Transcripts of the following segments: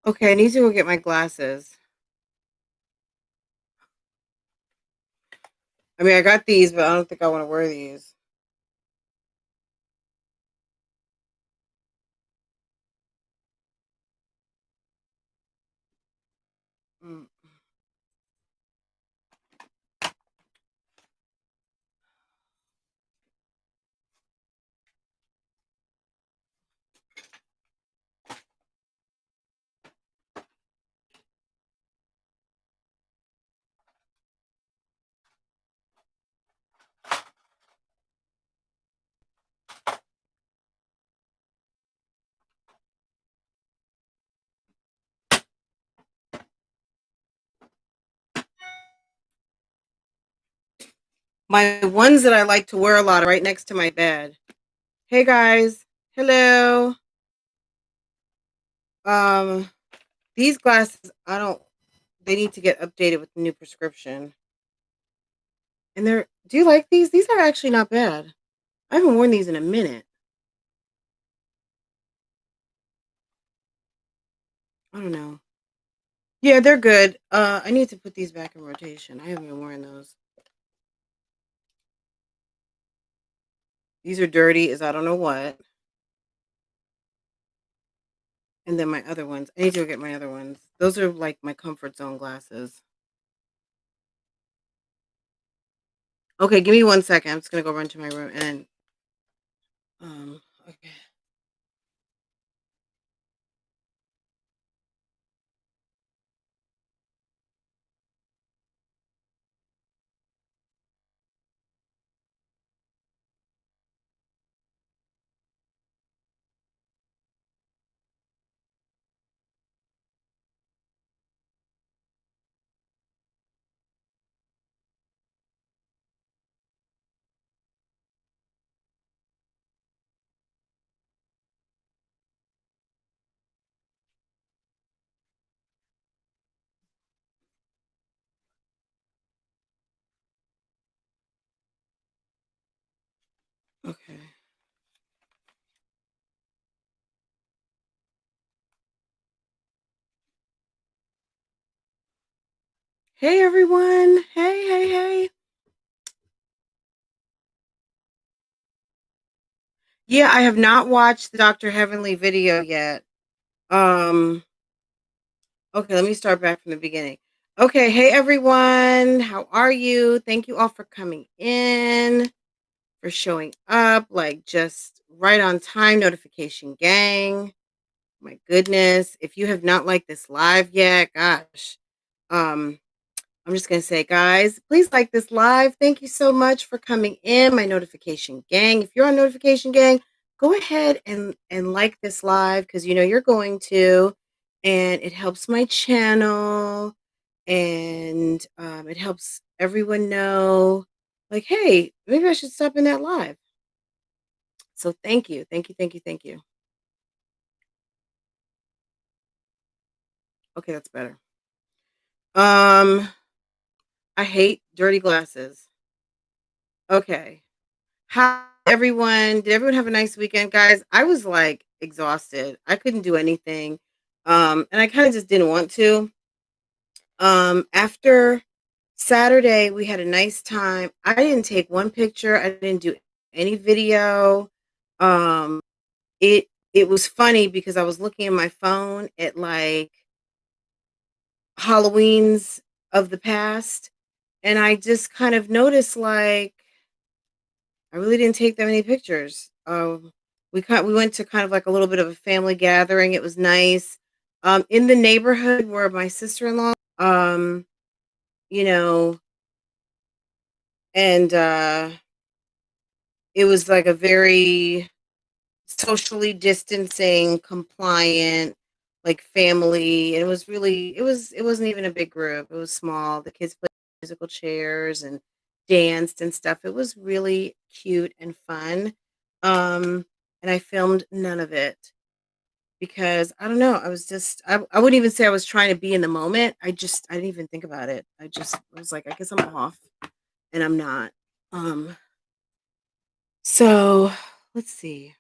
Okay, I need to go get my glasses. I mean, I got these, but I don't think I want to wear these. Mm. My ones that I like to wear a lot are right next to my bed. Hey guys, hello. Um, these glasses, I don't. They need to get updated with the new prescription. And they're. Do you like these? These are actually not bad. I haven't worn these in a minute. I don't know. Yeah, they're good. I need to put these back in rotation. I haven't been wearing those. These are dirty as I don't know what. And then my other ones. I need to go get my other ones. Those are like my comfort zone glasses. Okay, give me 1 second. I'm just gonna go run to my room and then okay. Okay. Hey everyone. Hey. Yeah, I have not watched the Dr. Heavenly video yet. Um okay, let me start back from the beginning. Okay, hey everyone. How are you? Thank you all for coming in, for showing up like just right on time, notification gang. My goodness, if you have not liked this live yet, gosh. Um I'm just going to say, guys, please like this live. Thank you so much for coming in, my notification gang. If you're on notification gang, go ahead and like this live because you know you're going to, and it helps my channel, and it helps everyone know, like, hey, maybe I should stop in that live. So thank you. Okay, that's better. Um, I hate dirty glasses. Okay. Hi, everyone. Did everyone have a nice weekend, guys? I was like exhausted. I couldn't do anything. And I kind of just didn't want to. After Saturday, we had a nice time. I didn't take one picture. I didn't do any video. Um, it was funny because I was looking at my phone at like Halloween's of the past, and I just kind of noticed like I really didn't take that many pictures. We went to kind of like a little bit of a family gathering. It was nice. In the neighborhood where my sister-in-law, you know, and it was like a very socially distancing, compliant, like family. And it was really, it wasn't even a big group. It was small. The kids played musical chairs and danced and stuff. It was really cute and fun. Um, and I filmed none of it because I don't know. I was just, I wouldn't even say I was trying to be in the moment. I didn't even think about it. I was like, I guess I'm off, and I'm not. Um, so let's see.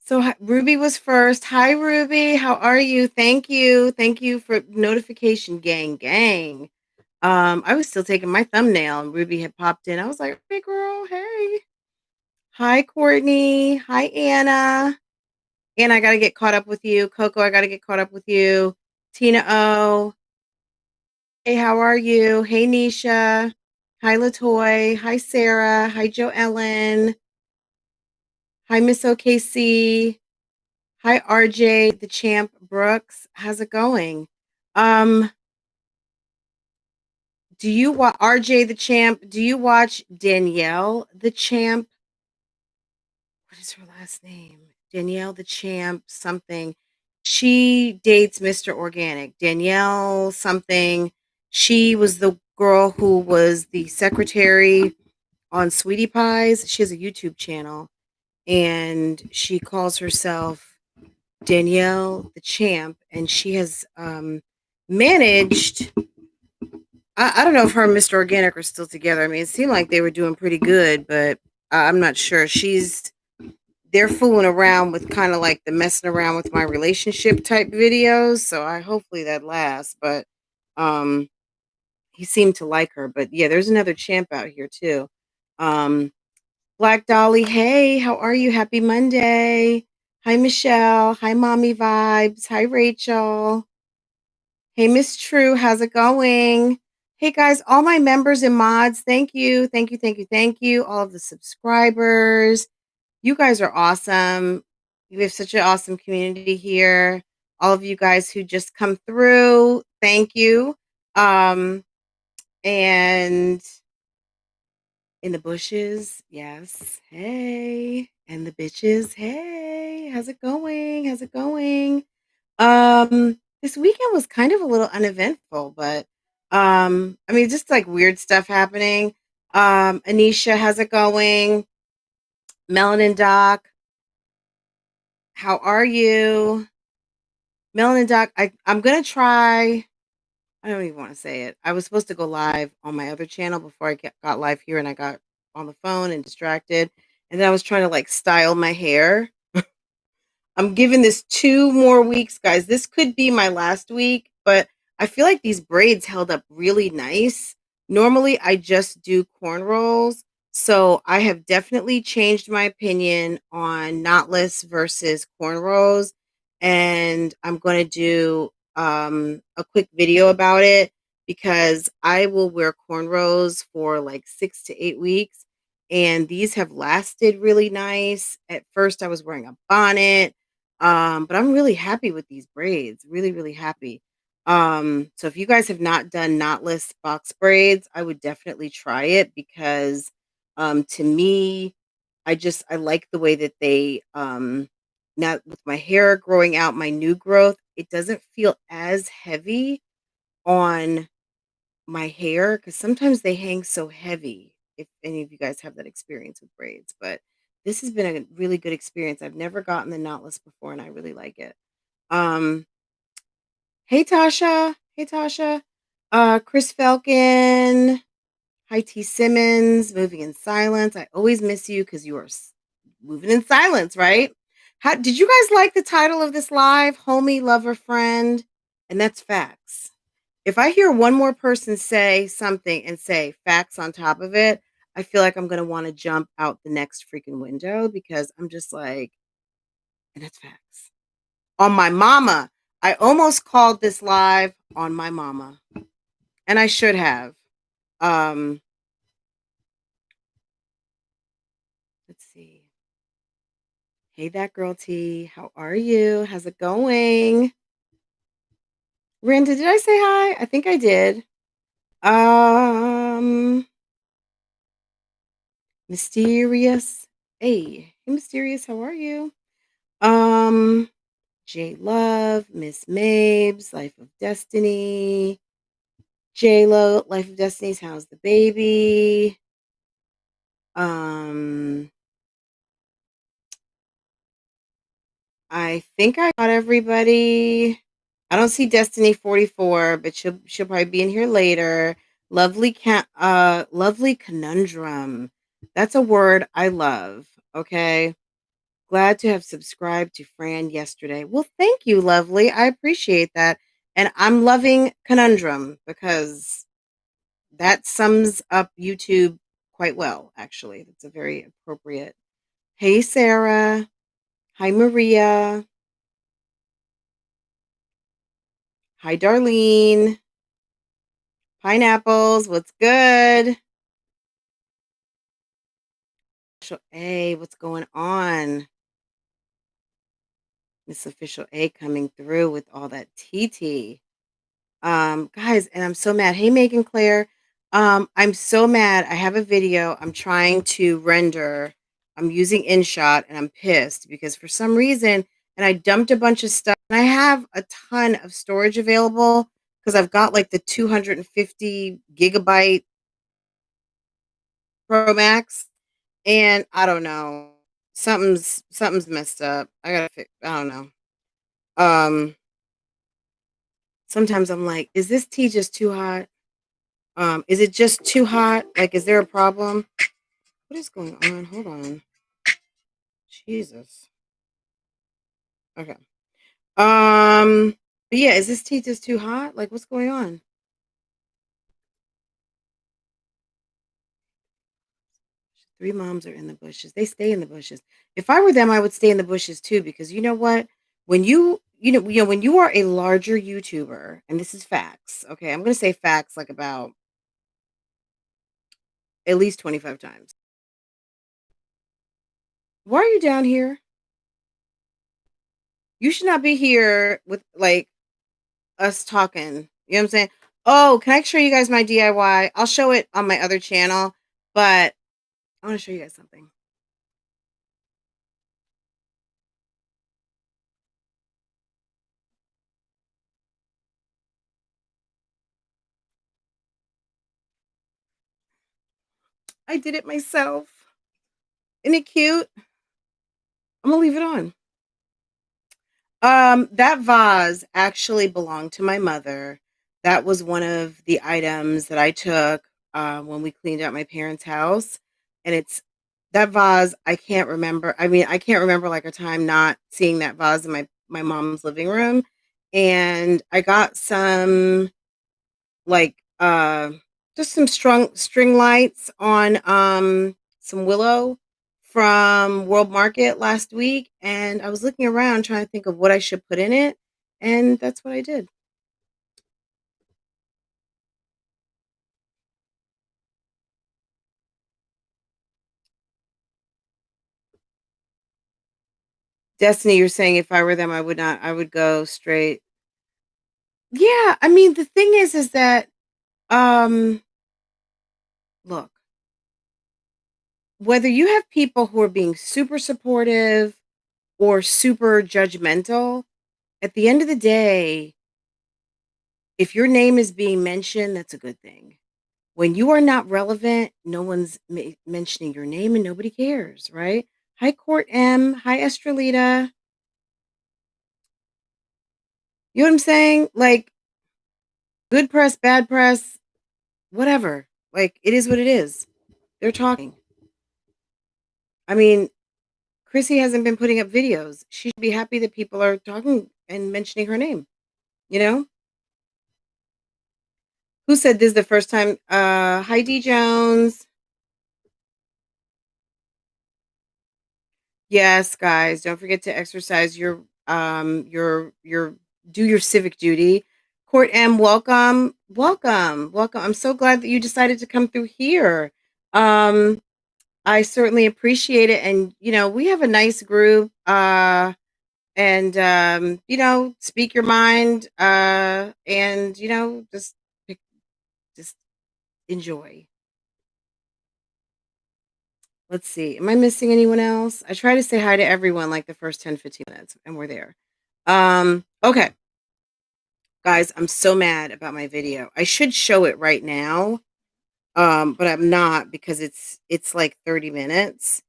So Ruby was first. Hi, Ruby. How are you? Thank you. Thank you for notification gang gang. I was still taking my thumbnail and Ruby had popped in. I was like, hey girl, hey. Hi, Courtney. Hi, Anna. Anna, I gotta get caught up with you. Coco, I gotta get caught up with you. Tina O. Hey, how are you? Hey, Nisha. Hi, Latoy. Hi, Sarah. Hi, Joe Ellen. Hi, Miss OKC. Hi, RJ, the champ Brooks. How's it going? Um, do you watch RJ the champ? Do you watch Danielle the champ? What is her last name? Danielle the champ something. She dates Mr. Organic. Danielle something. She was the girl who was the secretary on Sweetie Pies. She has a YouTube channel and she calls herself Danielle the champ, and she has managed. I don't know if her and Mr. Organic are still together. I mean, it seemed like they were doing pretty good, but I'm not sure. They're fooling around with kind of like the messing around with my relationship type videos. So I hopefully that lasts. But um, he seemed to like her. But yeah, there's another champ out here too. Um, Black Dolly, hey, how are you? Happy Monday. Hi, Michelle. Hi, Mommy Vibes. Hi, Rachel. Hey, Miss True, how's it going? Hey, guys, all my members and mods, thank you. Thank you. Thank you. Thank you. All of the subscribers. You guys are awesome. We have such an awesome community here. All of you guys who just come through, thank you. And in the bushes, yes. Hey. And the bitches, hey. How's it going? How's it going? This weekend was kind of a little uneventful, but I mean, just like weird stuff happening. Anisha, how's it going? Melanin Doc, how are you? Melanin Doc, I'm gonna try. I don't even want to say it. I was supposed to go live on my other channel before got live here, and I got on the phone and distracted. And then I was trying to like style my hair. I'm giving this 2 more weeks, guys. This could be my last week, but I feel like these braids held up really nice. Normally, I just do cornrows, so I have definitely changed my opinion on knotless versus cornrows, and I'm going to do a quick video about it because I will wear cornrows for like 6 to 8 weeks, and these have lasted really nice. At first, I was wearing a bonnet, but I'm really happy with these braids. Really, really happy. So if you guys have not done knotless box braids, I would definitely try it because to me, I like the way that they now with my hair growing out, my new growth, it doesn't feel as heavy on my hair because sometimes they hang so heavy. If any of you guys have that experience with braids, but this has been a really good experience. I've never gotten the knotless before, and I really like it. Um, hey Tasha, hey Tasha, Chris Falcon, hi T Simmons, moving in silence. I always miss you because you are moving in silence, right? How did you guys like the title of this live? Homie, lover, friend, and that's facts. If I hear one more person say something and say facts on top of it, I feel like I'm going to want to jump out the next freaking window because I'm just like, and that's facts. On my mama. I almost called this live on my mama, and I should have. Um, let's see. Hey, that girl T. How are you? How's it going? Randa, did I say hi? I think I did. Um, Mysterious. Hey, Mysterious, how are you? Um, J Love, Miss Mabes, Life of Destiny, J Lo, Life of Destiny's How's the Baby? Um, I think I got everybody. I don't see Destiny 44, but she'll probably be in here later. Lovely conundrum. That's a word I love. Okay. Glad to have subscribed to Fran yesterday. Well, thank you, lovely. I appreciate that. And I'm loving Conundrum because that sums up YouTube quite well, actually. That's a very appropriate. Hey, Sarah. Hi, Maria. Hi, Darlene. Pineapples. What's good? Hey, what's going on? Miss Official A coming through with all that TT. Guys, and I'm so mad. Hey, Megan Claire. I'm so mad. I have a video I'm trying to render. I'm using InShot and I'm pissed because for some reason, and I dumped a bunch of stuff and I have a ton of storage available because I've got like the 250 gigabyte Pro Max and I don't know. Something's messed up. I gotta fix. I don't know. Sometimes I'm like, is this tea just too hot? Is it just too hot? Like, is there a problem? What is going on? Hold on. Jesus. Okay. But yeah, is this tea just too hot? Like, what's going on? Three moms are in the bushes. They stay in the bushes. If I were them, I would stay in the bushes too, because you know what? When when you are a larger YouTuber, and this is facts, okay, I'm gonna say facts like about at least 25 times. Why are you down here? You should not be here with like us talking. You know what I'm saying? Oh, can I show you guys my DIY? I'll show it on my other channel, but I want to show you guys something. I did it myself. Isn't it cute? I'm gonna leave it on. That vase actually belonged to my mother. That was one of the items that I took when we cleaned out my parents' house. And it's that vase, I can't remember. I mean, I can't remember like a time not seeing that vase in my mom's living room. And I got some like just some strong string lights on some willow from World Market last week, and I was looking around trying to think of what I should put in it, and that's what I did. Destiny, you're saying if I were them, I would not. I would go straight. Yeah, I mean the thing is that um look, whether you have people who are being super supportive or super judgmental, at the end of the day, if your name is being mentioned, that's a good thing. When you are not relevant, no one's mentioning your name and nobody cares, right? Hi, Court M. Hi, Estrelita. You know what I'm saying? Like, good press, bad press, whatever. Like, it is what it is. They're talking. I mean, Chrissy hasn't been putting up videos. She should be happy that people are talking and mentioning her name, you know? Who said this is the first time? Heidi Jones. Yes, guys, don't forget to exercise your do your civic duty. Court M, welcome. Welcome. Welcome. I'm so glad that you decided to come through here. Um I certainly appreciate it and we have a nice group and speak your mind and just enjoy. Let's see. Am I missing anyone else? I try to say hi to everyone like the first 10-15 minutes and we're there. Okay. Guys, I'm so mad about my video. I should show it right now. But I'm not because it's like 30 minutes.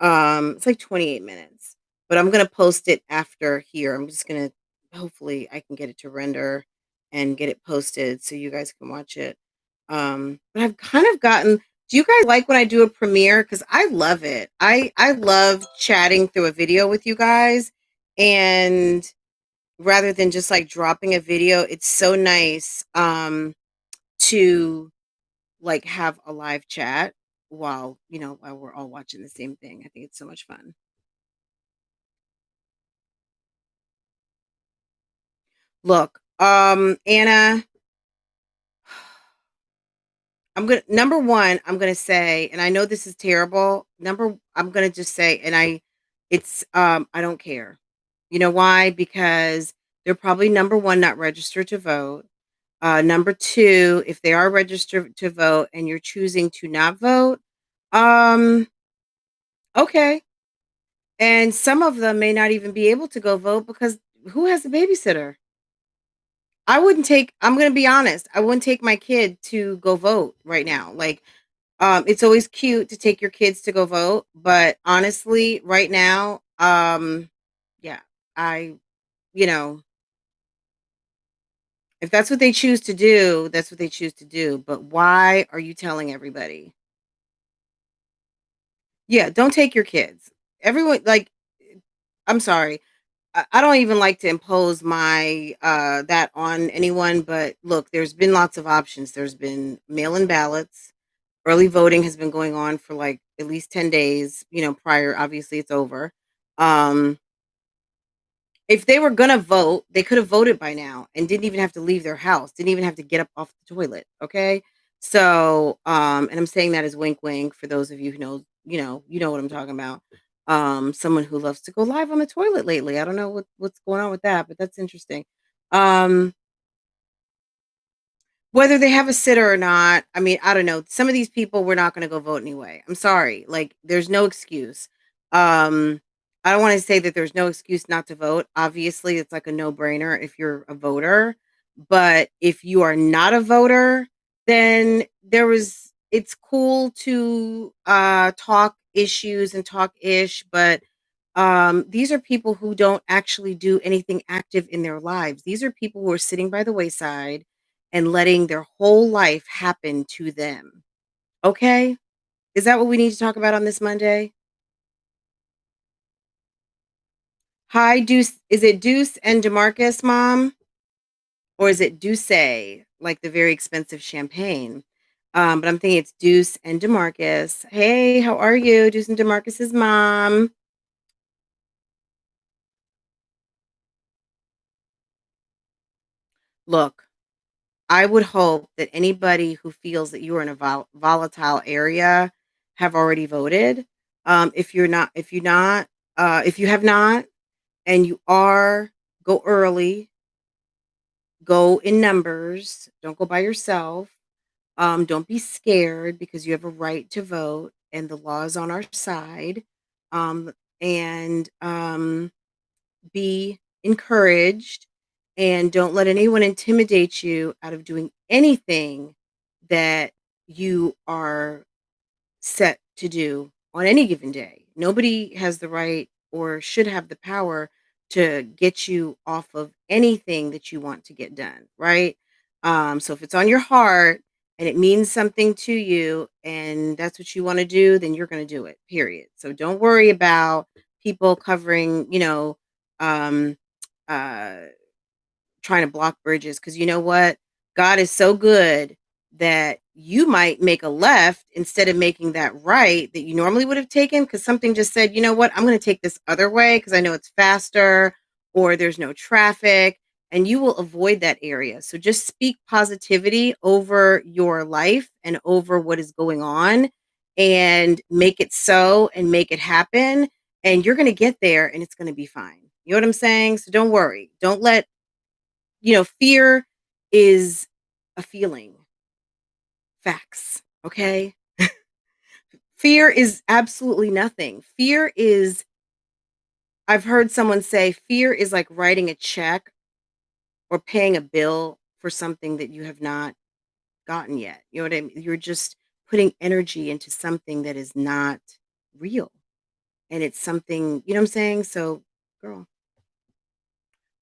It's like 28 minutes. But I'm gonna post it after here. I'm just gonna hopefully I can get it to render and get it posted so you guys can watch it. But I've kind of gotten Do you guys like when I do a premiere? Because I love it. I love chatting through a video with you guys, and rather than just like dropping a video, it's so nice to like have a live chat while while we're all watching the same thing. I think it's so much fun. Look, Anna, number one, I'm gonna say, and I know this is terrible. I'm gonna just say, and I don't care. You know why? Because they're probably number one, not registered to vote. Number two, if they are registered to vote and you're choosing to not vote, um, okay. And some of them may not even be able to go vote because who has a babysitter? I'm gonna be honest, I wouldn't take my kid to go vote right now. Like, it's always cute to take your kids to go vote, but honestly, right now, yeah, I, you know, if that's what they choose to do, that's what they choose to do. But why are you telling everybody? Yeah, don't take your kids. Everyone, like, I'm sorry. I don't even like to impose my that on anyone, but look, there's been lots of options. There's been mail-in ballots. Early voting has been going on for like at least 10 days, prior. Obviously, it's over. Um, if they were gonna vote, they could have voted by now and didn't even have to leave their house, didn't even have to get up off the toilet. Okay. So, and I'm saying that as wink wink for those of you who know, you know what I'm talking about. Someone who loves to go live on the toilet lately. I don't know what's going on with that, but that's interesting. Um, Whether they have a sitter or not, I mean, I don't know. Some of these people we're not gonna go vote anyway. I'm sorry. Like, there's no excuse. Um, I don't wanna say that there's no excuse not to vote. Obviously, it's like a no-brainer if you're a voter, but if you are not a voter, then it's cool to, talk issues and talk ish, but these are people who don't actually do anything active in their lives. These are people who are sitting by the wayside and letting their whole life happen to them. Okay? Is that what we need to talk about on this Monday? Hi, Deuce. Is it Deuce and Demarcus, Mom? Or is it Douce, like the very expensive champagne? But I'm thinking it's Deuce and Demarcus. Hey, how are you? Deuce and Demarcus's mom. Look, I would hope that anybody who feels that you are in a volatile area have already voted. If you have not, and you are, go early, go in numbers. Don't go by yourself. Don't be scared because you have a right to vote, and the law is on our side. And be encouraged and don't let anyone intimidate you out of doing anything that you are set to do on any given day. Nobody has the right or should have the power to get you off of anything that you want to get done, right? So if it's on your heart and it means something to you and that's what you want to do, then you're going to do it, period. So don't worry about people covering, um, uh, trying to block bridges because you know what? God is so good that you might make a left instead of making that right that you normally would have taken because something just said, you know what? I'm going to take this other way because I know it's faster or there's no traffic and you will avoid that area. So just speak positivity over your life and over what is going on and make it so and make it happen. And you're going to get there and it's going to be fine. You know what I'm saying? So don't worry. Don't let fear is a feeling. Facts. Okay. Fear is absolutely nothing. I've heard someone say, fear is like writing a check or paying a bill for something that you have not gotten yet. You know what I mean? You're just putting energy into something that is not real. And it's something, you know what I'm saying? So, girl,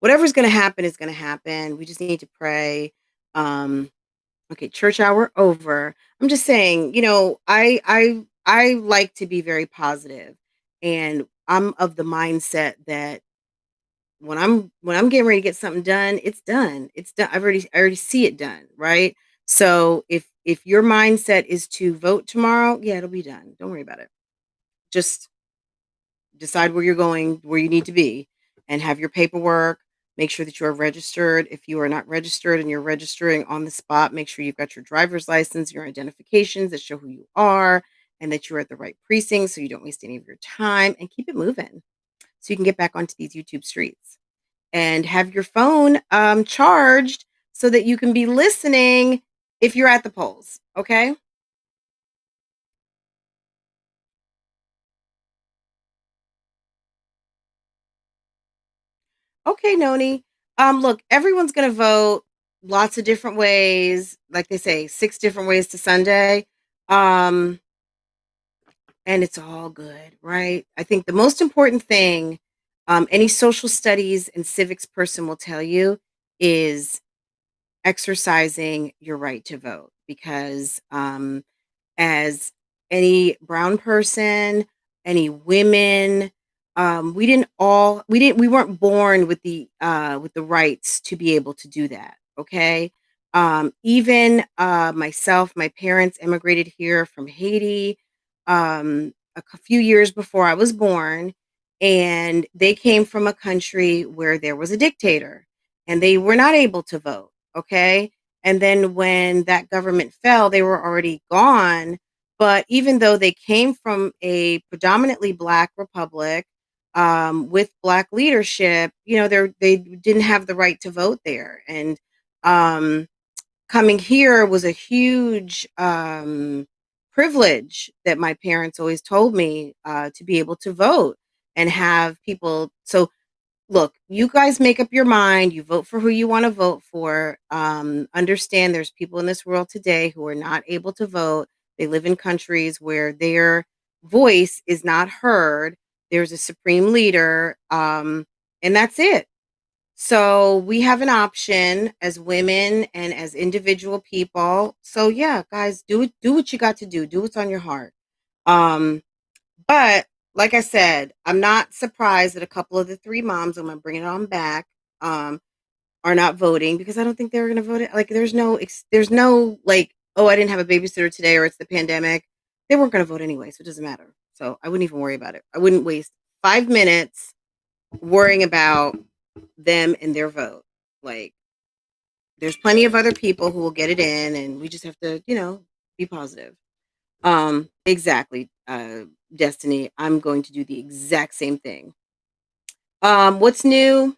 whatever's going to happen is going to happen. We just need to pray. Um, Okay, church hour over. I'm just saying, I like to be very positive, and I'm of the mindset that when I'm getting ready to get something done, it's done. It's done. I already see it done, right? So if your mindset is to vote tomorrow, yeah, it'll be done. Don't worry about it. Just decide where you're going, where you need to be, and have your paperwork. Make sure that you are registered. If you are not registered and you're registering on the spot, make sure you've got your driver's license, your identifications that show who you are, and that you're at the right precinct so you don't waste any of your time, and keep it moving so you can get back onto these YouTube streets and have your phone charged so that you can be listening if you're at the polls. Okay. Okay, Noni. Look, everyone's gonna vote lots of different ways. Like they say, 6 different ways to Sunday. Um, and it's all good, right? I think the most important thing, any social studies and civics person will tell you is exercising your right to vote because as any brown person, any women. We weren't born with the rights to be able to do that. Okay. Even myself, my parents immigrated here from Haiti a few years before I was born, and they came from a country where there was a dictator and they were not able to vote. Okay. And then when that government fell, they were already gone. But even though they came from a predominantly Black republic with Black leadership, they didn't have the right to vote there. And um, coming here was a huge privilege that my parents always told me to be able to vote and have people. So look, you guys make up your mind. You vote for who you want to vote for. Understand there's people in this world today who are not able to vote. They live in countries where their voice is not heard. There's a supreme leader, and that's it. So we have an option as women and as individual people. So yeah, guys, do it. Do what you got to do. Do what's on your heart. Um, but like I said, I'm not surprised that a couple of the three moms, I'm gonna bring it on back, um, are not voting because I don't think they were gonna vote it. Like, there's no like, oh, I didn't have a babysitter today, or it's the pandemic. They weren't gonna vote anyway, so it doesn't matter. So I wouldn't even worry about it. I wouldn't waste 5 minutes worrying about them and their vote. Like, there's plenty of other people who will get it in, and we just have to, be positive. Exactly, Destiny. I'm going to do the exact same thing. What's new?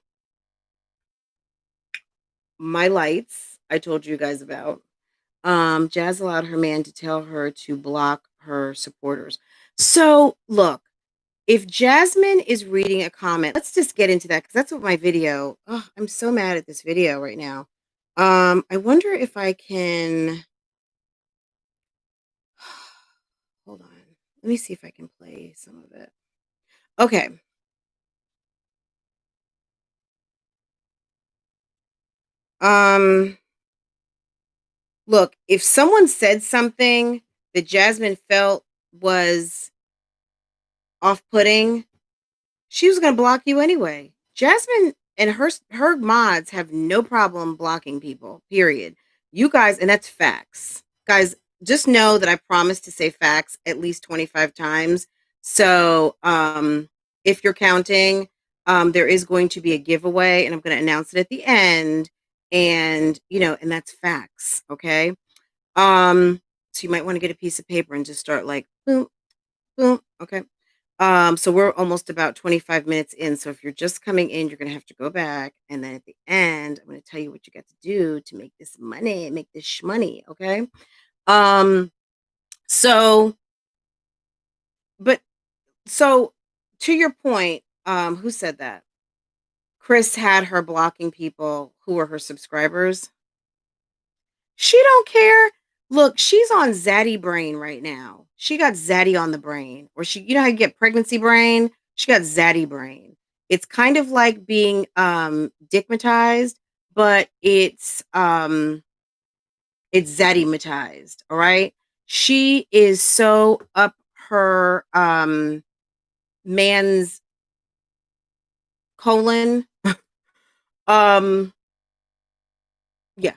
My lights, I told you guys about. Jazz allowed her man to tell her to block her supporters. So, look, if Jasmine is reading a comment, let's just get into that because that's what my video. Oh, I'm so mad at this video right now. I wonder if I can hold on. Let me see if I can play some of it. Okay. Um, Look, if someone said something that Jasmine felt was off-putting, she was gonna block you anyway. Jasmine and her mods have no problem blocking people, period. You guys, and that's facts. Guys, just know that I promise to say facts at least 25 times. So, if you're counting, there is going to be a giveaway, and I'm gonna announce it at the end. And, and that's facts, okay? So you might want to get a piece of paper and just start like boom, boom. Okay. So we're almost about 25 minutes in. So if you're just coming in, you're gonna have to go back. And then at the end, I'm gonna tell you what you got to do to make this money, make this money. Okay. Um, so but so to your point, who said that? Chris had her blocking people who were her subscribers. She don't care. Look, she's on Zaddy brain right now. She got Zaddy on the brain. Or how you get pregnancy brain? She got Zaddy brain. It's kind of like being digmatized, but It's Zadimatized, all right? She is so up her man's colon. Um yeah.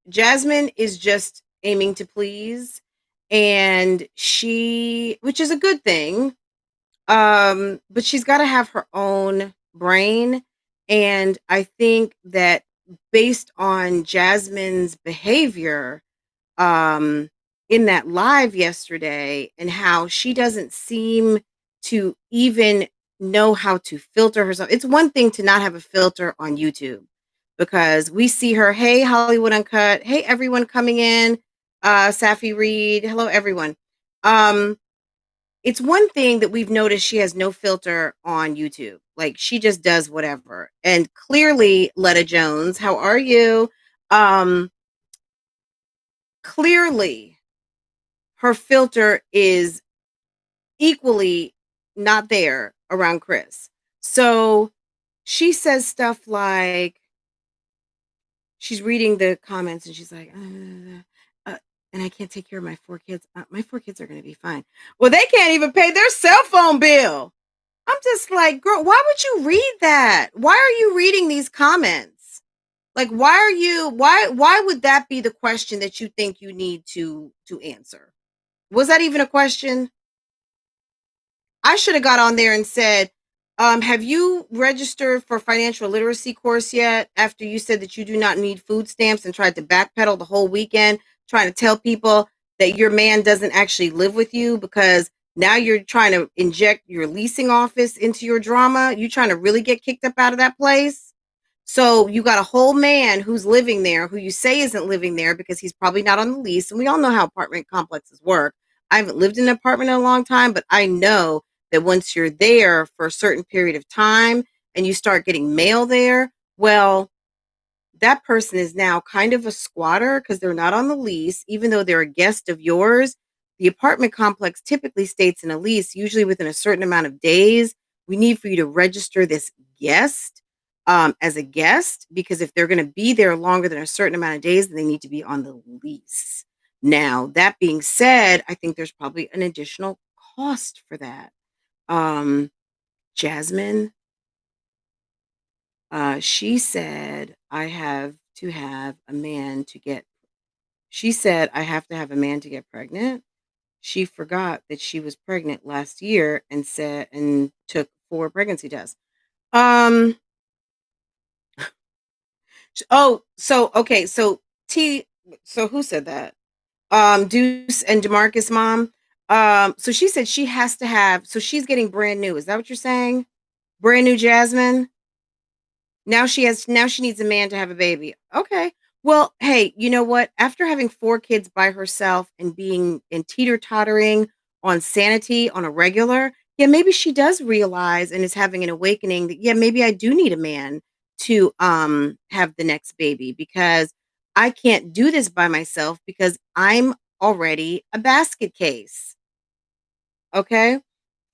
Jasmine is just aiming to please, and she, which is a good thing. But she's got to have her own brain, and I think that based on Jasmine's behavior um in that live yesterday, and how she doesn't seem to even know how to filter herself. It's one thing to not have a filter on YouTube, because we see her, hey Hollywood Uncut, hey everyone coming in, Safi Reed, hello everyone. um it's one thing that we've noticed she has no filter on YouTube. Like, she just does whatever. And clearly, Letta Jones, how are you? Um, Clearly, her filter is equally not there around Chris. So she says stuff like, she's reading the comments and she's like, and I can't take care of my 4 kids. My 4 kids are going to be fine. Well, they can't even pay their cell phone bill. I'm just like, girl, why would you read that? Why are you reading these comments? Like, why would that be the question that you think you need to answer? Was that even a question? I should have got on there and said, have you registered for financial literacy course yet? After you said that you do not need food stamps and tried to backpedal the whole weekend, trying to tell people that your man doesn't actually live with you, because now you're trying to inject your leasing office into your drama. You trying to really get kicked up out of that place. So you got a whole man who's living there, who you say isn't living there because he's probably not on the lease. And we all know how apartment complexes work. I haven't lived in an apartment in a long time, but I know that once you're there for a certain period of time and you start getting mail there, well, that person is now kind of a squatter because they're not on the lease, even though they're a guest of yours. The apartment complex typically states in a lease, usually within a certain amount of days, we need for you to register this guest as a guest, because if they're going to be there longer than a certain amount of days, then they need to be on the lease. Now, that being said, I think there's probably an additional cost for that. Um, Jasmine, she said, I have to have a man to get, she said, I have to have a man to get pregnant. She forgot that she was pregnant last year and said, and took 4 pregnancy tests. Um, oh, so, okay. So so who said that? Deuce and DeMarcus mom. So she said she has to have, so she's getting brand new. Is that what you're saying? Brand new Jasmine? Now she needs a man to have a baby. Okay. Well, hey, you know what? After having 4 kids by herself and being and teeter-tottering on sanity on a regular, yeah, maybe she does realize and is having an awakening that, yeah, maybe I do need a man to have the next baby, because I can't do this by myself because I'm already a basket case. Okay?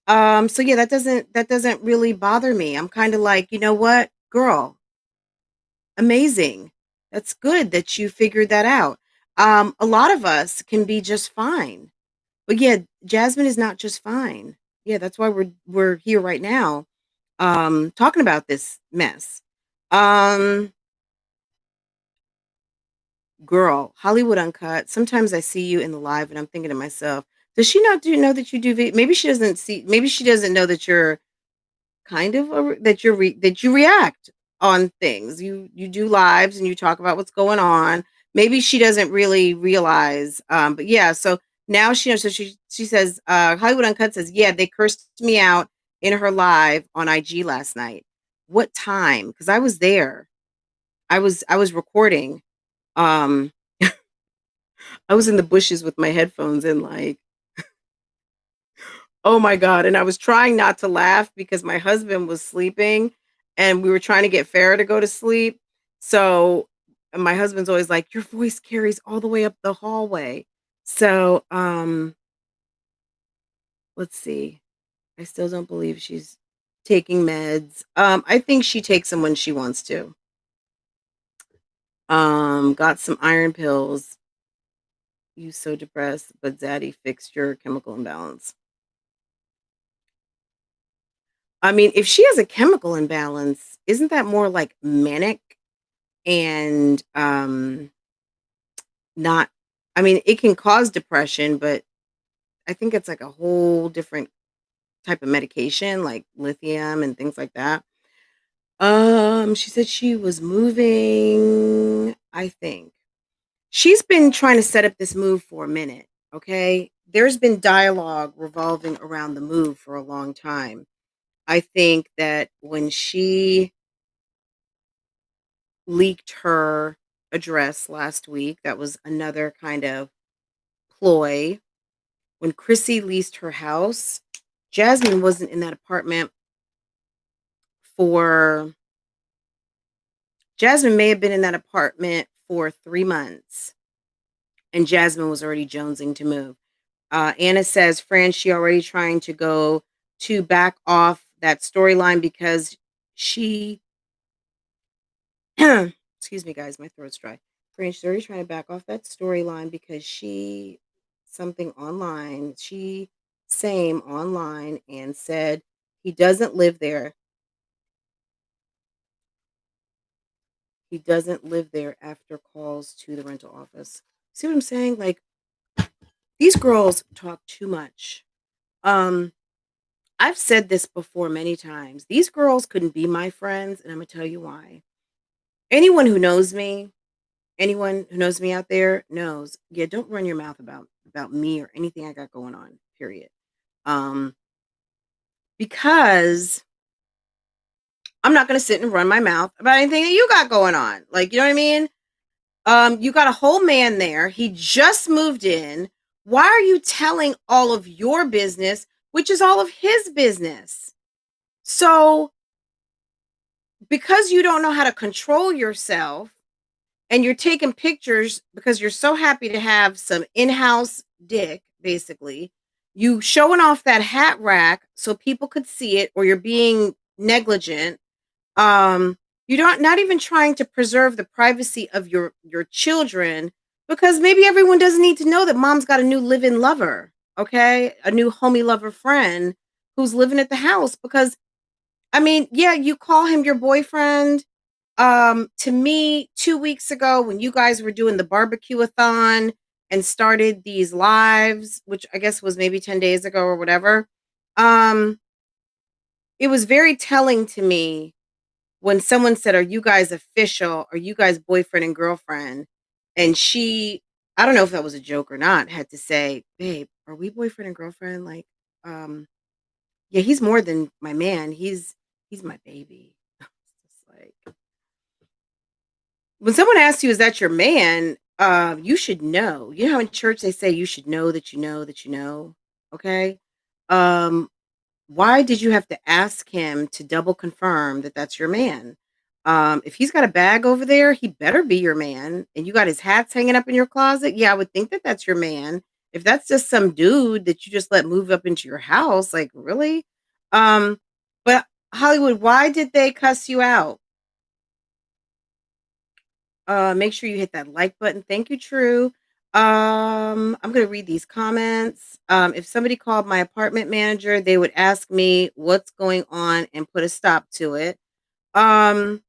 So yeah, that doesn't really bother me. I'm kind of like, you know what, girl, amazing. That's good that you figured that out. A lot of us can be just fine. But yeah, Jasmine is not just fine. Yeah, that's why we're here right now, talking about this mess. Um, Girl, Hollywood Uncut. Sometimes I see you in the live and I'm thinking to myself, does she not do know that you do maybe she doesn't see, maybe she doesn't know that you're kind of that that you react on things. You do lives and you talk about what's going on. Maybe she doesn't really realize. But yeah, so now she knows. So she says, Hollywood Uncut says, yeah, they cursed me out in her live on IG last night. What time? Because I was there. I was recording. Um, I was in the bushes with my headphones and like, oh my God. And I was trying not to laugh because my husband was sleeping and we were trying to get Farrah to go to sleep. So and my husband's always like, your voice carries all the way up the hallway. So let's see. I still don't believe she's taking meds. I think she takes them when she wants to. Got some iron pills. You so depressed, but Zaddy fixed your chemical imbalance. I mean, if she has a chemical imbalance, isn't that more like manic and not I mean, it can cause depression, but I think it's like a whole different type of medication, like lithium and things like that. She said she was moving, I think. She's been trying to set up this move for a minute, okay? There's been dialogue revolving around the move for a long time. I think that when she leaked her address last week, that was another kind of ploy. When Chrissy leased her house, Jasmine wasn't in that apartment for Jasmine may have been in that apartment for 3 months, and Jasmine was already jonesing to move. Anna says, Fran, she already trying to go to back off that storyline because she excuse me, guys, my throat's dry. Fran, she's already trying to back off that storyline because she something online. She same online and said he doesn't live there. He doesn't live there after calls to the rental office. See what I'm saying? Like these girls talk too much. Um, I've said this before many times. These girls couldn't be my friends, and I'm gonna tell you why. Anyone who knows me, anyone who knows me out there knows, yeah, don't run your mouth about me or anything I got going on, period. Um, because I'm not gonna sit and run my mouth about anything that you got going on. Like, you know what I mean? You got a whole man there. He just moved in. Why are you telling all of your business, which is all of his business? So, because you don't know how to control yourself and you're taking pictures because you're so happy to have some in-house dick, basically, you showing off that hat rack so people could see it, or you're being negligent. um you don't not even trying to preserve the privacy of your children, because maybe everyone doesn't need to know that mom's got a new live-in lover, okay, a new homie lover friend who's living at the house. Because I mean, yeah, you call him your boyfriend. To me, 2 weeks ago when you guys were doing the barbecue-a-thon and started these lives, which I guess was maybe 10 days ago or whatever, um it was very telling to me when someone said, "Are you guys official? Are you guys boyfriend and girlfriend?" And she, I don't know if that was a joke or not, had to say, "Babe, are we boyfriend and girlfriend? Like, yeah, he's more than my man. He's my baby." It's just like when someone asks you, "Is that your man?" You should know. You know how in church they say you should know that you know that you know. Okay. Um, Why did you have to ask him to double confirm that that's your man? If he's got a bag over there, he better be your man. And you got his hats hanging up in your closet. Yeah, I would think that that's your man. If that's just some dude that you just let move up into your house, like really? Um, but Hollywood, why did they cuss you out? Make sure you hit that like button. Thank you, True. I'm gonna read these comments. If somebody called my apartment manager, they would ask me what's going on and put a stop to it. Um,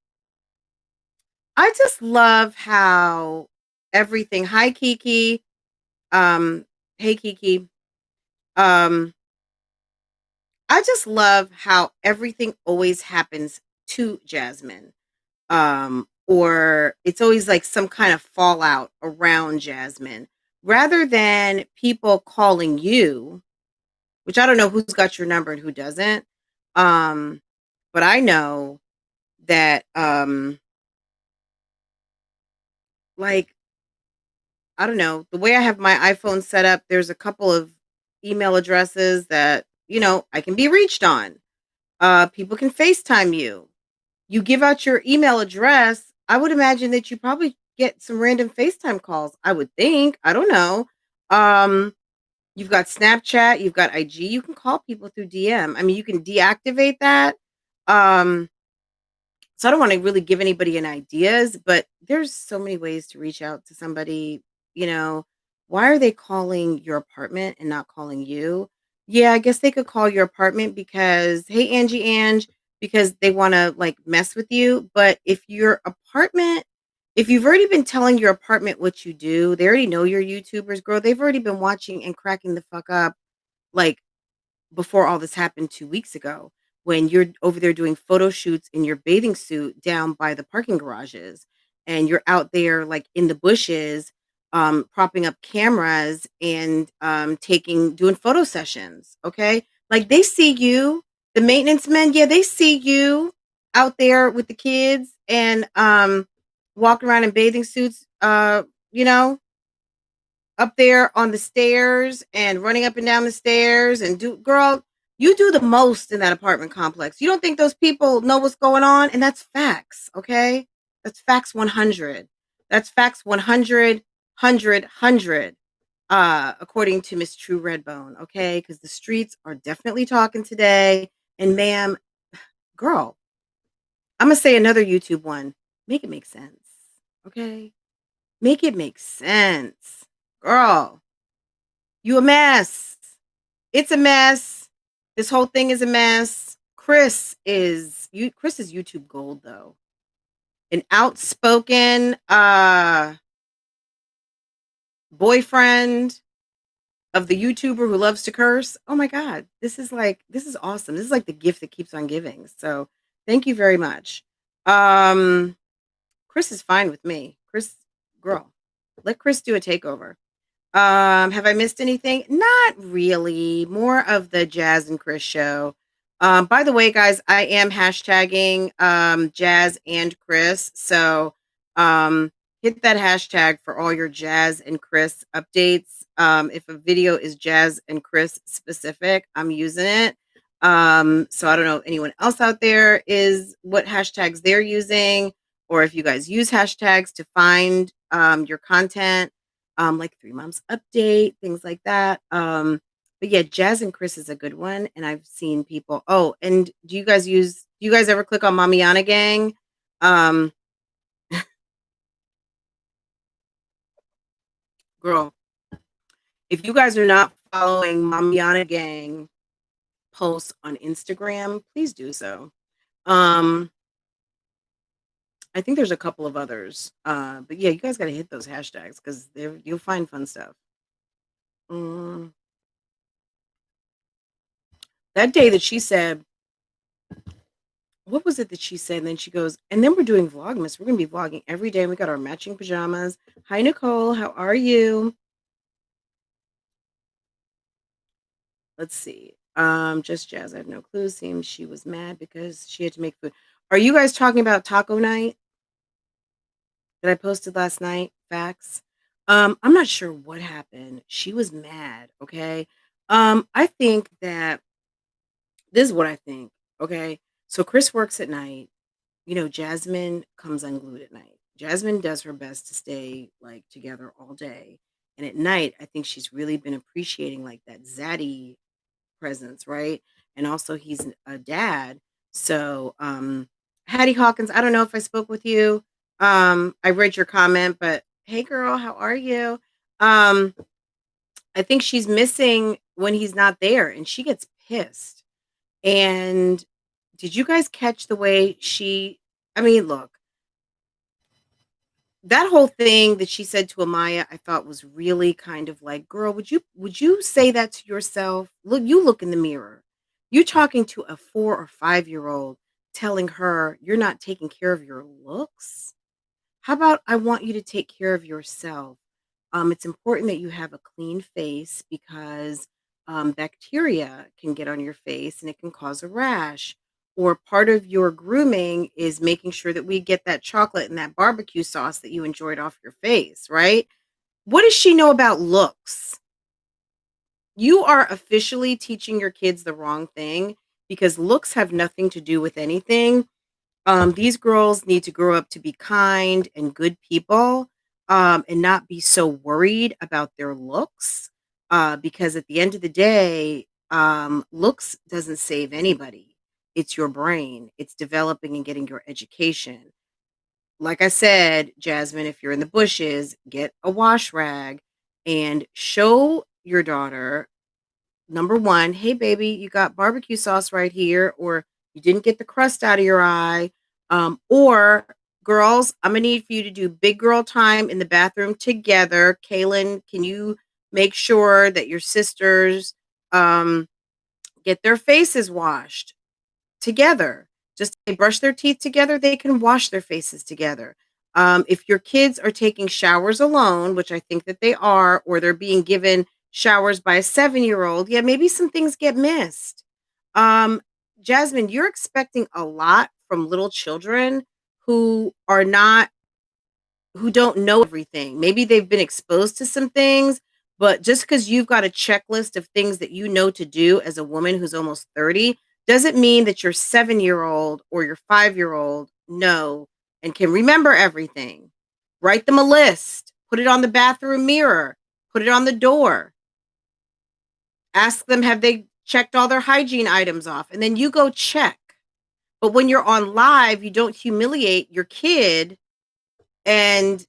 I just love how everything. Hi, Kiki. Hey, Kiki. Um, I just love how everything always happens to Jasmine. Or it's always like some kind of fallout around Jasmine rather than people calling you, which I don't know who's got your number and who doesn't. Um, but I know that, like, I don't know, the way I have my iPhone set up, there's a couple of email addresses that, I can be reached on. People can FaceTime you. You give out your email address, I would imagine that you probably get some random FaceTime calls, I would think. I don't know. Um, you've got Snapchat, you've got IG, you can call people through DM. I mean, you can deactivate that. Um, So I don't want to really give anybody an ideas, but there's so many ways to reach out to somebody, you know. Why are they calling your apartment and not calling you? Yeah, I guess they could call your apartment because, hey, Ange, because they want to like mess with you. But if you've already been telling your apartment what you do, they already know you're YouTubers, girl. They've already been watching and cracking the fuck up like before all this happened 2 weeks ago when you're over there doing photo shoots in your bathing suit down by the parking garages, and you're out there, like, in the bushes, propping up cameras and, doing photo sessions, okay? Like, they see you, the maintenance men, yeah, they see you out there with the kids and, walking around in bathing suits, you know, up there on the stairs and running up and down the stairs and do girl, you do the most in that apartment complex. You don't think those people know what's going on? And that's facts, okay? That's facts 100. That's facts 100, 100, according to Miss True Redbone, okay? Because the streets are definitely talking today. And ma'am, girl, I'm gonna say another YouTube one. Make it make sense, okay? Make it make sense, girl. You a mess. It's a mess. This whole thing is a mess. Chris is YouTube gold though. An outspoken boyfriend of the YouTuber who loves to curse. Oh my god. This is awesome. This is like the gift that keeps on giving. So, thank you very much. Um Chris is fine with me. Chris, girl, let Chris do a takeover. Have I missed anything? Not really. More of the Jazz and Chris show. By the way, guys, I am hashtagging Jazz and Chris. So hit that hashtag for all your Jazz and Chris updates. If a video is Jazz and Chris specific, I'm using it. So I don't know if anyone else out there is what hashtags they're using, or if you guys use hashtags to find your content, like 3 months update, things like that. But yeah, Jazz and Chris is a good one, and I've seen people. Oh, and do you guys ever click on Mommianagang? Um, Girl, if you guys are not following Mommianagang posts on Instagram, please do so. I think there's a couple of others. But yeah, you guys got to hit those hashtags because you'll find fun stuff. Mm, that day that she said, what was it that she said? And then she goes, and then we're doing Vlogmas. We're going to be vlogging every day. We got our matching pajamas. Hi, Nicole. How are you? Let's see. Just Jazz. I have no clue. Seems she was mad because she had to make food. Are you guys talking about taco night that I posted last night? Facts. I'm not sure what happened. She was mad. Okay. I think that this is what I think. Okay. So Chris works at night. You know, Jasmine comes unglued at night. Jasmine does her best to stay like together all day. And at night, I think she's really been appreciating like that zaddy presence, right? And also he's a dad. So, Hattie Hawkins, I don't know if I spoke with you. I read your comment, but hey girl, how are you? Um, I think she's missing when he's not there and she gets pissed. And did you guys catch the way I mean, look, that whole thing that she said to Amaya, I thought was really kind of like, girl, would you say that to yourself? Look in the mirror. You're talking to a 4 or 5-year-old telling her you're not taking care of your looks. How about I want you to take care of yourself? It's important that you have a clean face because bacteria can get on your face and it can cause a rash. Or part of your grooming is making sure that we get that chocolate and that barbecue sauce that you enjoyed off your face, right? What does she know about looks? You are officially teaching your kids the wrong thing because looks have nothing to do with anything. These girls need to grow up to be kind and good people, and not be so worried about their looks. Because at the end of the day, looks doesn't save anybody. it's your brain. It's developing and getting your education. Like I said, Jasmine, if you're in the bushes, get a wash rag and show your daughter, number one, hey, baby, you got barbecue sauce right here, or you didn't get the crust out of your eye. Or, girls, I'm going to need for you to do big girl time in the bathroom together. Kaylin, can you make sure that your sisters um, get their faces washed together? Just they brush their teeth together, they can wash their faces together. If your kids are taking showers alone, which I think that they are, or they're being given showers by a 7-year-old, yeah, maybe some things get missed. Um, Jasmine, you're expecting a lot from little children who are not who don't know everything. Maybe they've been exposed to some things, but just because you've got a checklist of things that you know to do as a woman who's almost 30 doesn't mean that your 7-year-old or your 5-year-old know and can remember everything. Write them a list, put it on the bathroom mirror, put it on the door. Ask them, have they checked all their hygiene items off? And then you go check. But when you're on live, you don't humiliate your kid and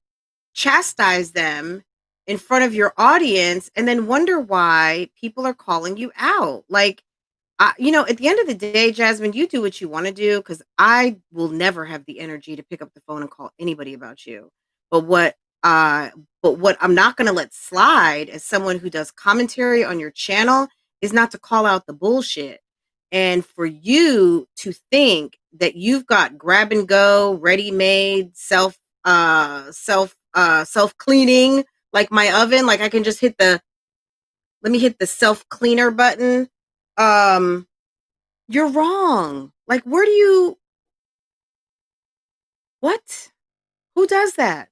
chastise them in front of your audience and then wonder why people are calling you out. Like, at the end of the day, Jasmine, you do what you want to do because I will never have the energy to pick up the phone and call anybody about you. But uh, what I'm not going to let slide as someone who does commentary on your channel is not to call out the bullshit. And for you to think that you've got grab and go, ready made, self cleaning like my oven, like I can just let me hit the self cleaner button. Um, you're wrong. Like, what? Who does that?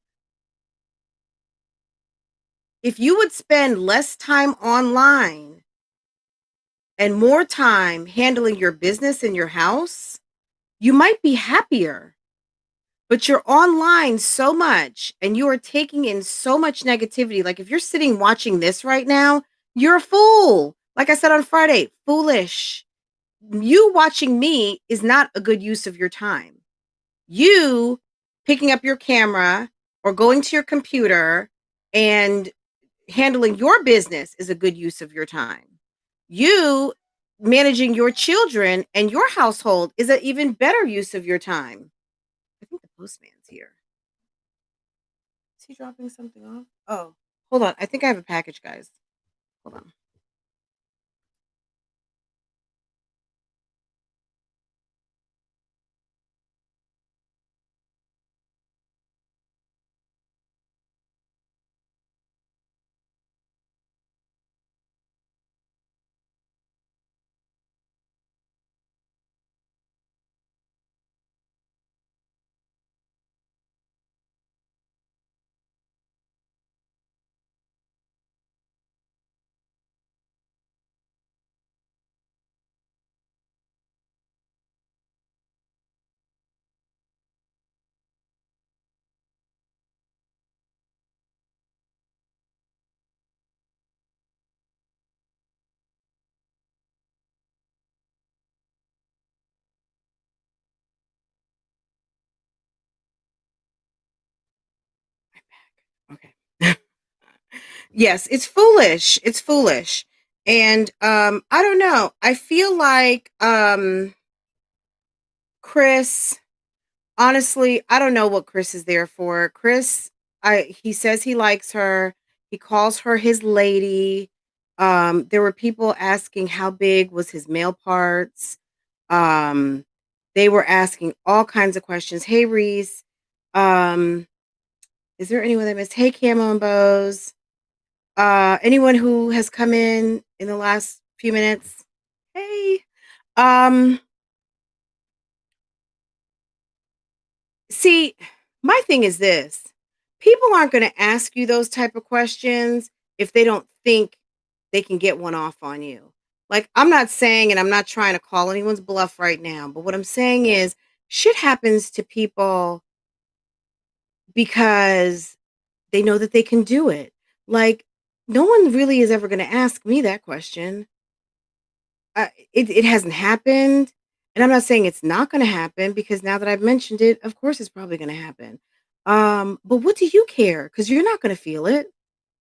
If you would spend less time online and more time handling your business in your house, you might be happier. But you're online so much and you are taking in so much negativity. Like if you're sitting watching this right now, you're a fool. Like I said on Friday, foolish. You watching me is not a good use of your time. You picking up your camera or going to your computer and handling your business is a good use of your time. You managing your children and your household is an even better use of your time. I think the postman's here. Is he dropping something off? Oh, hold on. I think I have a package, guys. Hold on. Okay. Yes, it's foolish. It's foolish. And I don't know. I feel like Chris, honestly, I don't know what Chris is there for. Chris, he says he likes her. He calls her his lady. There were people asking how big was his male parts. Um, they were asking all kinds of questions. Hey, Reese. Um, is there anyone that missed? Hey, Camo and Bows. Anyone who has come in the last few minutes? Hey. Um, See, my thing is this. People aren't going to ask you those type of questions if they don't think they can get one off on you. Like, I'm not saying, and I'm not trying to call anyone's bluff right now, but what I'm saying is shit happens to people because they know that they can do it. Like, no one really is ever going to ask me that question. It hasn't happened. And I'm not saying it's not gonna happen because now that I've mentioned it, of course it's probably gonna happen. But what do you care? Because you're not gonna feel it.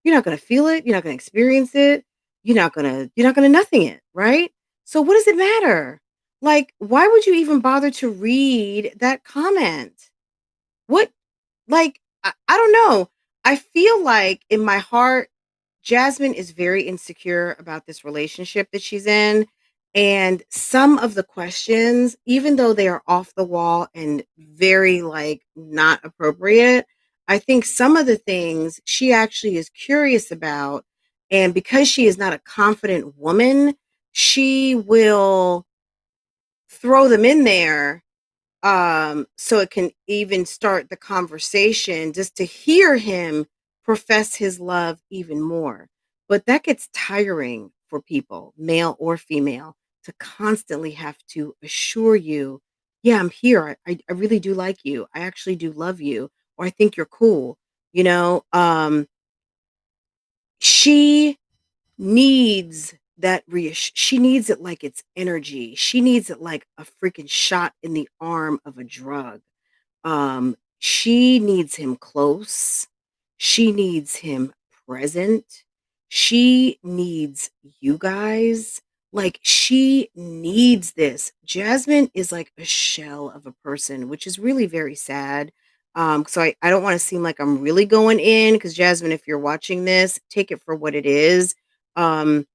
You're not gonna feel it, you're not gonna experience it, you're not gonna nothing it, right? So what does it matter? Like, why would you even bother to read that comment? What like, I don't know. I feel like in my heart, Jasmine is very insecure about this relationship that she's in. And some of the questions, even though they are off the wall and very like not appropriate, I think some of the things she actually is curious about. And because she is not a confident woman, she will throw them in there so it can even start the conversation just to hear him profess his love even more. But that gets tiring for people, male or female, to constantly have to assure you, yeah, I'm here. I really do like you. I actually do love you, or I think you're cool. You know, she needs that she needs it like it's energy. She needs it like a freaking shot in the arm of a drug. She needs him close. She needs him present. She needs you guys. Like, she needs this. Jasmine is like a shell of a person, which is really very sad. So I don't want to seem like I'm really going in because Jasmine, if you're watching this, take it for what it is. Um,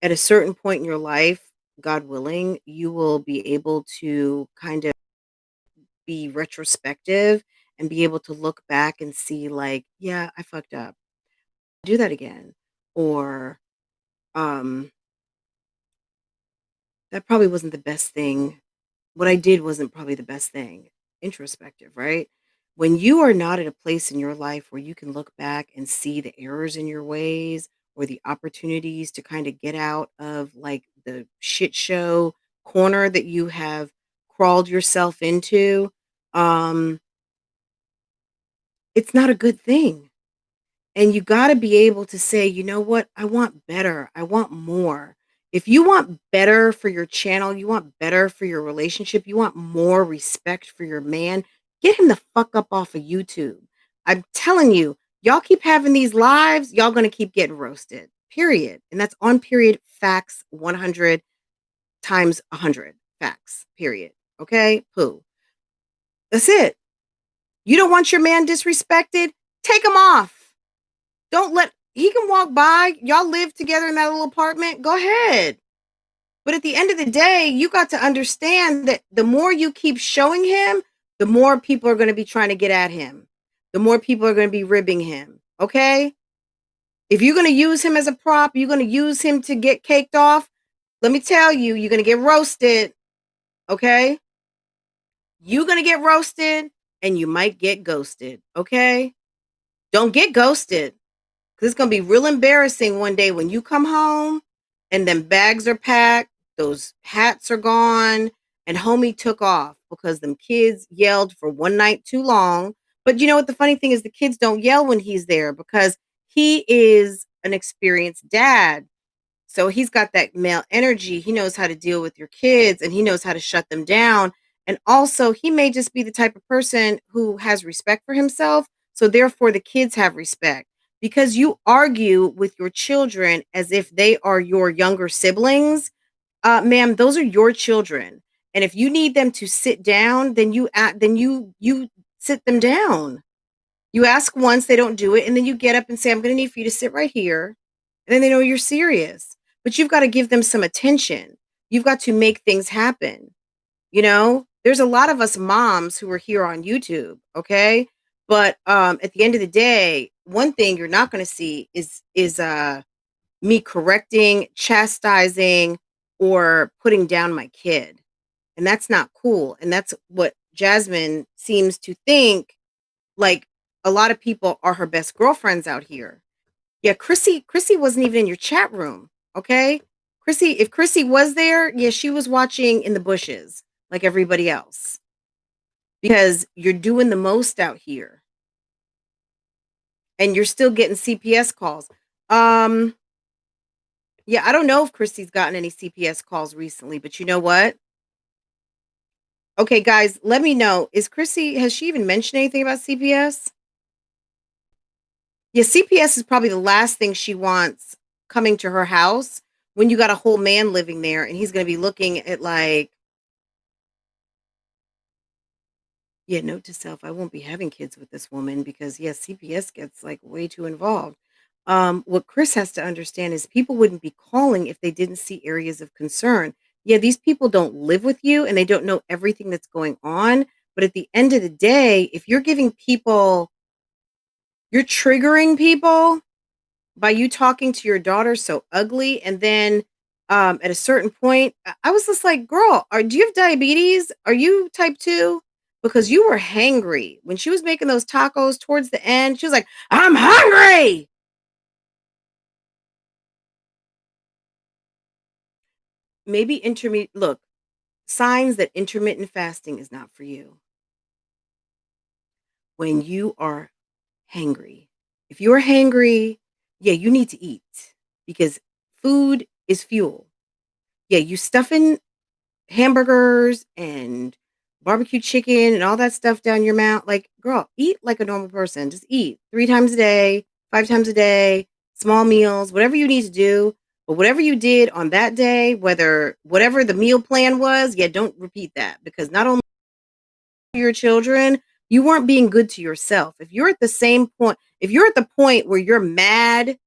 at a certain point in your life, God willing, you will be able to kind of be retrospective and be able to look back and see like, yeah, I fucked up. Do that again. Or um that probably wasn't the best thing. What I did wasn't probably the best thing. Introspective, right? When you are not at a place in your life where you can look back and see the errors in your ways or the opportunities to kind of get out of like the shit show corner that you have crawled yourself into, um, it's not a good thing. And you gotta be able to say, "You know what? I want better. I want more." If you want better for your channel, you want better for your relationship, you want more respect for your man, get him the fuck up off of YouTube. I'm telling you, y'all keep having these lives, y'all gonna keep getting roasted. Period. And that's on period facts 100 times 100 facts. Period. Okay? Poo. That's it. You don't want your man disrespected? Take him off. Don't let he can walk by. Y'all live together in that little apartment. Go ahead. But at the end of the day, you got to understand that the more you keep showing him, the more people are going to be trying to get at him. The more people are going to be ribbing him. Okay? If you're going to use him as a prop, you're going to use him to get caked off. Let me tell you, you're going to get roasted. Okay? You're going to get roasted and you might get ghosted. Okay? Don't get ghosted. 'Cause it's gonna be real embarrassing one day when you come home and then bags are packed, those hats are gone, and homie took off because them kids yelled for one night too long. But you know what the funny thing is the kids don't yell when he's there because he is an experienced dad. So he's got that male energy. He knows how to deal with your kids and he knows how to shut them down. And also, he may just be the type of person who has respect for himself. So therefore, the kids have respect because you argue with your children as if they are your younger siblings. Ma'am, those are your children. And if you need them to sit down, then you sit them down. You ask once, they don't do it, and then you get up and say, "I'm going to need for you to sit right here." And then they know you're serious. But you've got to give them some attention. You've got to make things happen. You know, there's a lot of us moms who are here on YouTube, okay? But at the end of the day, one thing you're not going to see is me correcting, chastising, or putting down my kid. And that's not cool. And that's what Jasmine seems to think like a lot of people are her best girlfriends out here. Yeah, Chrissy wasn't even in your chat room, okay? If Chrissy was there, yeah, she was watching in the bushes like everybody else because you're doing the most out here and you're still getting CPS calls. Um, yeah, I don't know if Chrissy's gotten any CPS calls recently, but you know what? Okay, guys, let me know. Is Chrissy, has she even mentioned anything about CPS? Yeah, CPS is probably the last thing she wants coming to her house when you got a whole man living there and he's going to be looking at like, yeah, note to self, I won't be having kids with this woman because yes, CPS gets like way too involved. What Chris has to understand is people wouldn't be calling if they didn't see areas of concern. Yeah, these people don't live with you and they don't know everything that's going on. But at the end of the day, if you're giving people, you're triggering people by you talking to your daughter so ugly, and then at a certain point, I was just like, "Girl, do you have diabetes? Are you type 2?" Because you were hangry. When she was making those tacos towards the end, she was like, "I'm hungry." Maybe intermittent look, signs that intermittent fasting is not for you. When you are hangry. If you're hangry, yeah, you need to eat because food is fuel. Yeah, you stuffing hamburgers and barbecue chicken and all that stuff down your mouth. Like, girl, eat like a normal person. Just eat 3 times a day, 5 times a day, small meals, whatever you need to do. But whatever you did on that day, whether whatever the meal plan was, yeah, don't repeat that because not only your children, you weren't being good to yourself. If you're at the same point, if you're at the point where you're mad,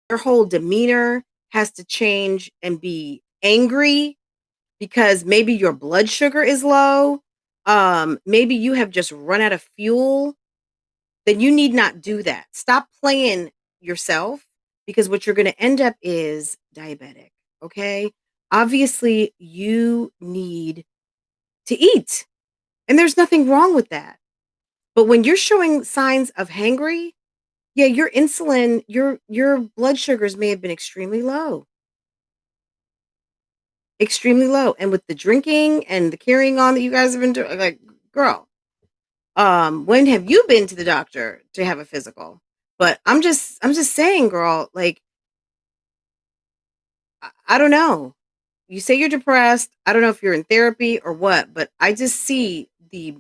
your whole demeanor has to change and be angry because maybe your blood sugar is low, maybe you have just run out of fuel, then you need not do that. Stop playing yourself because what you're going to end up is diabetic, okay? Obviously, you need to eat, and there's nothing wrong with that. But when you're showing signs of hangry, yeah, your insulin, your blood sugars may have been extremely low, and with the drinking and the carrying on that you guys have been doing, like, girl, when have you been to the doctor to have a physical? But I'm just saying, girl, like, I don't know. You say you're depressed. I don't know if you're in therapy or what, but I just see the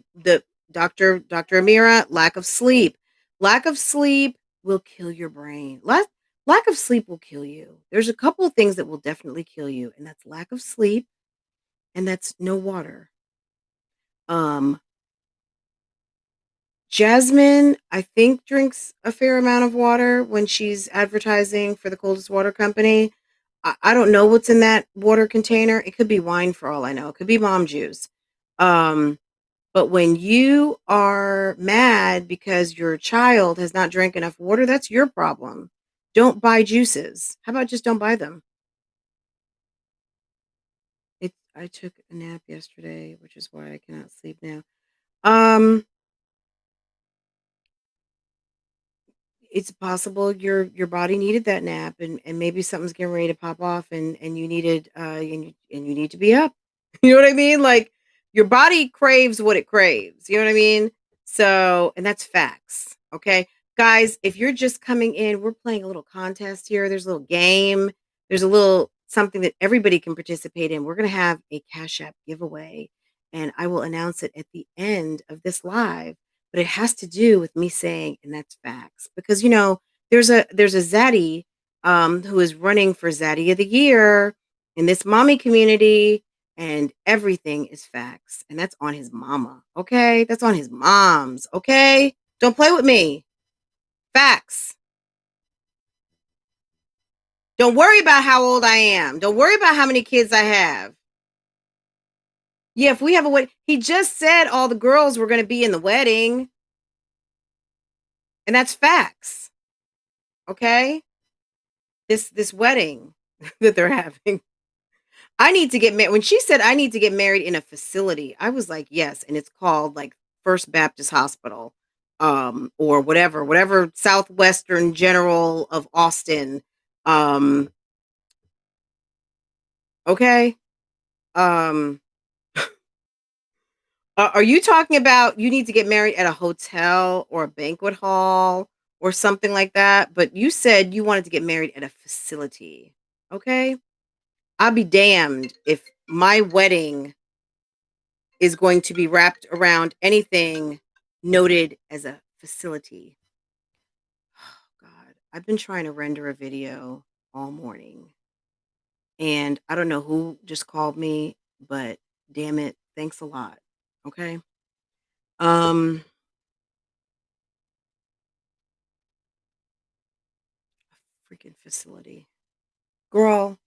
Dr. Amira, lack of sleep. Lack of sleep will kill your brain. Lack of sleep will kill you. There's a couple of things that will definitely kill you, and that's lack of sleep and that's no water. Um Jasmine, I think, drinks a fair amount of water when she's advertising for the coldest water company. I don't know what's in that water container. It could be wine for all I know. It could be mom juice. Um, but when you are mad because your child has not drank enough water, that's your problem. Don't buy juices. How about just don't buy them? I took a nap yesterday, which is why I cannot sleep now. Um, It's possible your body needed that nap and maybe something's getting ready to pop off and you needed and you need to be up. You know what I mean? Like your body craves what it craves. You know what I mean? So, and that's facts. Okay. Guys, if you're just coming in, we're playing a little contest here. There's a little game. There's a little something that everybody can participate in. We're going to have a Cash App giveaway and I will announce it at the end of this live, but it has to do with me saying, and that's facts, because there's a zaddy who is running for Zaddy of the Year in this mommy community, and everything is facts, and that's on his mama. Okay, that's on his mom's. Okay, don't play with me. Facts. Don't worry about how old I am. Don't worry about how many kids I have. Yeah, if we have a wedding, he just said all the girls were going to be in the wedding, and that's facts. Okay, this wedding that they're having. I need to get married. When she said I need to get married in a facility, I was like, yes, and it's called like First Baptist Hospital, or whatever Southwestern General of Austin. Um, okay. Um, are you talking about you need to get married at a hotel or a banquet hall or something like that? But you said you wanted to get married at a facility. Okay. I'll be damned if my wedding is going to be wrapped around anything noted as a facility. Oh, God, I've been trying to render a video all morning, and I don't know who just called me, but damn it, thanks a lot. Okay. Um, Freaking facility. Girl,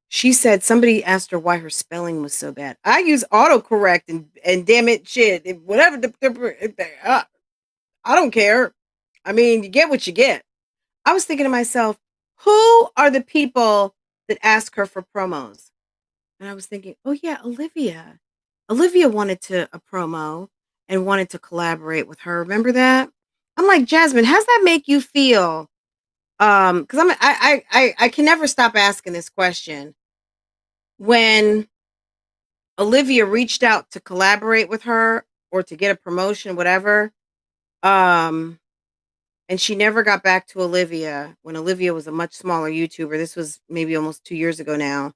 she said somebody asked her why her spelling was so bad. I use autocorrect and damn it, shit, whatever I don't care. I mean, you get what you get. I was thinking to myself, who are the people that ask her for promos? And I was thinking, oh yeah, Olivia. Olivia wanted to a promo and wanted to collaborate with her. Remember that? I'm like, Jasmine, how's that make you feel? Because I can never stop asking this question. When Olivia reached out to collaborate with her or to get a promotion, whatever, um, and she never got back to Olivia when Olivia was a much smaller YouTuber. This was maybe almost 2 years ago now.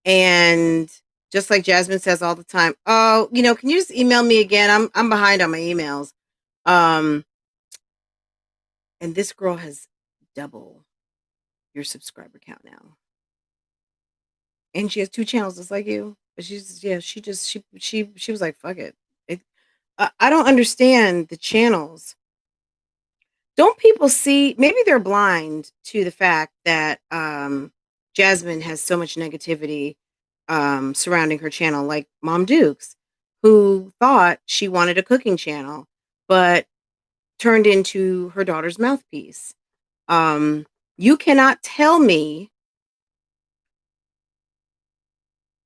And just like Jasmine says all the time, oh, can you just email me again? I'm behind on my emails. Um, and this girl has double your subscriber count now. And she has 2 channels just like you. But she was like, fuck it. I don't understand the channels. Don't people see, maybe they're blind to the fact that Jasmine has so much negativity surrounding her channel, like Mom Dukes, who thought she wanted a cooking channel, but turned into her daughter's mouthpiece. Um, you cannot tell me,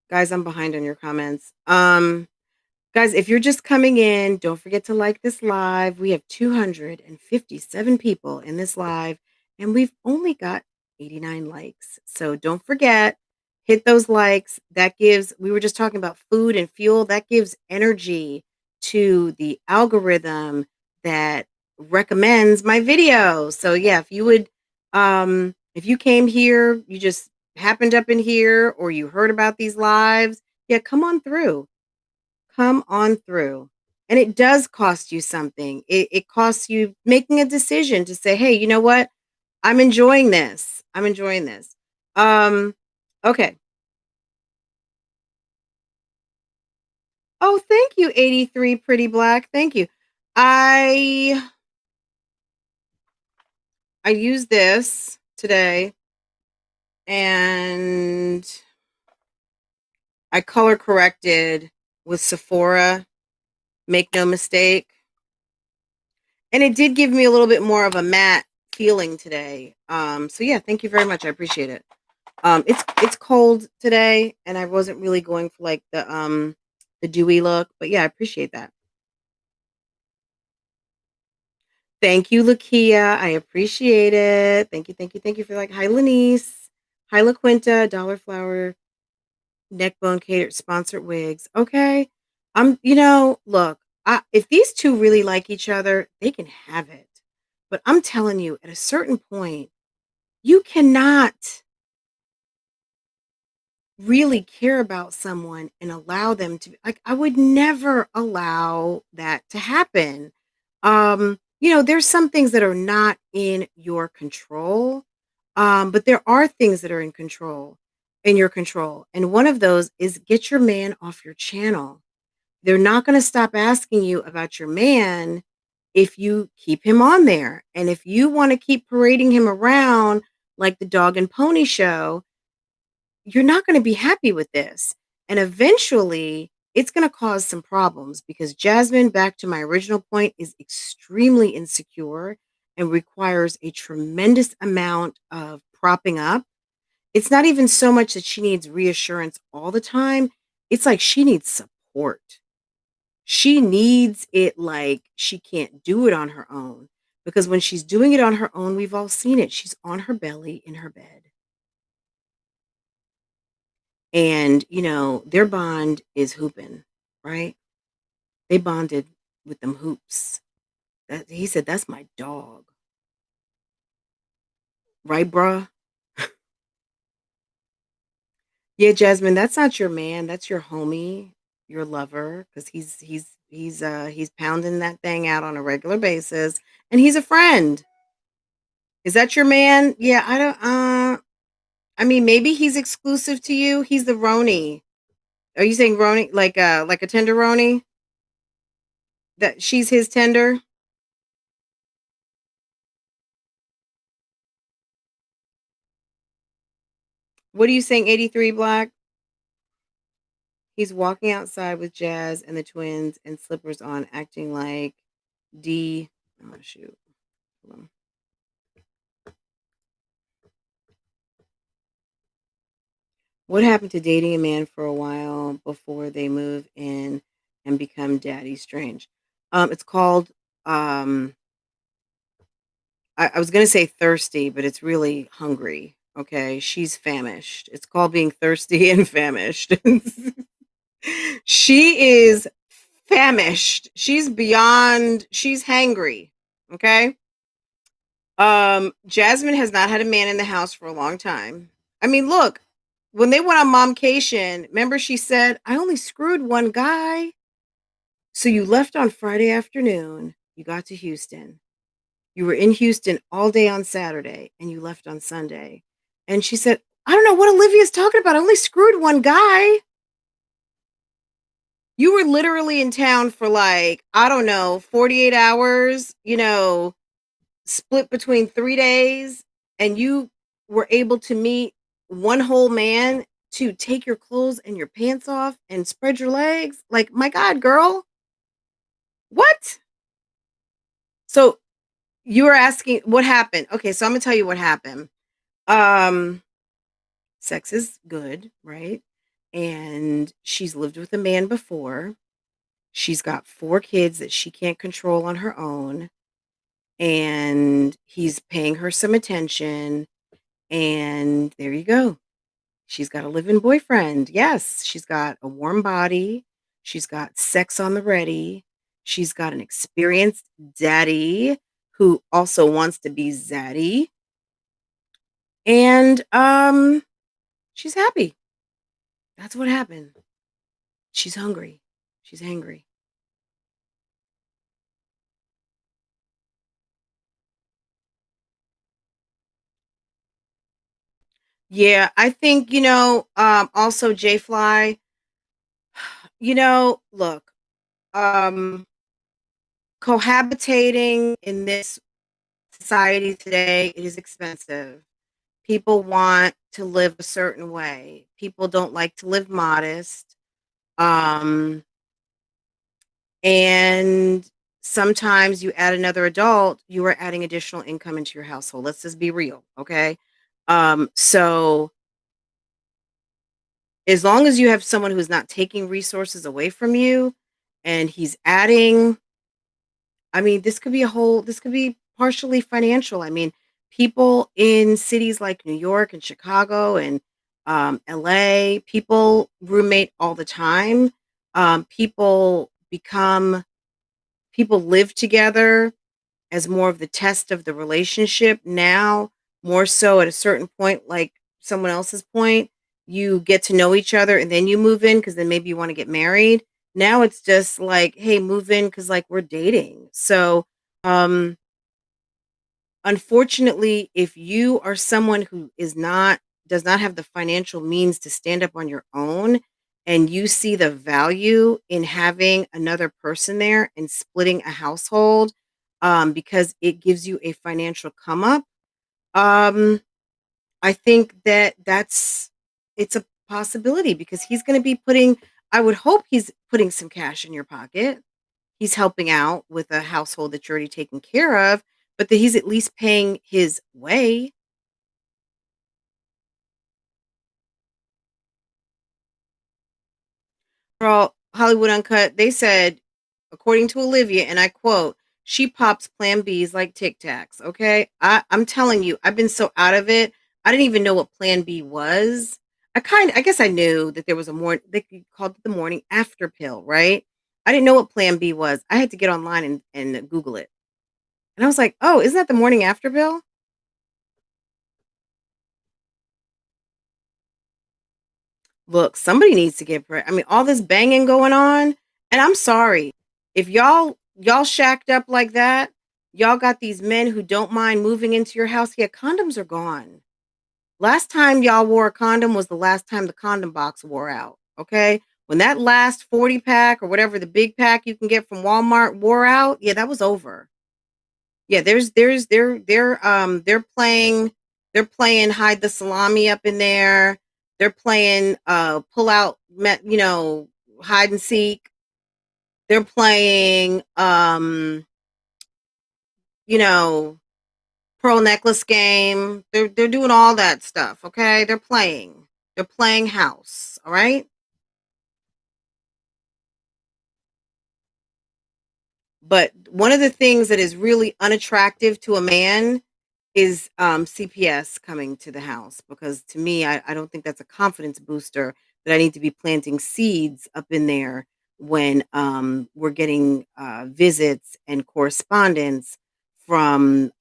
guys, I'm behind on your comments. Guys, if you're just coming in, don't forget to like this live. We have 257 people in this live, and we've only got 89 likes. So don't forget, hit those likes. That gives, we were just talking about food and fuel, that gives energy to the algorithm that recommends my video. So yeah, if you came here, you just happened up in here, or you heard about these lives, yeah, come on through. Come on through. And it does cost you something. It costs you making a decision to say, hey, you know what? I'm enjoying this. I'm enjoying this. Um, okay. Oh, thank you, 83 Pretty Black. Thank you. I I used this today and I color corrected with Sephora. Make no mistake. And it did give me a little bit more of a matte feeling today. So yeah, thank you very much. I appreciate it. It's cold today, and I wasn't really going for like the dewy look, but yeah, I appreciate that. Thank you, Lakia. I appreciate it. Thank you for like hi Lanice, hi LaQuinta, Dollar Flower, Neckbone Catered sponsored wigs. Okay. Look, if these two really like each other, they can have it. But I'm telling you, at a certain point, you cannot really care about someone and allow them to, like, I would never allow that to happen. There's some things that are not in your control. But there are things that are in your control. And one of those is get your man off your channel. They're not going to stop asking you about your man if you keep him on there. And if you want to keep parading him around like the dog and pony show, you're not going to be happy with this. And eventually, it's going to cause some problems because Jasmine, back to my original point, is extremely insecure and requires a tremendous amount of propping up. It's not even so much that she needs reassurance all the time. It's like she needs support. She needs it like she can't do it on her own. Because when she's doing it on her own, we've all seen it. She's on her belly in her bed. And, their bond is hooping, right? They bonded with them hoops. He said, that's my dog. Right, bruh? Yeah, Jasmine, that's not your man. That's your homie. your lover because he's pounding that thing out on a regular basis, and he's a friend. Is that your man? Yeah, I don't. I mean, maybe he's exclusive to you. He's the Roni. Are you saying Roni like a tenderoni? That she's his tender? What are you saying, 83 Black? He's walking outside with Jazz and the twins and slippers on, acting like D. Oh, shoot. Hold on. What happened to dating a man for a while before they move in and become daddy strange? It's called, um, I was going to say thirsty, but it's really hungry. Okay. She's famished. It's called being thirsty and famished. She is famished. She's hangry. Okay. Jasmine has not had a man in the house for a long time. I mean, look, when they went on momcation, remember she said, I only screwed one guy. So you left on Friday afternoon. You got to Houston. You were in Houston all day on Saturday and you left on Sunday. And she said, I don't know what Olivia's talking about. I only screwed one guy. You were literally in town for like, I don't know, 48 hours, split between 3 days, and you were able to meet one whole man to take your clothes and your pants off and spread your legs? Like, my God, girl. What? So you were asking what happened. Okay, so I'm gonna tell you what happened. Um, Sex is good, right? And she's lived with a man before. She's got 4 kids that she can't control on her own, and he's paying her some attention, and there you go. She's got a live-in boyfriend. Yes, she's got a warm body. She's got sex on the ready. She's got an experienced daddy who also wants to be zaddy. And she's happy. That's what happened. She's hungry. She's hangry. Yeah, I think, also J Fly, look, um cohabitating in this society today, it is expensive. People want to live a certain way. People don't like to live modest. Um, and sometimes you add another adult, you are adding additional income into your household. Let's just be real, okay? So as long as you have someone who's not taking resources away from you and he's adding, I mean, this could be partially financial. I mean, people in cities like New York and Chicago and LA, people roommate all the time. People people live together as more of the test of the relationship. Now, more so at a certain point, like someone else's point, you get to know each other and then you move in because then maybe you want to get married. Now it's just like, hey, move in because like we're dating. So, um, unfortunately, if you are someone who does not have the financial means to stand up on your own and you see the value in having another person there and splitting a household, because it gives you a financial come up, um, I think that it's a possibility because he's going to be putting, I would hope he's putting some cash in your pocket. He's helping out with a household that you're already taking care of, but that he's at least paying his way. Girl, Hollywood Uncut, they said, according to Olivia, and I quote, she pops Plan Bs like Tic Tacs. Okay. I'm telling you, I've been so out of it. I didn't even know what Plan B was. I guess I knew that there was they called it the morning after pill, right? I didn't know what Plan B was. I had to get online and Google it. And I was like, oh, isn't that the morning after pill? Look, somebody needs to get I mean, all this banging going on, and I'm sorry. If y'all shacked up like that, y'all got these men who don't mind moving into your house. Yeah, condoms are gone. Last time y'all wore a condom was the last time the condom box wore out, okay? When that last 40 pack or whatever the big pack you can get from Walmart wore out, yeah, that was over. Yeah, they're playing hide the salami up in there. They're playing pull out hide and seek. They're playing you know, pearl necklace game. They're doing all that stuff, okay? They're playing. They're playing house, all right? But one of the things that is really unattractive to a man is CPS coming to the house, because to me, I don't think that's a confidence booster that I need to be planting seeds up in there when we're getting visits and correspondence from,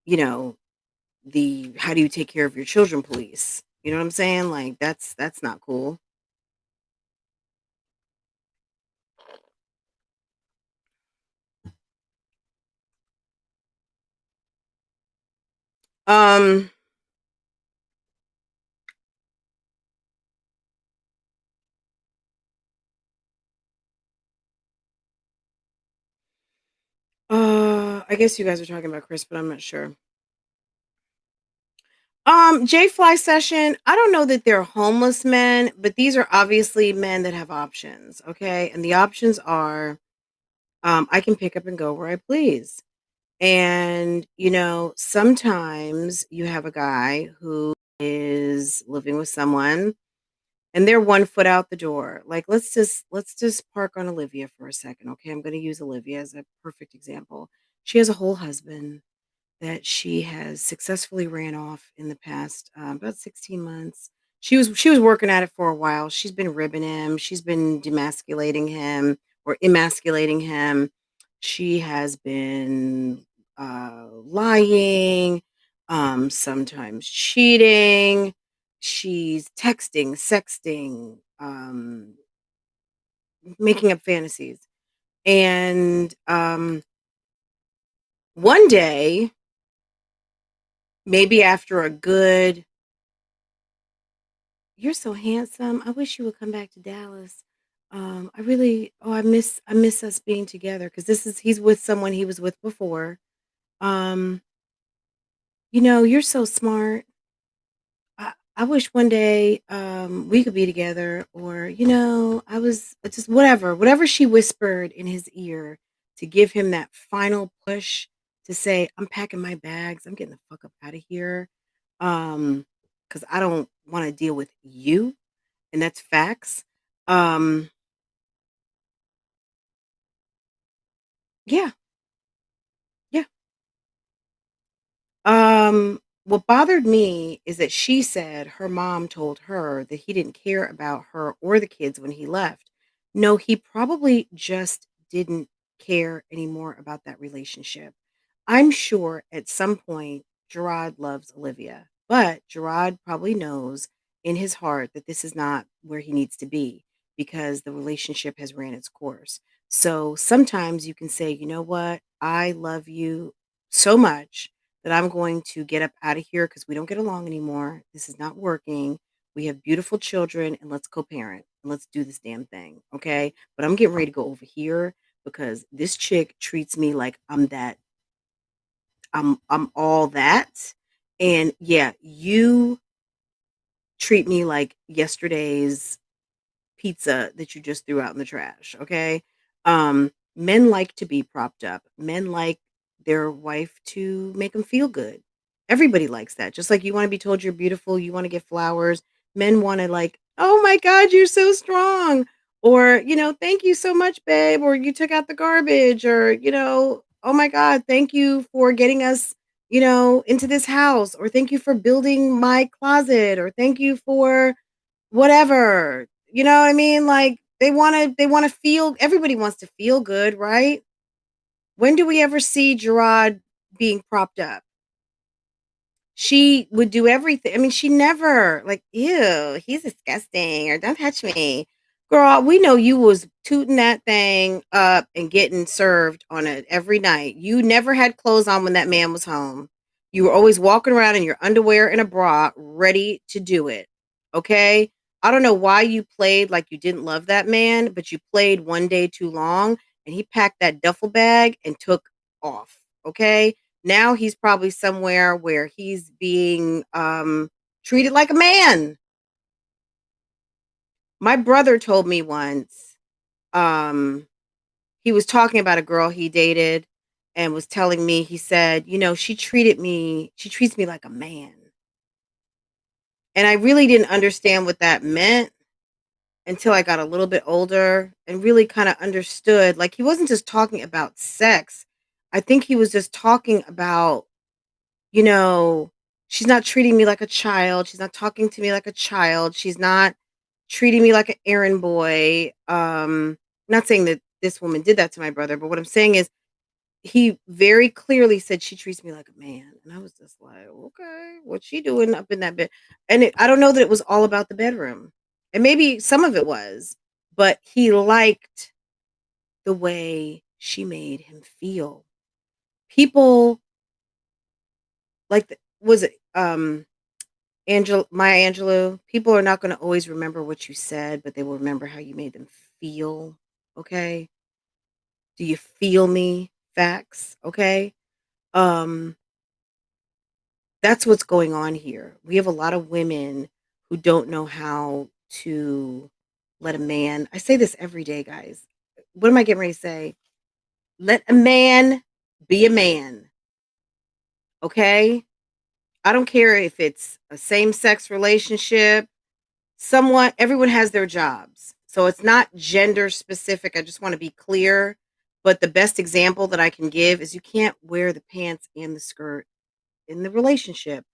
you know, the how do you take care of your children police. You know what I'm saying? Like that's not cool. Um, I guess you guys are talking about Chris, but I'm not sure. J Fly session. I don't know that they're homeless men, but these are obviously men that have options. Okay. And the options are I can pick up and go where I please. And, sometimes you have a guy who is living with someone and they're 1 foot out the door. Like let's just park on Olivia for a second. Okay. I'm gonna use Olivia as a perfect example. She has a whole husband that she has successfully ran off in the past about 16 months. She was working at it for a while. She's been ribbing him. She's been demasculating him or emasculating him. She has been lying, sometimes cheating. She's texting, sexting, making up fantasies. And one day, maybe after a good "You're so handsome. I wish you would come back to Dallas. I really I miss us being together because he's with someone he was with before. Um, you're so smart. I wish one day we could be together, or I was just whatever she whispered in his ear to give him that final push to say, I'm packing my bags, I'm getting the fuck up out of here. Because I don't want to deal with you, and that's facts. Um, yeah, yeah. What bothered me is that she said her mom told her that he didn't care about her or the kids when he left. No, he probably just didn't care anymore about that relationship. I'm sure at some point Gerard loves Olivia, but Gerard probably knows in his heart that this is not where he needs to be because the relationship has ran its course. So sometimes you can say, you know what? I love you so much that I'm going to get up out of here because we don't get along anymore. This is not working. We have beautiful children and let's co-parent and let's do this damn thing. Okay. But I'm getting ready to go over here because this chick treats me like I'm all that. And yeah, you treat me like yesterday's pizza that you just threw out in the trash, okay? Men like to be propped up. Men like their wife to make them feel good. Everybody likes that. Just like you want to be told you're beautiful, you want to get flowers. Men want to like, "Oh my god, you're so strong." Or, "Thank you so much, babe," or "You took out the garbage," or, "Oh my god, thank you for getting us, into this house," or "Thank you for building my closet," or "Thank you for whatever." You know what I mean? Like, they wanna feel everybody wants to feel good, right? When do we ever see Gerard being propped up? She would do everything. I mean, she never like, ew, he's disgusting or don't touch me. Girl, we know you was tooting that thing up and getting served on it every night. You never had clothes on when that man was home. You were always walking around in your underwear and a bra, ready to do it. Okay? I don't know why you played like you didn't love that man, but you played one day too long and he packed that duffel bag and took off. Okay? Now he's probably somewhere where he's being treated like a man. My brother told me once, um, he was talking about a girl he dated and was telling me, he said, she treats me like a man. And I really didn't understand what that meant until I got a little bit older and really kind of understood. Like, he wasn't just talking about sex. I think he was just talking about, you know, she's not treating me like a child. She's not talking to me like a child. She's not treating me like an errand boy. Not saying that this woman did that to my brother, but what I'm saying is he very clearly said she treats me like a man. And I was just like, okay, what's she doing up in that bed? And I don't know that it was all about the bedroom. And maybe some of it was, but he liked the way she made him feel. People like, was it Maya Angelou, people are not gonna always remember what you said, but they will remember how you made them feel, okay? Do you feel me? Facts, okay? Um, that's what's going on here. We have a lot of women who don't know how to let a man, I say this every day, guys. What am I getting ready to say? Let a man be a man, okay? I don't care if it's a same-sex relationship. Everyone has their jobs. So it's not gender specific. I just want to be clear. But the best example that I can give is you can't wear the pants and the skirt in the relationship.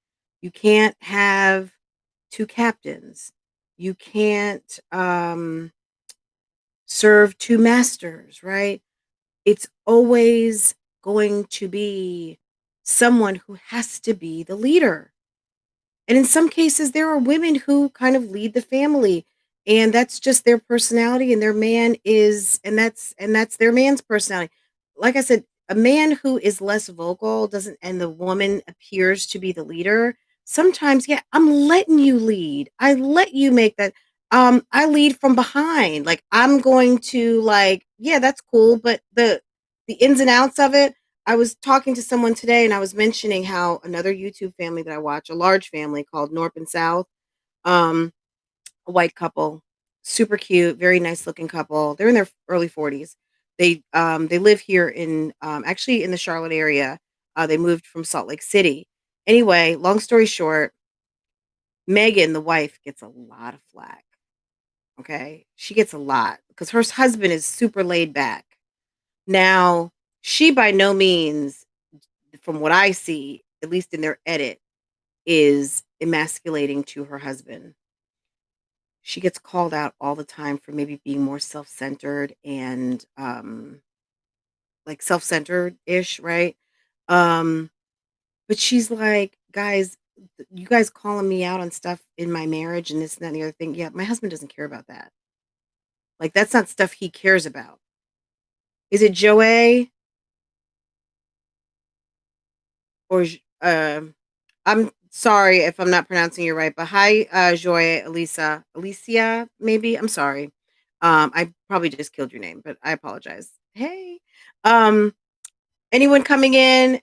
You can't have two captains. You can't serve two masters, right? It's always going to be someone who has to be the leader. And in some cases, there are women who kind of lead the family, and that's just their personality, and their man is and that's their man's personality. Like I said, a man who is less vocal doesn't and the woman appears to be the leader. Sometimes, yeah, I'm letting you lead. I let you make that I lead from behind. Like, I'm going to, like, yeah, that's cool, but the ins and outs of it, I was talking to someone today and I was mentioning how another YouTube family that I watch, a large family called North and South, um, a white couple, super cute, very nice looking couple. They're in their early 40s. They live here in actually in the Charlotte area. They moved from Salt Lake City. Anyway, long story short, Megan, the wife, gets a lot of flack. Okay. She gets a lot because her husband is super laid back. Now, she by no means, from what I see, at least in their edit, is emasculating to her husband. She gets called out all the time for maybe being more self-centered and like self-centered-ish, right? Um, but she's like, guys, you guys calling me out on stuff in my marriage and this and that and the other thing. Yeah, my husband doesn't care about that. Like, that's not stuff he cares about. Is it Joey or I'm sorry if I'm not pronouncing it right, but hi, Joy, Alicia, maybe. I'm sorry. I probably just killed your name, but I apologize. Hey, um, anyone coming in,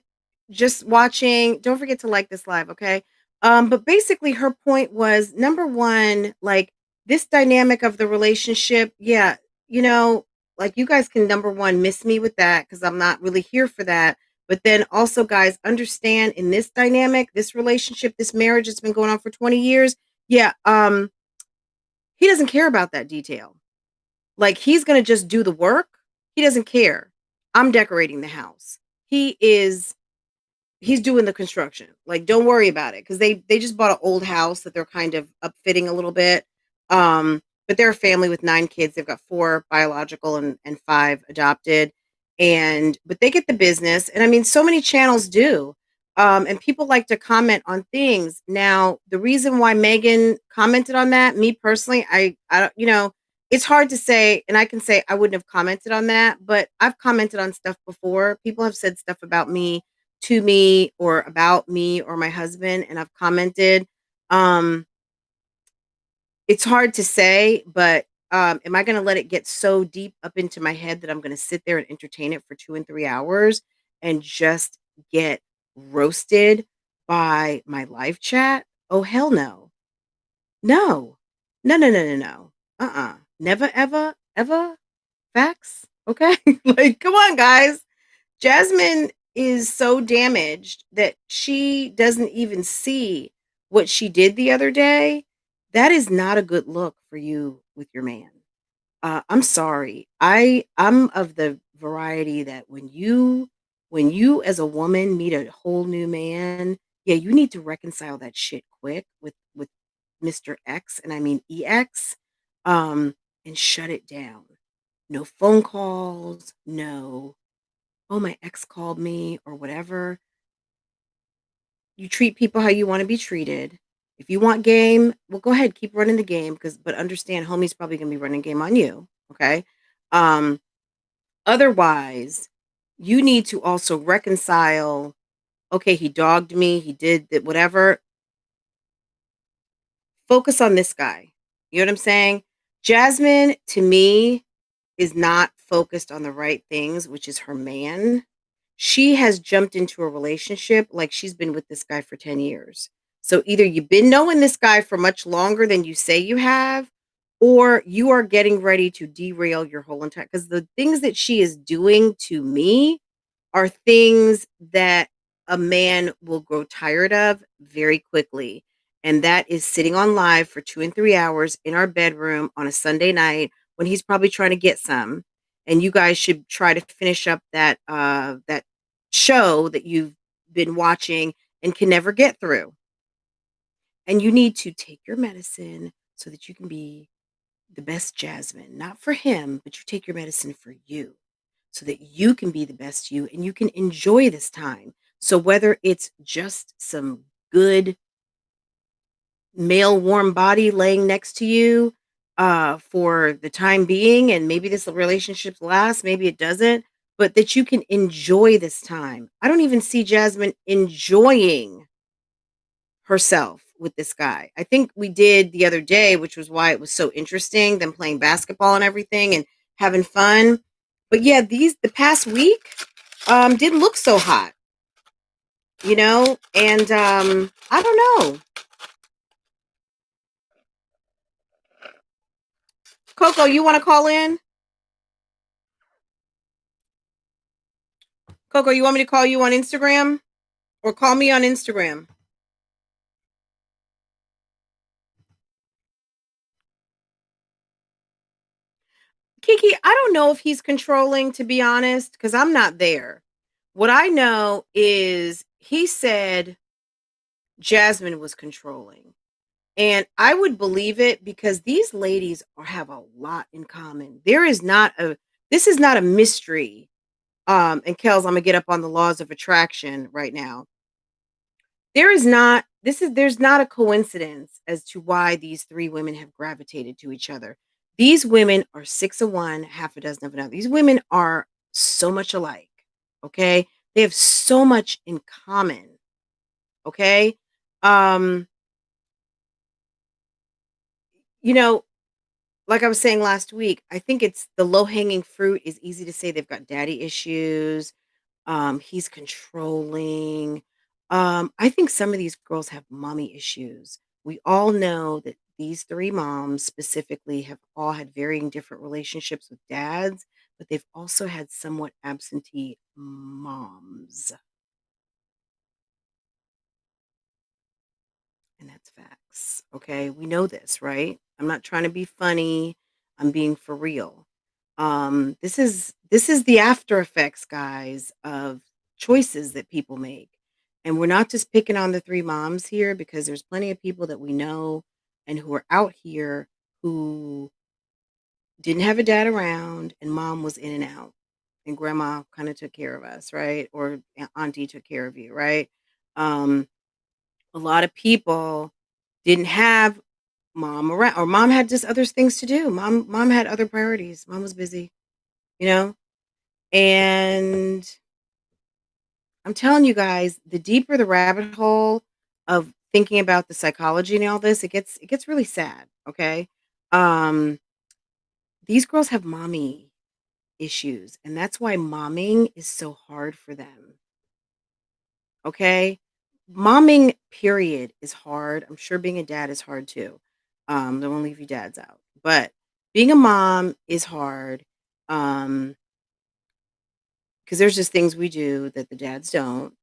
just watching, don't forget to like this live, okay? But basically, her point was number one, like, this dynamic of the relationship. Yeah, you know, like, you guys can number one miss me with that because I'm not really here for that. But then also, guys, understand in this dynamic, this relationship, this marriage that's been going on for 20 years. Yeah, he doesn't care about that detail. Like, he's gonna just do the work. He doesn't care. I'm decorating the house. He is he's doing the construction. Like, don't worry about it because they just bought an old house that they're kind of upfitting a little bit. But they're a family with 9 kids. They've got 4 biological and 5 adopted. And but they get the business. And I mean, so many channels do. And people like to comment on things. Now, the reason why Megan commented on that, me personally, I don't, it's hard to say, and I can say I wouldn't have commented on that, but I've commented on stuff before. People have said stuff about me to me or about me or my husband, and I've commented. Um, it's hard to say, but am I going to let it get so deep up into my head that I'm going to sit there and entertain it for 2 and 3 hours and just get roasted by my live chat? Oh, hell no. No. No, no, no, no, no. Never, ever, ever. Facts. Okay. Like, come on, guys. Jasmine is so damaged that she doesn't even see what she did the other day. That is not a good look for you with your man. I'm sorry. I'm of the variety that when you as a woman meet a whole new man, yeah, you need to reconcile that shit quick with Mr. X, and I mean EX, um, and shut it down. No phone calls, no, "Oh, my ex called me," or whatever. You treat people how you wanna be treated. If you want game, well, go ahead, keep running the game, but understand homie's probably gonna be running game on you, okay? Um, Otherwise, you need to also reconcile, "Okay, he dogged me, he did that whatever." Focus on this guy. You know what I'm saying? Jasmine, to me, is not focused on the right things, which is her man. She has jumped into a relationship like she's been with this guy for 10 years. So either you've been knowing this guy for much longer than you say you have, or you are getting ready to derail your whole entire, because the things that she is doing to me are things that a man will grow tired of very quickly. And that is sitting on live for 2 and 3 hours in our bedroom on a Sunday night when he's probably trying to get some. And you guys should try to finish up that show that you've been watching and can never get through. And you need to take your medicine so that you can be the best Jasmine, not for him, but you take your medicine for you so that you can be the best you and you can enjoy this time. So whether it's just some good male warm body laying next to you for the time being, and maybe this relationship lasts, maybe it doesn't, but that you can enjoy this time. I don't even see Jasmine enjoying herself with this guy. I think we did the other day, which was why it was so interesting, them playing basketball and everything and having fun. But yeah, the past week didn't look so hot, and I don't know. Coco, you want to call in? Coco, you want me to call you on Instagram or call me on Instagram? Kiki, I don't know if he's controlling, to be honest, because I'm not there. What I know is he said Jasmine was controlling. And I would believe it because these ladies have a lot in common. This is not a mystery. And Kels, I'm gonna get up on the laws of attraction right now. There's not a coincidence as to why these three women have gravitated to each other. These women are six of one, half a dozen of another. These women are so much alike. Okay. They have so much in common. Okay. Um, you know, like I was saying last week, I think it's the low-hanging fruit is easy to say they've got daddy issues, he's controlling. I think some of these girls have mommy issues. We all know that these 3 moms specifically have all had varying different relationships with dads, but they've also had somewhat absentee moms, and that's facts, okay? We know this, right? I'm not trying to be funny, I'm being for real. This is the after effects, guys, of choices that people make. And we're not just picking on the 3 moms here because there's plenty of people that we know and who are out here who didn't have a dad around and mom was in and out and grandma kind of took care of us, right? Or auntie took care of you, right? Um, a lot of people didn't have mom around, or mom had just other things to do. Mom had other priorities. Mom was busy, you know? And I'm telling you guys, the deeper the rabbit hole of thinking about the psychology and all this, it gets really sad, okay? Um, these girls have mommy issues, and that's why momming is so hard for them, okay? Momming, period, is hard. I'm sure being a dad is hard too. Don't wanna leave you dads out. But being a mom is hard. Um, because there's just things we do that the dads don't.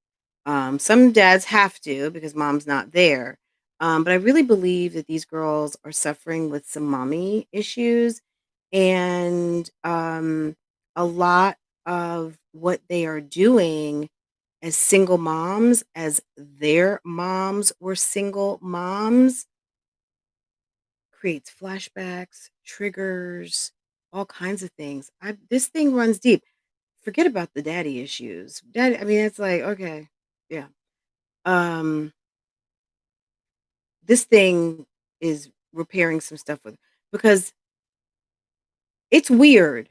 Some dads have to because mom's not there. But I really believe that these girls are suffering with some mommy issues, and a lot of what they are doing as single moms, as their moms were single moms, creates flashbacks, triggers, all kinds of things. This thing runs deep. Forget about the daddy issues. Daddy, I mean, it's like, okay, yeah. Um, this thing is repairing some stuff with, because it's weird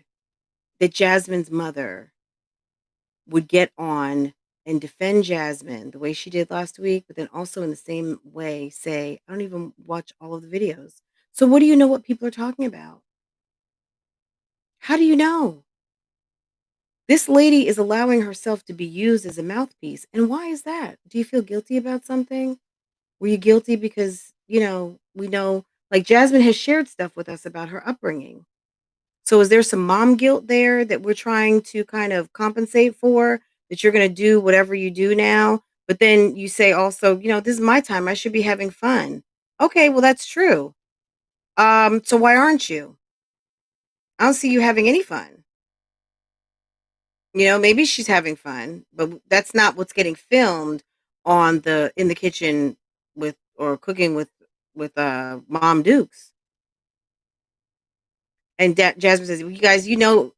that Jasmine's mother would get on and defend Jasmine the way she did last week, but then also in the same way say, I don't even watch all of the videos. So what do you know what people are talking about? How do you know? This lady is allowing herself to be used as a mouthpiece. And why is that? Do you feel guilty about something? Were you guilty because, we know, like, Jasmine has shared stuff with us about her upbringing. So is there some mom guilt there that we're trying to kind of compensate for, that you're gonna do whatever you do now, but then you say also, "This is my time, I should be having fun." Okay, well, that's true. So why aren't you? I don't see you having any fun. Maybe she's having fun, but that's not what's getting filmed on the in the kitchen with, or cooking with Mom Dukes. And Jasmine says, "You guys,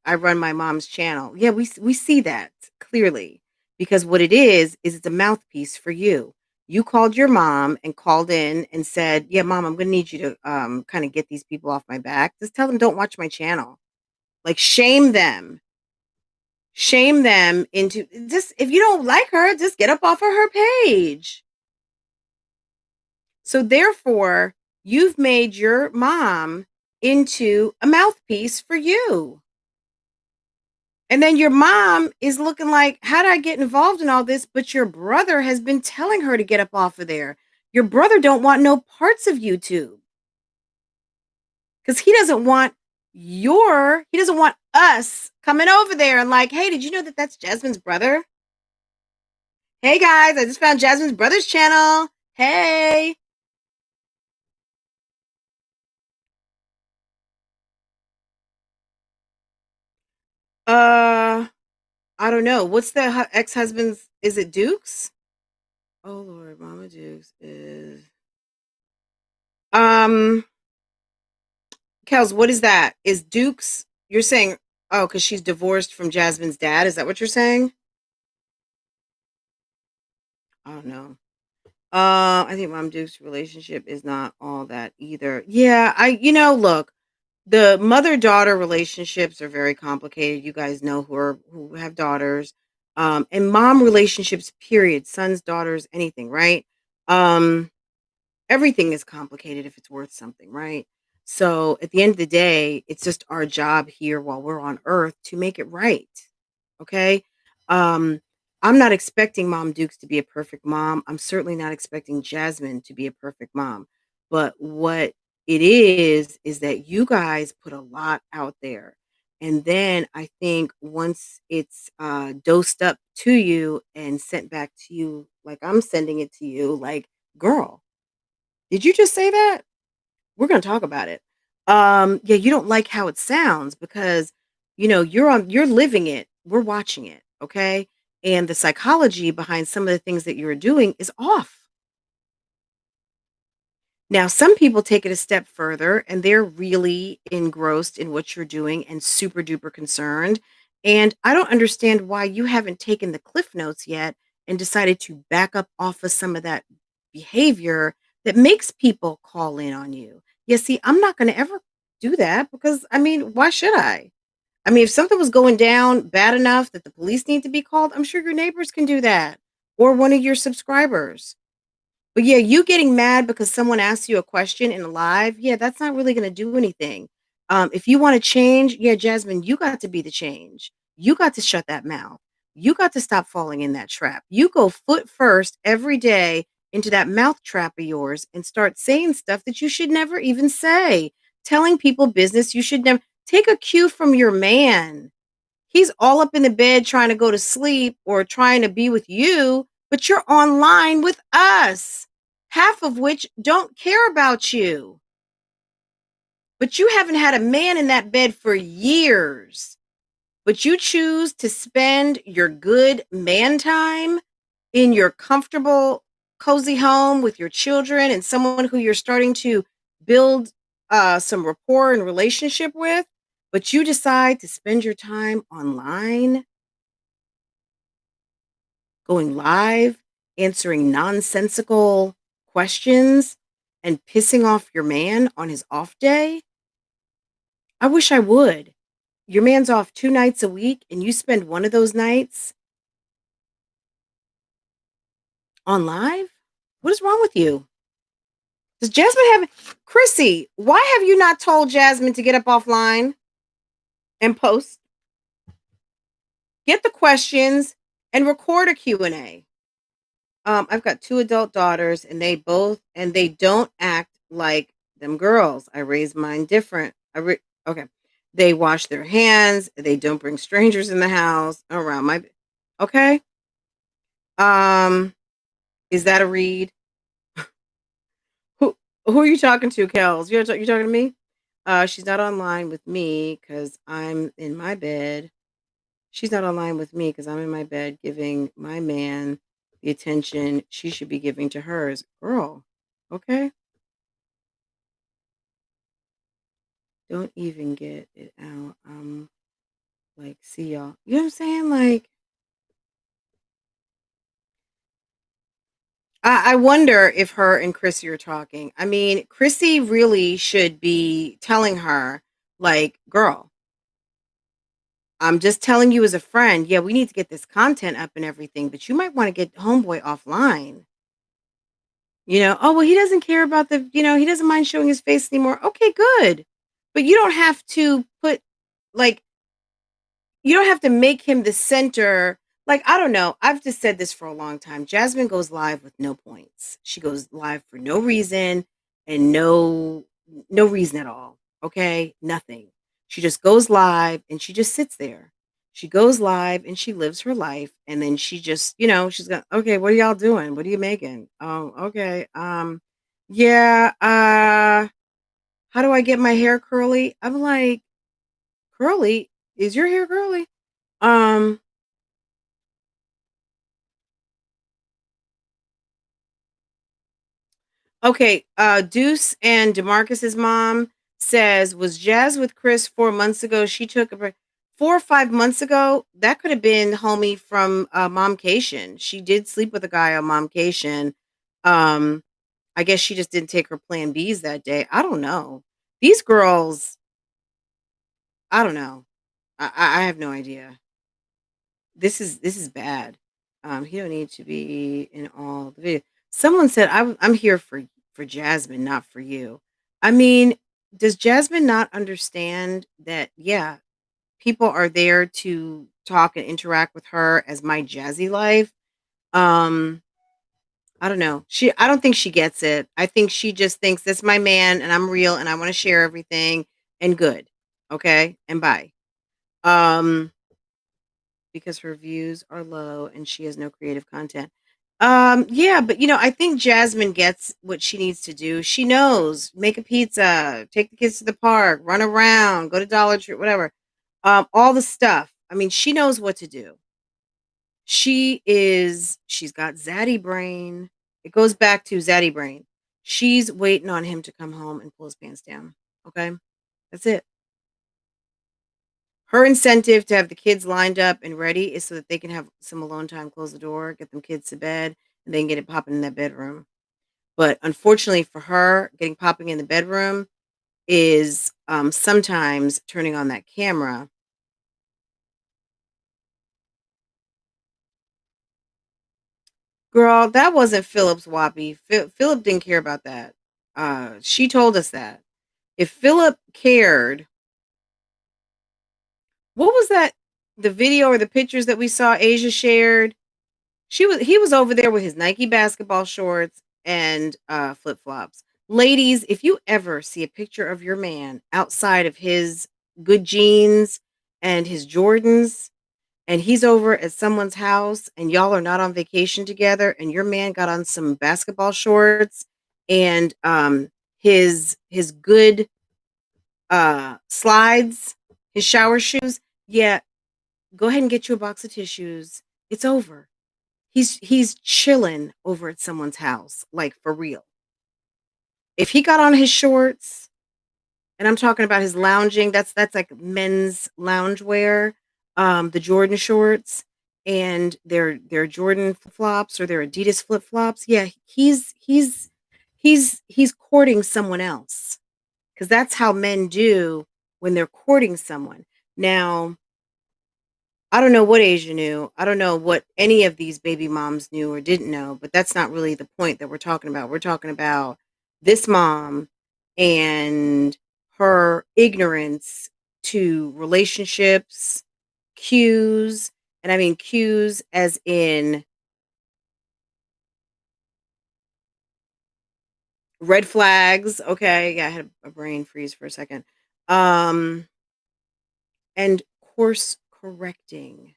I run my mom's channel." Yeah, we see that clearly, because what it is it's a mouthpiece for you. You called your mom and called in and said, "Yeah, mom, I'm going to need you to kind of get these people off my back. Just tell them don't watch my channel." Like, shame them. Shame them into, just, if you don't like her, just get up off of her page. So therefore, you've made your mom into a mouthpiece for you. And then your mom is looking like, how did I get involved in all this? But your brother has been telling her to get up off of there. Your brother don't want no parts of YouTube, because he doesn't want us coming over there and like, hey, did you know that that's Jasmine's brother? Hey guys, I just found Jasmine's brother's channel. Hey. Uh, I don't know. What's the ex-husband's? Is it Dukes? Oh Lord, Mama Dukes is um Kels, what is that? Is Dukes, you're saying, oh, because she's divorced from Jasmine's dad? Is that what you're saying? I don't know. I think Mom Duke's relationship is not all that either. Yeah, look, the mother-daughter relationships are very complicated. You guys know who have daughters. And mom relationships, period, sons, daughters, anything, right? Um, Everything is complicated if it's worth something, right? So at the end of the day, it's just our job here while we're on earth to make it right. Okay. Um, I'm not expecting Mom Dukes to be a perfect mom. I'm certainly not expecting Jasmine to be a perfect mom. But what it is that you guys put a lot out there. And then I think once it's dosed up to you and sent back to you, like I'm sending it to you, like, girl, did you just say that? We're gonna talk about it. Yeah, you don't like how it sounds because, you're living it. We're watching it, okay? And the psychology behind some of the things that you're doing is off. Now, some people take it a step further and they're really engrossed in what you're doing and super duper concerned. And I don't understand why you haven't taken the cliff notes yet and decided to back up off of some of that behavior that makes people call in on you. Yeah, see, I'm not going to ever do that because I mean, why should I? I mean, if something was going down bad enough that the police need to be called, I'm sure your neighbors can do that or one of your subscribers. But yeah, you getting mad because someone asked you a question in a live, yeah, that's not really gonna do anything. If you wanna change, yeah, Jasmine, you got to be the change. You got to shut that mouth. You got to stop falling in that trap. You go foot first every day into that mouth trap of yours and start saying stuff that you should never even say. Telling people business you should never take a cue from your man. He's all up in the bed trying to go to sleep or trying to be with you, but you're online with us, half of which don't care about you. But you haven't had a man in that bed for years. But you choose to spend your good man time in your comfortable, cozy home with your children and someone who you're starting to build some rapport and relationship with. But you decide to spend your time online going live, answering nonsensical questions, and pissing off your man on his off day? I wish I would. Your man's off 2 nights a week, and you spend one of those nights on live? What is wrong with you? Does Jasmine have Chrissy, why have you not told Jasmine to get up offline and post, get the questions, and record a Q&A? I've got 2 adult daughters, and they don't act like them girls. I raised mine different. Okay. They wash their hands. They don't bring strangers in the house around okay? Um, is that a read? Who who are you talking to, Kels? You talking to me? She's not online with me because I'm in my bed. She's not online with me because I'm in my bed giving my man the attention she should be giving to hers. Girl, okay? Don't even get it out. Like, see y'all. You know what I'm saying? Like, I wonder if her and Chrissy are talking. I mean, Chrissy really should be telling her, like, girl, I'm just telling you as a friend, yeah, we need to get this content up and everything, but you might want to get homeboy offline. Oh, well, he doesn't care about he doesn't mind showing his face anymore. Okay, good. But you don't have to like, you don't have to make him the center. Like, I don't know. I've just said this for a long time. Jasmine goes live with no points. She goes live for no reason and no reason at all. Okay? Nothing. She just goes live and she just sits there. She goes live and she lives her life and then she just, she's going, "Okay, what are y'all doing? What are you making?" "Oh, okay. Yeah, how do I get my hair curly?" I'm like, "Curly? Is your hair curly?" Um, okay, Deuce and DeMarcus's mom says, "Was Jazz with Chris 4 months ago? She took a break." 4 or 5 months ago, that could have been homie from Momcation. She did sleep with a guy on Momcation. Um, I guess she just didn't take her plan Bs that day. I don't know. These girls, I don't know. I have no idea. This is bad. He don't need to be in all the video. Someone said I'm here for Jasmine, not for you. I mean, does Jasmine not understand that? Yeah, people are there to talk and interact with her as my jazzy life. Um, I don't know. I don't think she gets it. I think she just thinks that's my man and I'm real and I want to share everything and good. Okay, and bye. Um, because her views are low and she has no creative content. Yeah, but I think Jasmine gets what she needs to do. She knows, make a pizza, take the kids to the park, run around, go to Dollar Tree, whatever. All the stuff. I mean, she knows what to do. She's got Zaddy brain. It goes back to Zaddy brain. She's waiting on him to come home and pull his pants down. Okay? That's it. Her incentive to have the kids lined up and ready is so that they can have some alone time, close the door, get them kids to bed, and then get it popping in that bedroom. But unfortunately for her, getting popping in the bedroom is sometimes turning on that camera. Girl, that wasn't Philip's whoppy. Philip didn't care about that. She told us that. If Philip cared, what was that? The video or the pictures that we saw Asia shared? He was over there with his Nike basketball shorts and flip-flops. Ladies, if you ever see a picture of your man outside of his good jeans and his Jordans, and he's over at someone's house and y'all are not on vacation together and your man got on some basketball shorts and his good slides, his shower shoes, yeah, go ahead and get you a box of tissues. It's over. He's chilling over at someone's house, like for real. If he got on his shorts, and I'm talking about his lounging, that's like men's loungewear, the Jordan shorts and their Jordan flip-flops or their Adidas flip-flops. Yeah, he's courting someone else because that's how men do when they're courting someone. Now, I don't know what Asia knew. I don't know what any of these baby moms knew or didn't know, but that's not really the point that we're talking about. We're talking about this mom and her ignorance to relationships, cues, and I mean cues as in red flags. Okay, yeah, I had a brain freeze for a second. Um, and course correcting.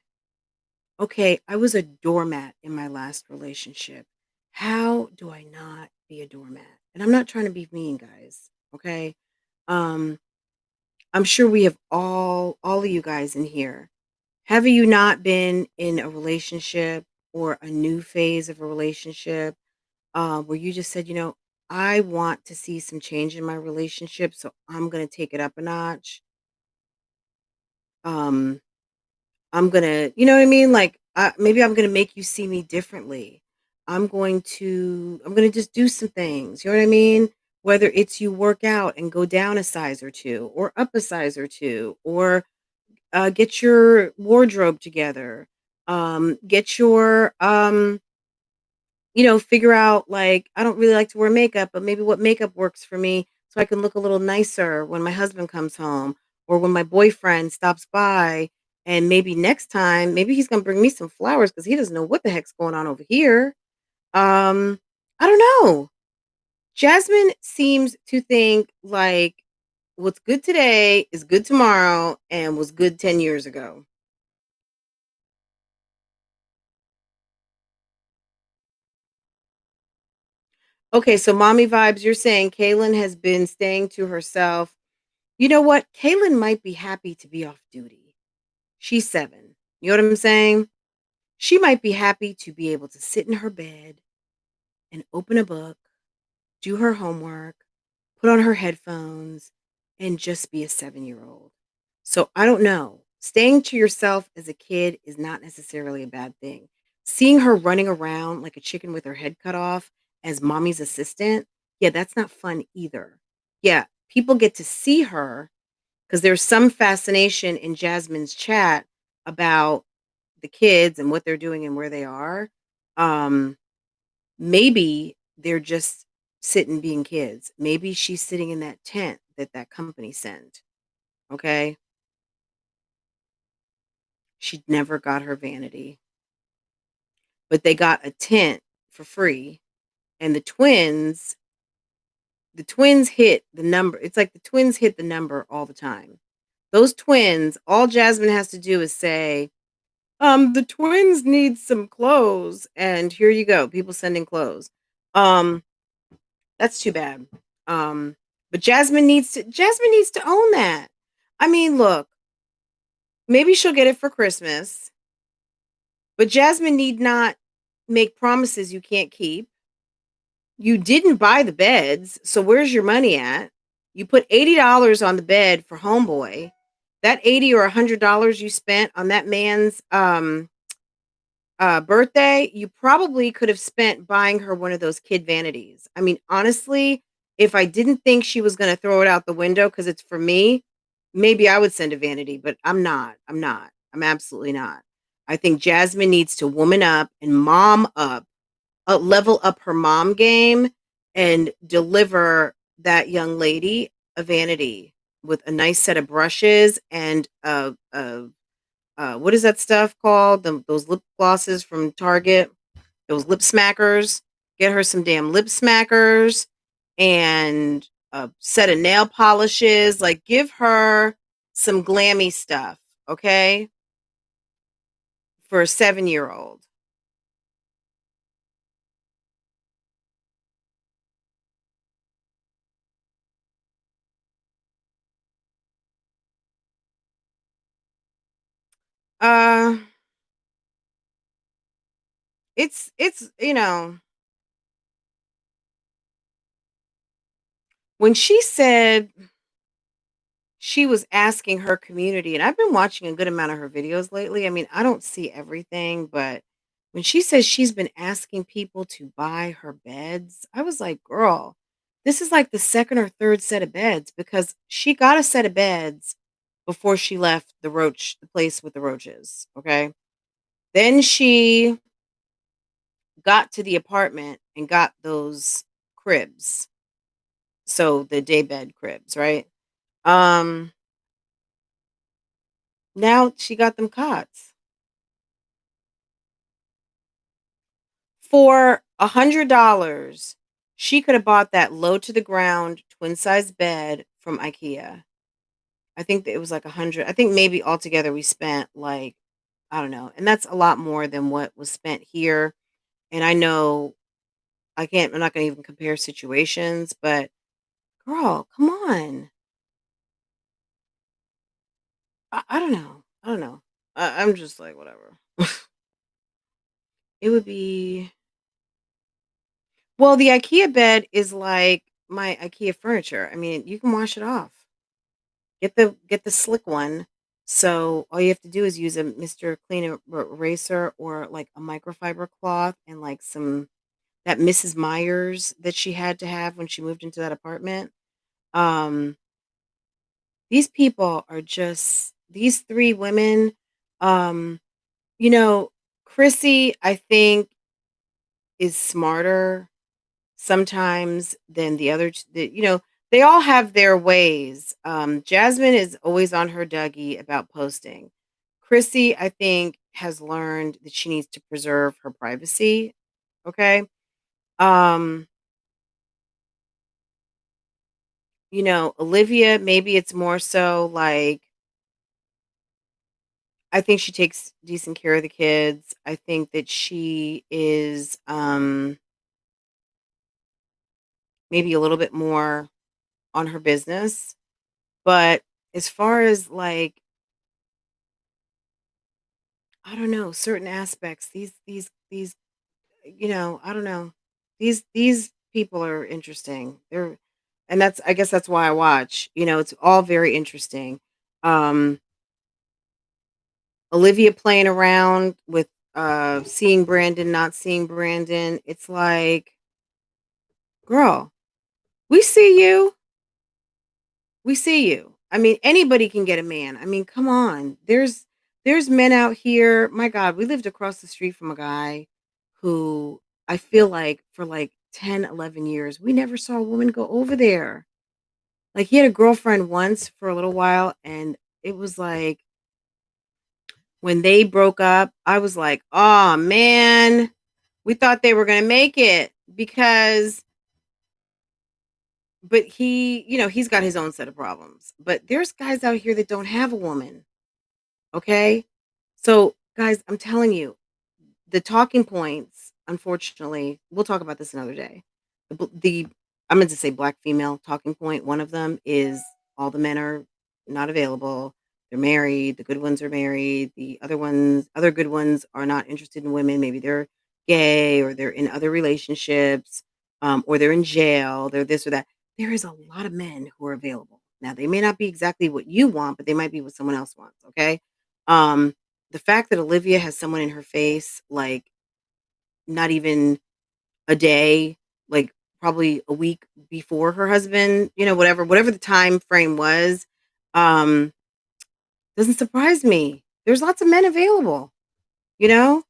Okay, I was a doormat in my last relationship. How do I not be a doormat? And I'm not trying to be mean, guys. Okay. Um, I'm sure we have all of you guys in here. Have you not been in a relationship or a new phase of a relationship where you just said, I want to see some change in my relationship, so I'm gonna take it up a notch. Um, I'm gonna, you know what I mean? Like, maybe I'm gonna make you see me differently. I'm gonna just do some things. You know what I mean? Whether it's you work out and go down a size or two, or up a size or two, or get your wardrobe together. Get your figure out like I don't really like to wear makeup, but maybe what makeup works for me so I can look a little nicer when my husband comes home or when my boyfriend stops by. And maybe next time, maybe he's gonna bring me some flowers because he doesn't know what the heck's going on over here. Um, I don't know. Jasmine seems to think like what's good today is good tomorrow and was good 10 years ago. Okay, so mommy vibes, you're saying Kaylin has been staying to herself. You know what? Kaylin might be happy to be off duty. She's 7. You know what I'm saying? She might be happy to be able to sit in her bed and open a book, do her homework, put on her headphones, and just be a 7-year-old. So I don't know. Staying to yourself as a kid is not necessarily a bad thing. Seeing her running around like a chicken with her head cut off as mommy's assistant, yeah, that's not fun either. Yeah, people get to see her because there's some fascination in Jasmine's chat about the kids and what they're doing and where they are. Um, Maybe they're just sitting being kids. Maybe she's sitting in that tent that company sent. Okay, she never got her vanity, but they got a tent for free, and the twins hit the number. It's like the twins hit the number all the time. Those twins, all Jasmine has to do is say, the twins need some clothes, and here you go, people sending clothes. Um, that's too bad. Um, but Jasmine needs to own that. I mean, look, maybe she'll get it for Christmas, but Jasmine need not make promises you can't keep. You didn't buy the beds, so where's your money at? You put $80 on the bed for homeboy, that 80 or $100 you spent on that man's birthday, you probably could have spent buying her one of those kid vanities. I mean, honestly, if I didn't think she was gonna throw it out the window because it's for me, maybe I would send a vanity, but I'm not. I'm not. I'm absolutely not. I think Jasmine needs to woman up and mom up, level up her mom game and deliver that young lady a vanity with a nice set of brushes and what is that stuff called? Those lip glosses from Target, those lip smackers. Get her some damn lip smackers and a set of nail polishes. Like, give her some glammy stuff, okay? For a 7-year-old. Uh, it's when she said she was asking her community, and I've been watching a good amount of her videos lately. I mean, I don't see everything, but when she says she's been asking people to buy her beds, I was like, girl, this is like the second or third set of beds because she got a set of beds before she left the place with the roaches. Okay. Then she got to the apartment and got those cribs. So the daybed cribs, right? Um, Now she got them cots. For $100, she could have bought that low to the ground twin size bed from IKEA. I think that it was like 100. I think maybe altogether we spent like, I don't know. And that's a lot more than what was spent here. And I know I'm not going to even compare situations, but girl, come on. I don't know. I don't know. I'm just like, whatever. It would be, well, the IKEA bed is like my IKEA furniture. I mean, you can wash it off. Get the slick one. So all you have to do is use a Mr. Clean eraser or like a microfiber cloth and like some that Mrs. Myers that she had to have when she moved into that apartment. Um, these people are just these three women. Um, you know, Chrissy, I think, is smarter sometimes than the other they all have their ways. Jasmine is always on her Dougie about posting. Chrissy, I think, has learned that she needs to preserve her privacy. Okay. Um, Olivia, maybe it's more so like I think she takes decent care of the kids. I think that she is maybe a little bit more on her business. But as far as like I don't know, certain aspects, I don't know. These people are interesting. And I guess that's why I watch. It's all very interesting. Um, Olivia playing around with seeing Brandon, not seeing Brandon. It's like, girl, we see you. We see you. I mean, anybody can get a man. I mean, come on. There's men out here. My God, we lived across the street from a guy who I feel like for like 10, 11 years, we never saw a woman go over there. Like he had a girlfriend once for a little while, and it was like when they broke up, I was like, oh man, we thought they were gonna make it because but he's got his own set of problems. But there's guys out here that don't have a woman. Okay. So, guys, I'm telling you, the talking points, unfortunately, we'll talk about this another day. The I'm going to say black female talking point. One of them is all the men are not available. They're married. The good ones are married. The other good ones are not interested in women. Maybe they're gay or they're in other relationships, or they're in jail. They're this or that. There is a lot of men who are available. Now, they may not be exactly what you want, but they might be what someone else wants, okay? Um, the fact that Olivia has someone in her face, like, not even a day, like, probably a week before her husband, whatever the time frame was, um, doesn't surprise me. There's lots of men available, you know?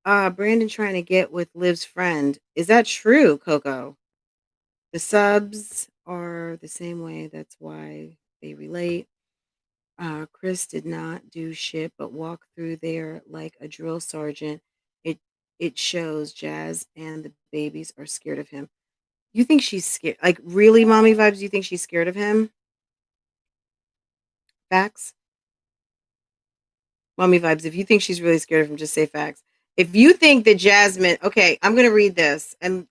Brandon trying to get with Liv's friend. Is that true, Coco? The subs are the same way. That's why they relate. Chris did not do shit but walk through there like a drill sergeant. It it shows Jazz and the babies are scared of him. You think she's scared? Like, really, mommy vibes? You think she's scared of him? Facts? Mommy vibes. If you think she's really scared of him, just say facts. If you think that Jasmine, okay, I'm going to read this. And,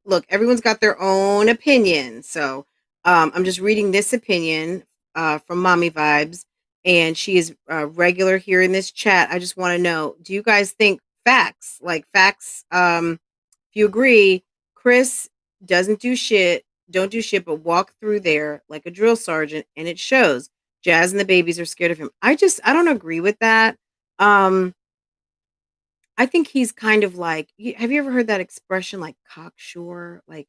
look, everyone's got their own opinion. So I'm just reading this opinion from Mommy Vibes. And she is regular here in this chat. I just want to know, do you guys think facts? Like facts, if you agree, Chris doesn't do shit, don't do shit, but walk through there like a drill sergeant. And it shows. Jazz and the babies are scared of him. I don't agree with that. Um, I think he's kind of like, have you ever heard that expression like cocksure? Like,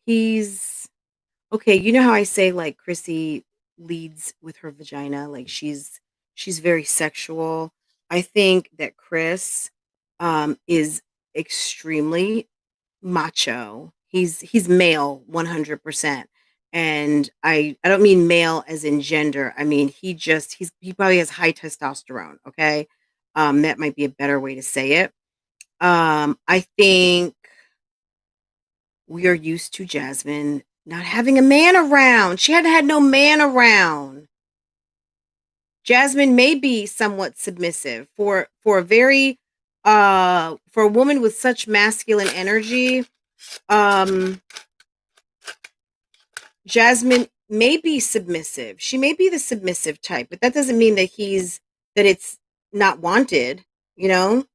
he's okay. You know how I say like Chrissy leads with her vagina, like she's very sexual. I think that Chris is extremely macho. He's male 100%. And I don't mean male as in gender. I mean he probably has high testosterone, okay? That might be a better way to say it. I think we are used to Jasmine not having a man around. She hadn't had no man around. Jasmine may be somewhat submissive for a very for a woman with such masculine energy. Um Jasmine may be submissive. She may be the submissive type, but that doesn't mean that it's not wanted, you know?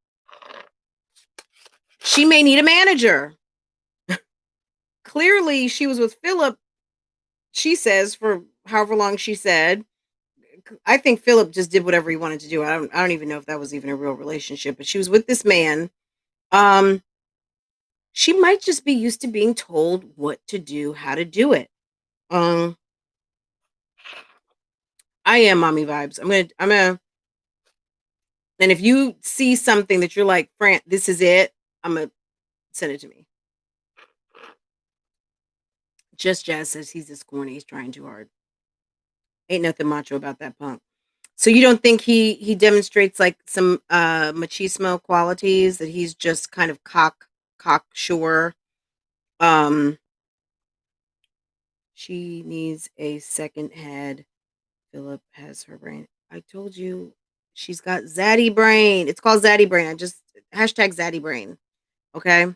She may need a manager. Clearly, she was with Philip, she says, for however long she said. I think Philip just did whatever he wanted to do. I don't even know if that was even a real relationship, but she was with this man. Um, she might just be used to being told what to do, how to do it. Um, I am mommy vibes. I'm gonna and if you see something that you're like, Fran, this is it, I'm gonna send it to me. Just Jazz says he's just corny, he's trying too hard. Ain't nothing macho about that punk. So you don't think he demonstrates like some machismo qualities, that he's just kind of cocksure. Um she needs a second head. Philip has her brain. I told you she's got zaddy brain. It's called zaddy brain. I just hashtag zaddy brain. Okay.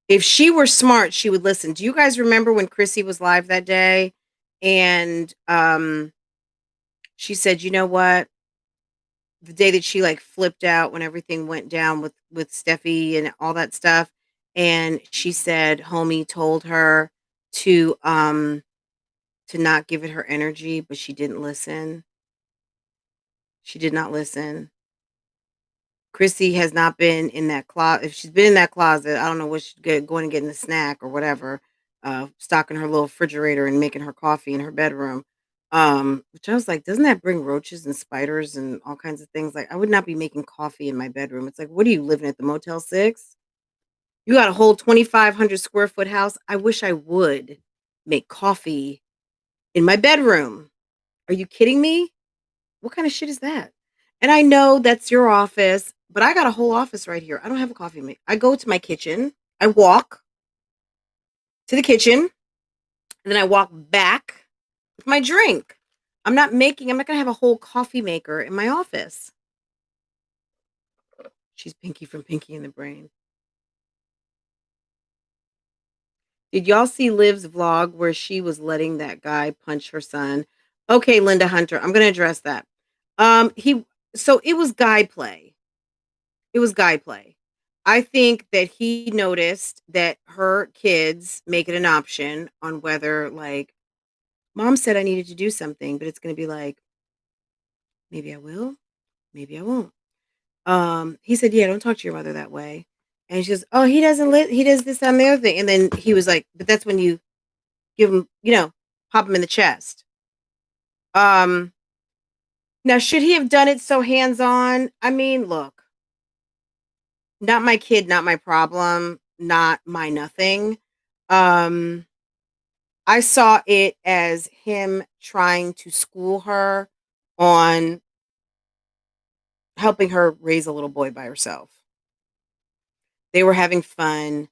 If she were smart, she would listen. Do you guys remember when Chrissy was live that day and she said, "You know what? The day that she like flipped out when everything went down with Steffi and all that stuff, and she said homie told her to not give it her energy, but she didn't listen. She did not listen. Chrissy has not been in that closet. If she's been in that closet, I don't know what she's going and getting a snack or whatever, stocking her little refrigerator and making her coffee in her bedroom. Which I was like, doesn't that bring roaches and spiders and all kinds of things? Like, I would not be making coffee in my bedroom. It's like, what are you living at the Motel 6? You got a whole 2,500 square foot house. I wish I would make coffee in my bedroom. Are you kidding me? What kind of shit is that? And I know that's your office, but I got a whole office right here. I don't have a coffee maker. I go to my kitchen. I walk to the kitchen, and then I walk back with my drink. I'm not going to have a whole coffee maker in my office. She's Pinky from Pinky in the Brain. Did y'all see Liv's vlog where she was letting that guy punch her son? Okay, Linda Hunter, I'm going to address that. It was guy play. It was guy play. I think that he noticed that her kids make it an option on whether, like, mom said I needed to do something, but it's going to be like, maybe I will, maybe I won't. He said, yeah, don't talk to your mother that way. And she goes, oh, he doesn't he does this, that, and the other thing. And then he was like, but that's when you give him, pop him in the chest. Um, Now, should he have done it so hands on? I mean, look, not my kid, not my problem, not my nothing. Um, I saw it as him trying to school her on helping her raise a little boy by herself. They were having fun.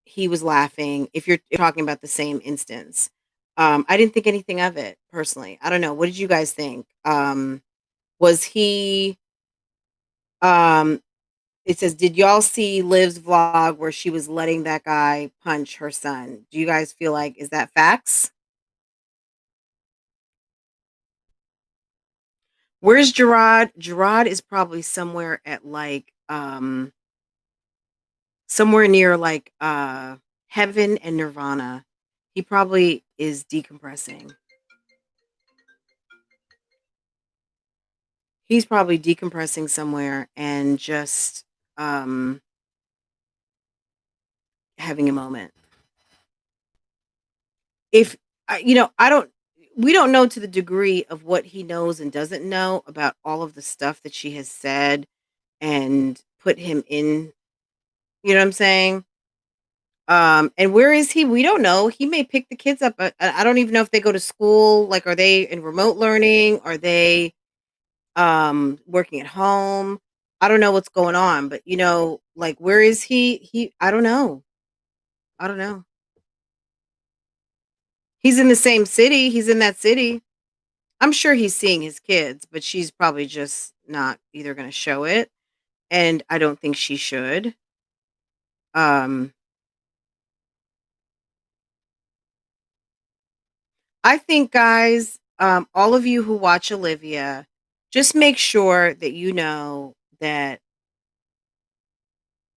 He was laughing. If you're talking about the same instance, I didn't think anything of it personally. I don't know. What did you guys think? Was he? Um, it says, did y'all see Liv's vlog where she was letting that guy punch her son? Do you guys feel like is that facts? Where's Gerard? Gerard is probably somewhere at like somewhere near like heaven and nirvana. He probably is decompressing. He's probably decompressing somewhere and just having a moment. If I don't we don't know to the degree of what he knows and doesn't know about all of the stuff that she has said and put him in, you know what I'm saying? And where is he? We don't know. He may pick the kids up. I don't even know if they go to school. Like, are they in remote learning? Are they working at home? I don't know what's going on, but like, where is he? I don't know. I don't know. He's in the same city. He's in that city. I'm sure he's seeing his kids, but she's probably just not either going to show it, and I don't think she should. Um, I think, guys, all of you who watch Olivia, just make sure that you know that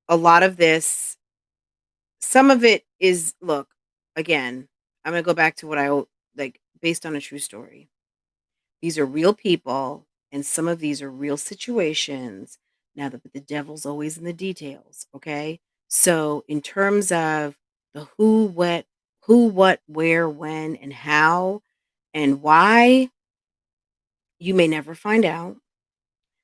a lot of this, some of it is, look, again, I'm going to go back to what like, based on a true story. These are real people, and some of these are real situations. Now, the devil's always in the details, okay? So, in terms of the who, what, where, when, and how, and why, you may never find out.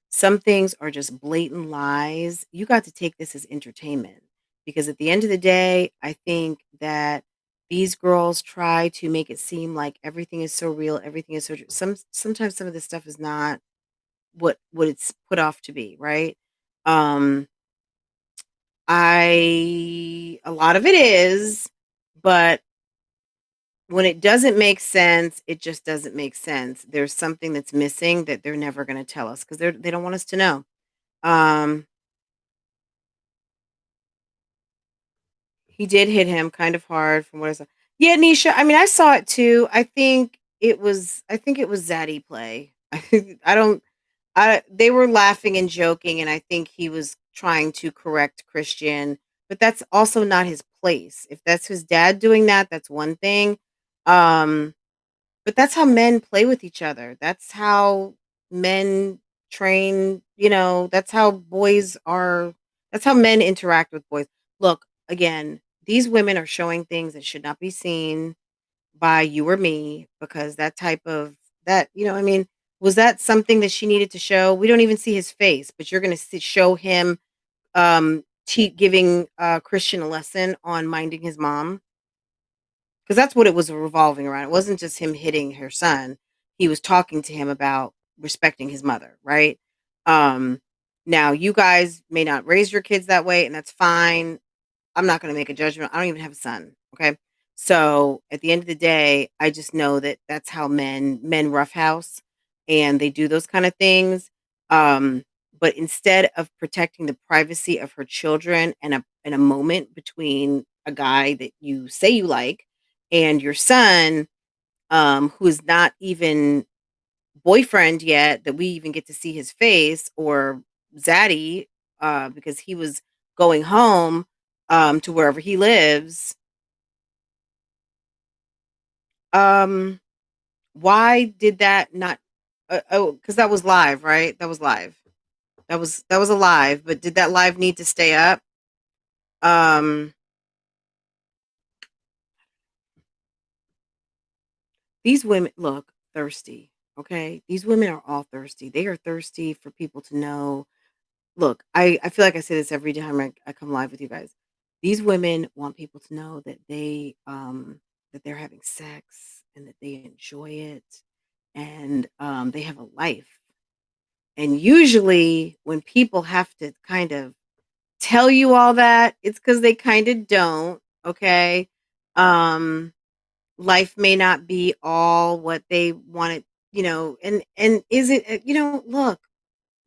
Some things are just blatant lies. You got to take this as entertainment because at the end of the day, I think that these girls try to make it seem like everything is so real, everything is so true. Sometimes some of this stuff is not what it's put off to be, right? Um a lot of it is, but when it doesn't make sense, it just doesn't make sense. There's something that's missing that they're never going to tell us because they don't want us to know. Um He did hit him kind of hard from what I saw. Yeah, Nisha, I mean, I saw it too. I think it was zaddy play. I don't they were laughing and joking, and I think he was trying to correct Christian, but that's also not his place. If that's his dad doing that, that's one thing. Um but that's how men play with each other. That's how men train, that's how boys are, that's how men interact with boys. Look, again, these women are showing things that should not be seen by you or me because that type of that, I mean, was that something that she needed to show? We don't even see his face, but you're going to show him giving Christian a lesson on minding his mom. 'Cause that's what it was revolving around. It wasn't just him hitting her son. He was talking to him about respecting his mother, right? Um, Now you guys may not raise your kids that way, and that's fine. I'm not gonna make a judgment. I don't even have a son, okay? So, at the end of the day, I just know that that's how men roughhouse, and they do those kinda things. Um, but instead of protecting the privacy of her children and a moment between a guy that you say you like and your son, who is not even boyfriend yet, that we even get to see his face, or zaddy, because he was going home to wherever he lives, um, why did that not? Oh, because that was live, right? That was live. That was a live, but did that live need to stay up? Um, these women look thirsty. Okay, these women are all thirsty. They are thirsty for people to know. Look, I feel like I say this every time I come live with you guys. These women want people to know that they're having sex and that they enjoy it and they have a life. And usually when people have to kind of tell you all that, it's because they kind of don't. Okay. Um, life may not be all what they want it, and is it, look,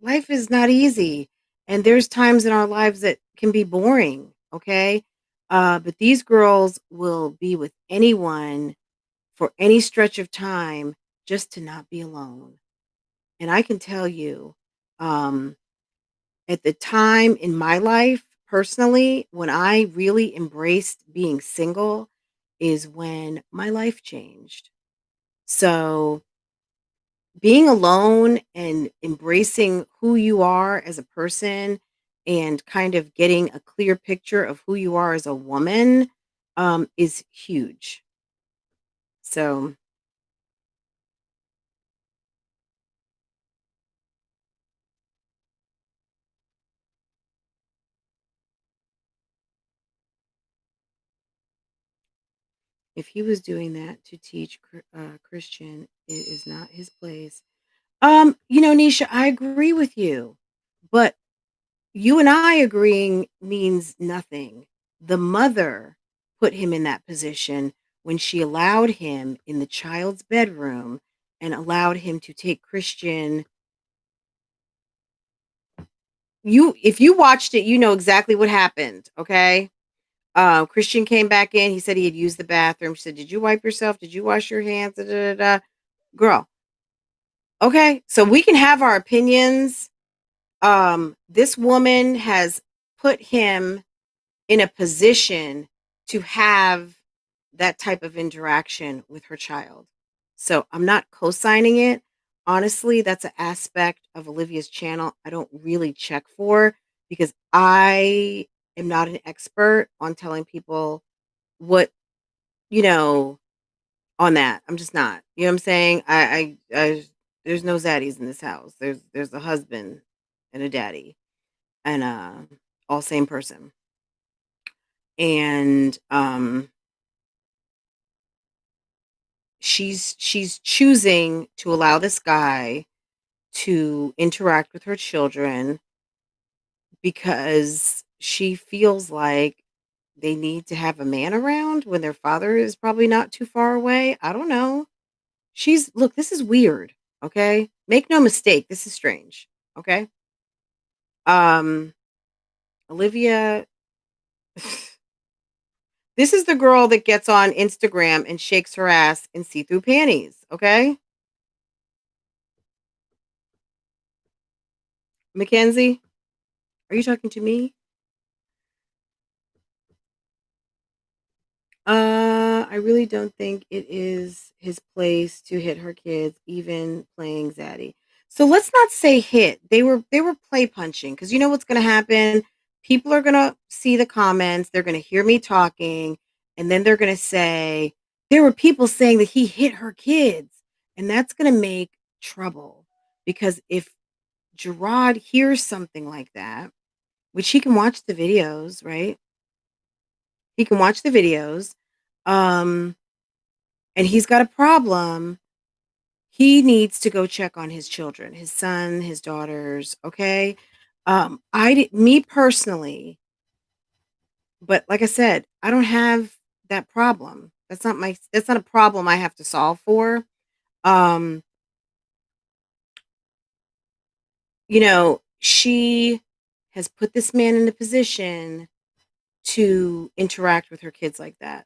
life is not easy, and there's times in our lives that can be boring, okay? But these girls will be with anyone for any stretch of time just to not be alone. And I can tell you, um, at the time in my life, personally, when I really embraced being single, is when my life changed. So being alone and embracing who you are as a person and kind of getting a clear picture of who you are as a woman is huge. So if he was doing that to teach Christian, it is not his place. Nisha, I agree with you, but you and I agreeing means nothing. The mother put him in that position when she allowed him in the child's bedroom and allowed him to take Christian. If you watched it, you know exactly what happened, okay? Christian came back in. He said he had used the bathroom. She said, "Did you wipe yourself? Did you wash your hands?" Da, da, da, da. Girl, okay? So we can have our opinions. This woman has put him in a position to have that type of interaction with her child. So I'm not co-signing it. Honestly, that's an aspect of Olivia's channel I don't really check for because I am not an expert on telling people what, you know, on that. I'm just not. You know what I'm saying? I there's no zaddies in this house. There's a husband and a daddy and all same person. And she's choosing to allow this guy to interact with her children because she feels like they need to have a man around when their father is probably not too far away. I don't know. She's look, this is weird, okay? Make no mistake, this is strange, okay? Um Olivia this is the girl that gets on Instagram and shakes her ass in see-through panties, okay? Mackenzie, are you talking to me? I really don't think it is his place to hit her kids, even playing Zaddy. So let's not say hit. They were play punching because you know what's going to happen. People are going to see the comments. They're going to hear me talking, and then they're going to say there were people saying that he hit her kids, and that's going to make trouble because if Gerard hears something like that, which he can watch the videos, right? He can watch the videos. Um, and he's got a problem, he needs to go check on his children, his son, his daughters, okay? Me personally, but like I said, I don't have that problem. That's not a problem I have to solve for. Um, she has put this man in a position to interact with her kids like that.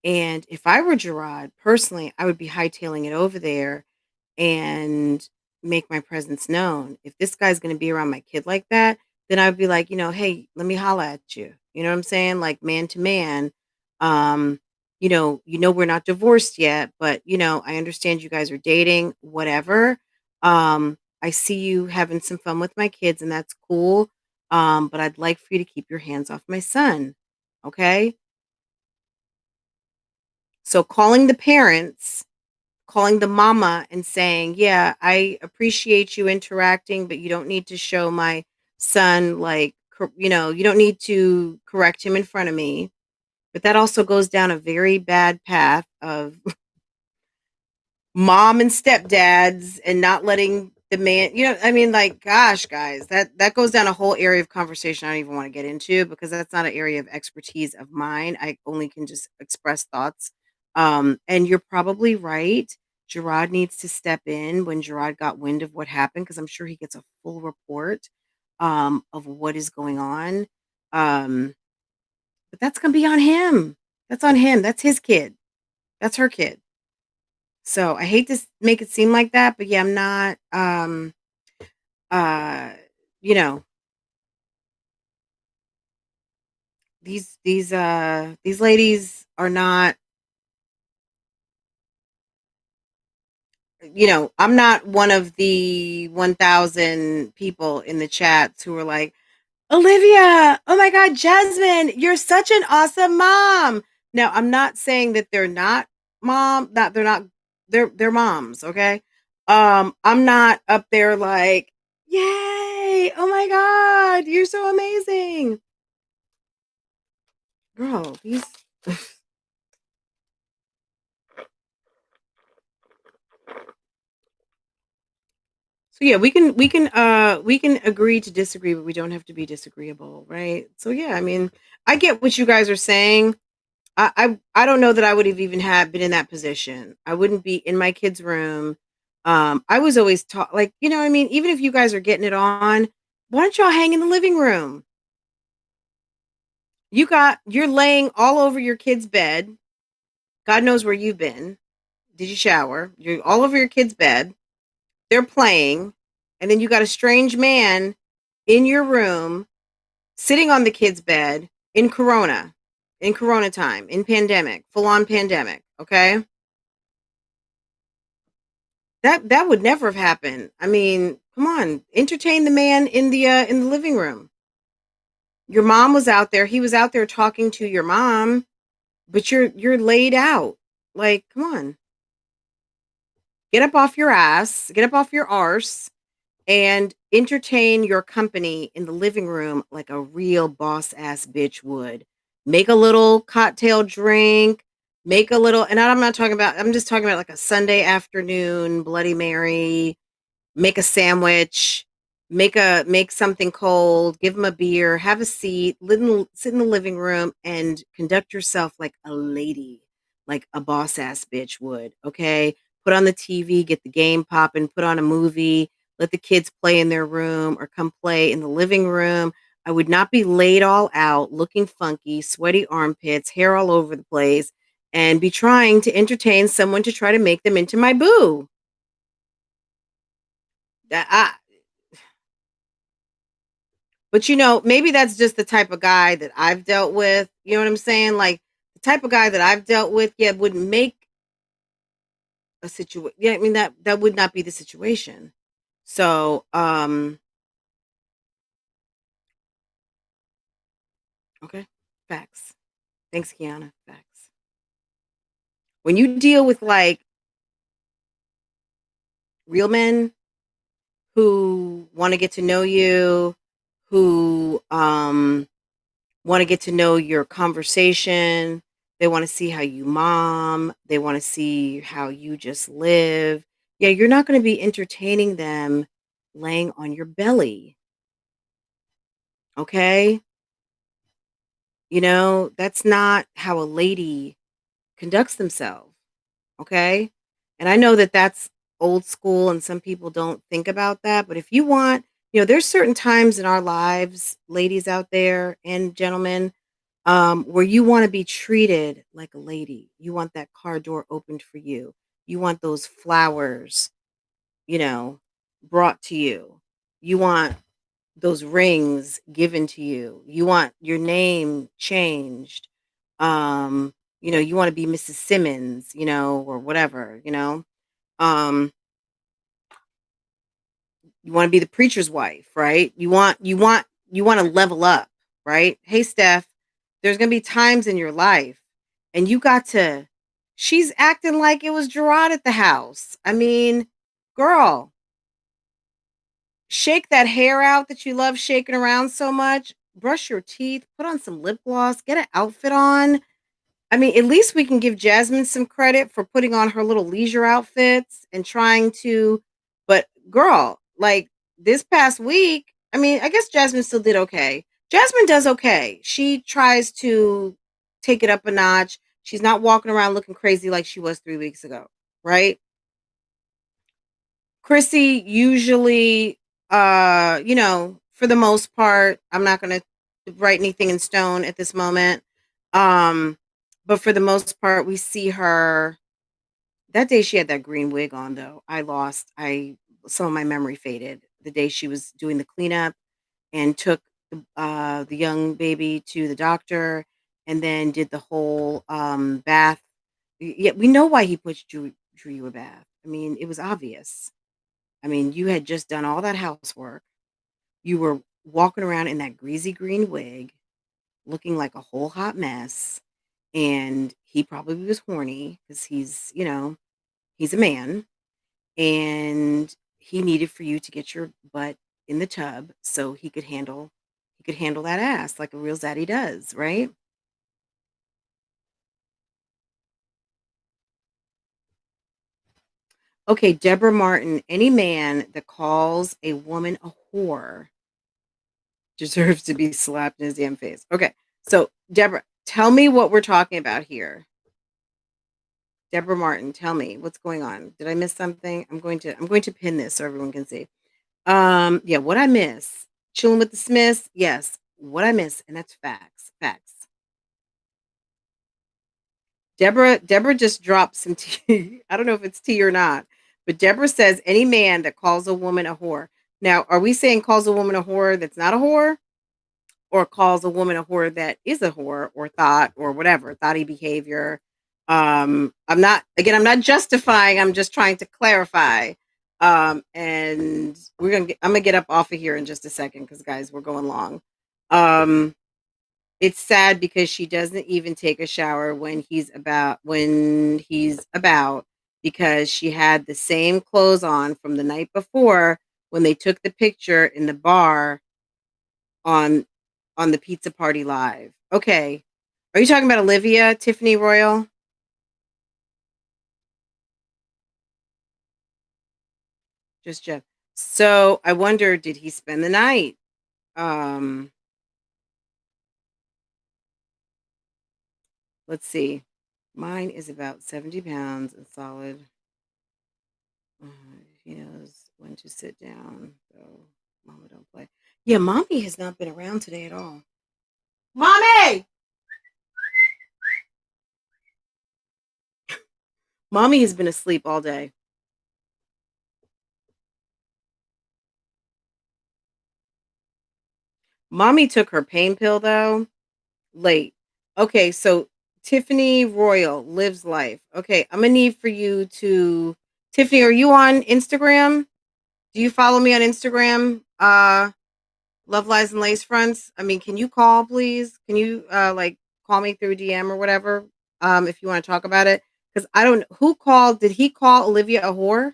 And if I were Gerard, personally, I would be hightailing it over there and make my presence known. If this guy's going to be around my kid like that, then I'd be like, "Hey, let me holla at you." You know what I'm saying? Like man to man. Um, we're not divorced yet, but I understand you guys are dating, whatever. I see you having some fun with my kids and that's cool. But I'd like for you to keep your hands off my son. Okay? So calling the parents, calling the mama and saying, "Yeah, I appreciate you interacting, but you don't need to show my son like, you don't need to correct him in front of me." But that also goes down a very bad path of mom and stepdads and not letting the man, I mean, like, gosh, guys, that goes down a whole area of conversation I don't even want to get into because that's not an area of expertise of mine. I only can just express thoughts. And you're probably right. Gerard needs to step in when Gerard got wind of what happened because I'm sure he gets a full report of what is going on. Um, but that's gonna be on him. That's on him. That's his kid. That's her kid. So I hate to make it seem like that, but yeah, I'm not. Uh, you know, these ladies are not. I'm not one of the 1,000 people in the chats who are like, Olivia, oh my God, Jasmine, you're such an awesome mom. Now, I'm not saying that they're not that they're not, they're moms, okay? I'm not up there like, yay, oh my God, you're so amazing. Girl, these so yeah, we can agree to disagree, but we don't have to be disagreeable, right? So yeah, I mean, I get what you guys are saying. I don't know that I would have even had been in that position. I wouldn't be in my kid's room. I was always taught, like, what I mean, even if you guys are getting it on, why don't y'all hang in the living room? You're laying all over your kid's bed. God knows where you've been. Did you shower? You're all over your kid's bed. They're playing, and then you got a strange man in your room sitting on the kid's bed in corona time, in pandemic, full on pandemic, okay? That would never have happened. I mean, come on, entertain the man in the living room. Your mom was out there. He was out there talking to your mom, but you're laid out. Like, come on. Get up off your ass, get up off your arse and entertain your company in the living room like a real boss ass bitch would. Make a little cocktail drink, make a little, and I'm just talking about like a Sunday afternoon Bloody Mary, make a sandwich, make something cold, give them a beer, have a seat, sit in the living room and conduct yourself like a lady, like a boss ass bitch would, okay? Put on the TV, get the game popping, put on a movie, let the kids play in their room or come play in the living room. I would not be laid all out, looking funky, sweaty armpits, hair all over the place, and be trying to entertain someone to try to make them into my boo. That But maybe that's just the type of guy that I've dealt with. You know what I'm saying? Like the type of guy that I've dealt with, yeah, wouldn't make a situation. Yeah, I mean that would not be the situation. So, okay, facts. Thanks, Kiana. Facts. When you deal with like real men who want to get to know you, who want to get to know your conversation. They want to see how you mom. They want to see how you just live. Yeah, you're not going to be entertaining them laying on your belly. Okay? That's not how a lady conducts themselves. Okay? And I know that that's old school and some people don't think about that. But if you want, there's certain times in our lives, ladies out there and gentlemen, where you want to be treated like a lady. You want that car door opened for you. You want those flowers, you know, brought to you. You want those rings given to you. You want your name changed. You want to be Mrs. Simmons, or whatever, Um, you want to be the preacher's wife, right? You want to level up, right? Hey Steph, there's gonna be times in your life and you got to she's acting like it was Gerard at the house. I mean, girl, shake that hair out that you love shaking around so much. Brush your teeth, put on some lip gloss, get an outfit on. I mean, at least we can give Jasmine some credit for putting on her little leisure outfits and trying to, but girl, like this past week, I mean, I guess Jasmine still did okay. Jasmine does okay. She tries to take it up a notch. She's not walking around looking crazy like she was 3 weeks ago, right? Chrissy usually, for the most part, I'm not going to write anything in stone at this moment. Um, but for the most part, we see her. That day she had that green wig on, though. Some of my memory faded the day she was doing the cleanup and took the young baby to the doctor, and then did the whole bath. Yeah, we know why he drew you a bath. I mean, it was obvious. I mean, you had just done all that housework. You were walking around in that greasy green wig, looking like a whole hot mess. And he probably was horny because he's a man. And he needed for you to get your butt in the tub so he could handle that ass like a real zaddy does, right? Okay, Deborah Martin, any man that calls a woman a whore deserves to be slapped in his damn face. Okay. So, Deborah, tell me what we're talking about here. Deborah Martin, tell me what's going on. Did I miss something? I'm going to pin this so everyone can see. Yeah, what I miss. Chilling with the Smiths. Yes, what I miss, and that's facts. Facts. Deborah just dropped some tea. I don't know if it's tea or not, but Deborah says any man that calls a woman a whore. Now, are we saying calls a woman a whore that's not a whore? Or calls a woman a whore that is a whore or thought or whatever, thoughty behavior. I'm not justifying, I'm just trying to clarify. And I'm gonna get up off of here in just a second because guys, we're going long. Um, it's sad because she doesn't even take a shower when he's about because she had the same clothes on from the night before when they took the picture in the bar on the pizza party live. Okay. Are you talking about Olivia, Tiffany Royal? Just Jeff. So I wonder, did he spend the night? Um, let's see. Mine is about 70 pounds and solid. Uh, he knows when to sit down. So mama don't play. Yeah, mommy has not been around today at all. Mommy! Mommy has been asleep all day. Mommy took her pain pill though late. Okay, so Tiffany Royal lives life. Okay, I'm gonna need for you to Tiffany, are you on Instagram? Do you follow me on Instagram? Love Lies and Lace Fronts. I mean, can you call please? Can you like call me through DM or whatever? If you want to talk about it. Because I don't who called, did he call Olivia a whore?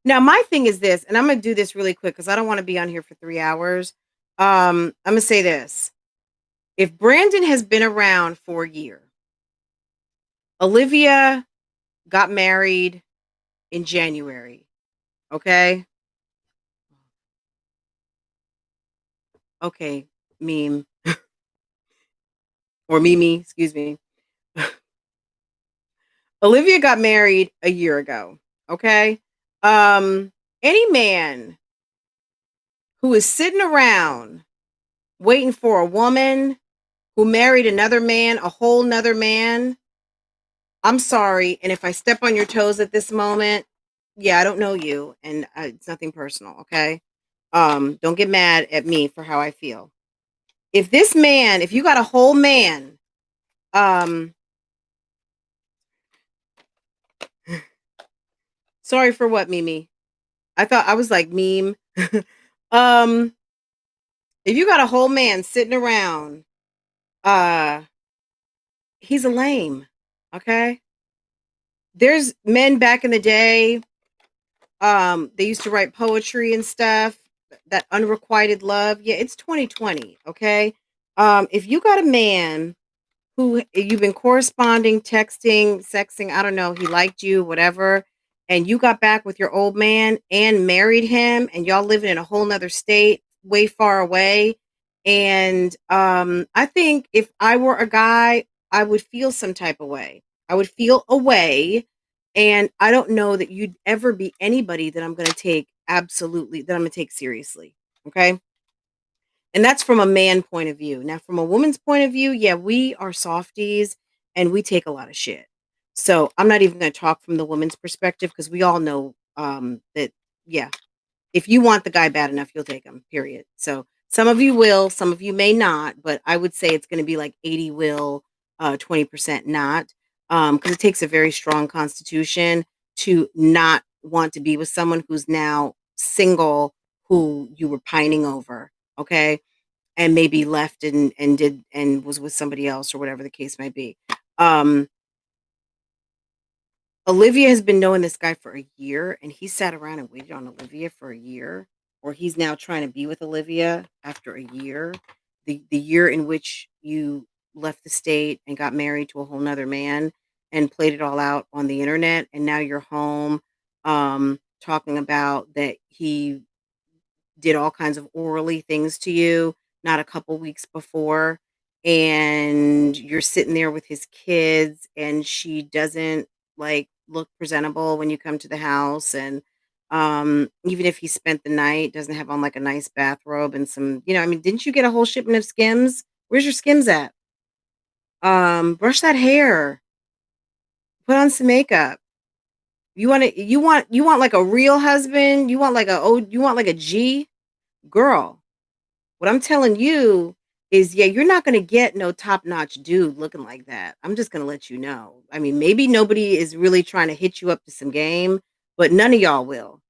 Now my thing is this, and I'm gonna do this really quick because I don't want to be on here for 3 hours. I'm gonna say this. If Brandon has been around for a year, Olivia got married in January. Okay. Okay. Meme or Mimi, excuse me. Olivia got married a year ago. Okay. Um, any man who is sitting around waiting for a woman who married another man, a whole nother man, I'm sorry. And if I step on your toes at this moment, Yeah, I don't know you, and it's nothing personal. Okay. Don't get mad at me for how I feel. If this man, if you got a whole man, um, sorry for what, Mimi? I thought I was like meme. um, if you got a whole man sitting around, uh, he's a lame. Okay. There's men back in the day. They used to write poetry and stuff. That unrequited love. Yeah, it's 2020. Okay. If you got a man who you've been corresponding, texting, sexting, I don't know, he liked you, whatever, and you got back with your old man and married him, and y'all living in a whole nother state, way far away. And I think if I were a guy, I would feel some type of way. I would feel a way. And I don't know that you'd ever be anybody that I'm going to take absolutely, that I'm going to take seriously. Okay. And that's from a man point of view. Now, from a woman's point of view, yeah, we are softies and we take a lot of shit. So I'm not even going to talk from the woman's perspective because we all know that, yeah, if you want the guy bad enough, you'll take him, period. So some of you will, some of you may not, but I would say it's going to be like 80 will, 20% not. Because it takes a very strong constitution to not want to be with someone who's now single, who you were pining over. Okay. And maybe left and did and was with somebody else or whatever the case might be. Um, Olivia has been knowing this guy for a year, and he sat around and waited on Olivia for a year, or he's now trying to be with Olivia after a year. The year in which you left the state and got married to a whole nother man and played it all out on the internet, and now you're home talking about that he did all kinds of orally things to you not a couple weeks before, and you're sitting there with his kids and she doesn't like look presentable when you come to the house, and even if he spent the night doesn't have on like a nice bathrobe and some, I mean, didn't you get a whole shipment of Skims? Where's your Skims at? Brush that hair, put on some makeup. You want like a real husband, you want like a G girl. What I'm telling you is, yeah, you're not gonna get no top-notch dude looking like that. I'm just gonna let you know. I mean, maybe nobody is really trying to hit you up to some game, but none of y'all will.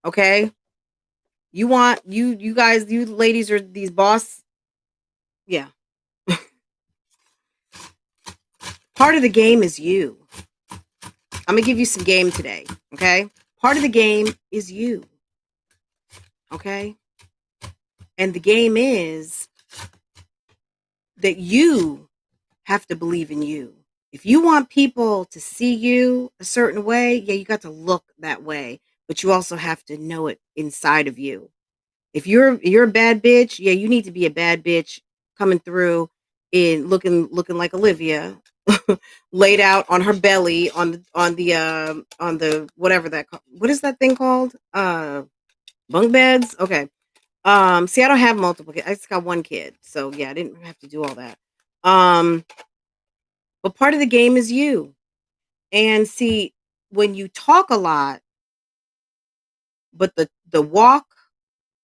Okay? You guys, you ladies are these boss. Yeah. Part of the game is you. I'm gonna give you some game today. Okay? Part of the game is you. Okay? And the game is that you have to believe in you. If you want people to see you a certain way, yeah, you got to look that way, but you also have to know it inside of you. If you're a bad bitch, yeah, you need to be a bad bitch coming through in looking like Olivia, laid out on her belly on the whatever what is that thing called? Bunk beds. Okay. See, I don't have multiple kids. I just got one kid, so yeah, I didn't have to do all that. Um, but part of the game is you. And see, when you talk a lot, but the walk,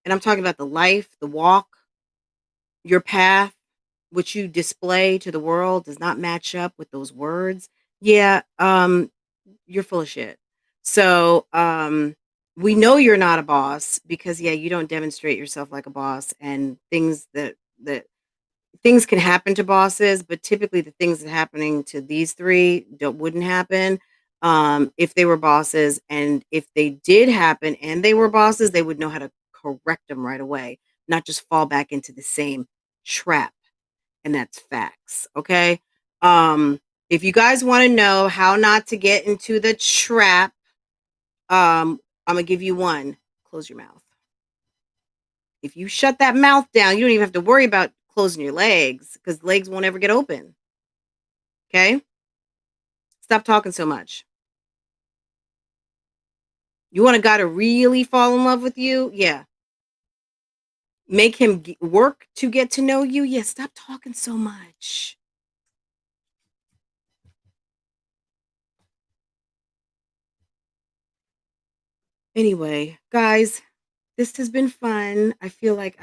and I'm talking about the life, the walk, your path, which you display to the world does not match up with those words. Yeah, you're full of shit. So, we know you're not a boss because yeah, you don't demonstrate yourself like a boss, and that things can happen to bosses, but typically the things that happening to these three wouldn't happen if they were bosses. And if they did happen and they were bosses, they would know how to correct them right away, not just fall back into the same trap. And that's facts. Okay. If you guys want to know how not to get into the trap, I'm gonna give you one. Close your mouth. If you shut that mouth down, you don't even have to worry about closing your legs because legs won't ever get open. Okay? Stop talking so much. You want a guy to really fall in love with you? Yeah. Make him work to get to know you? Yeah. Stop talking so much. Anyway, guys, this has been fun. I feel like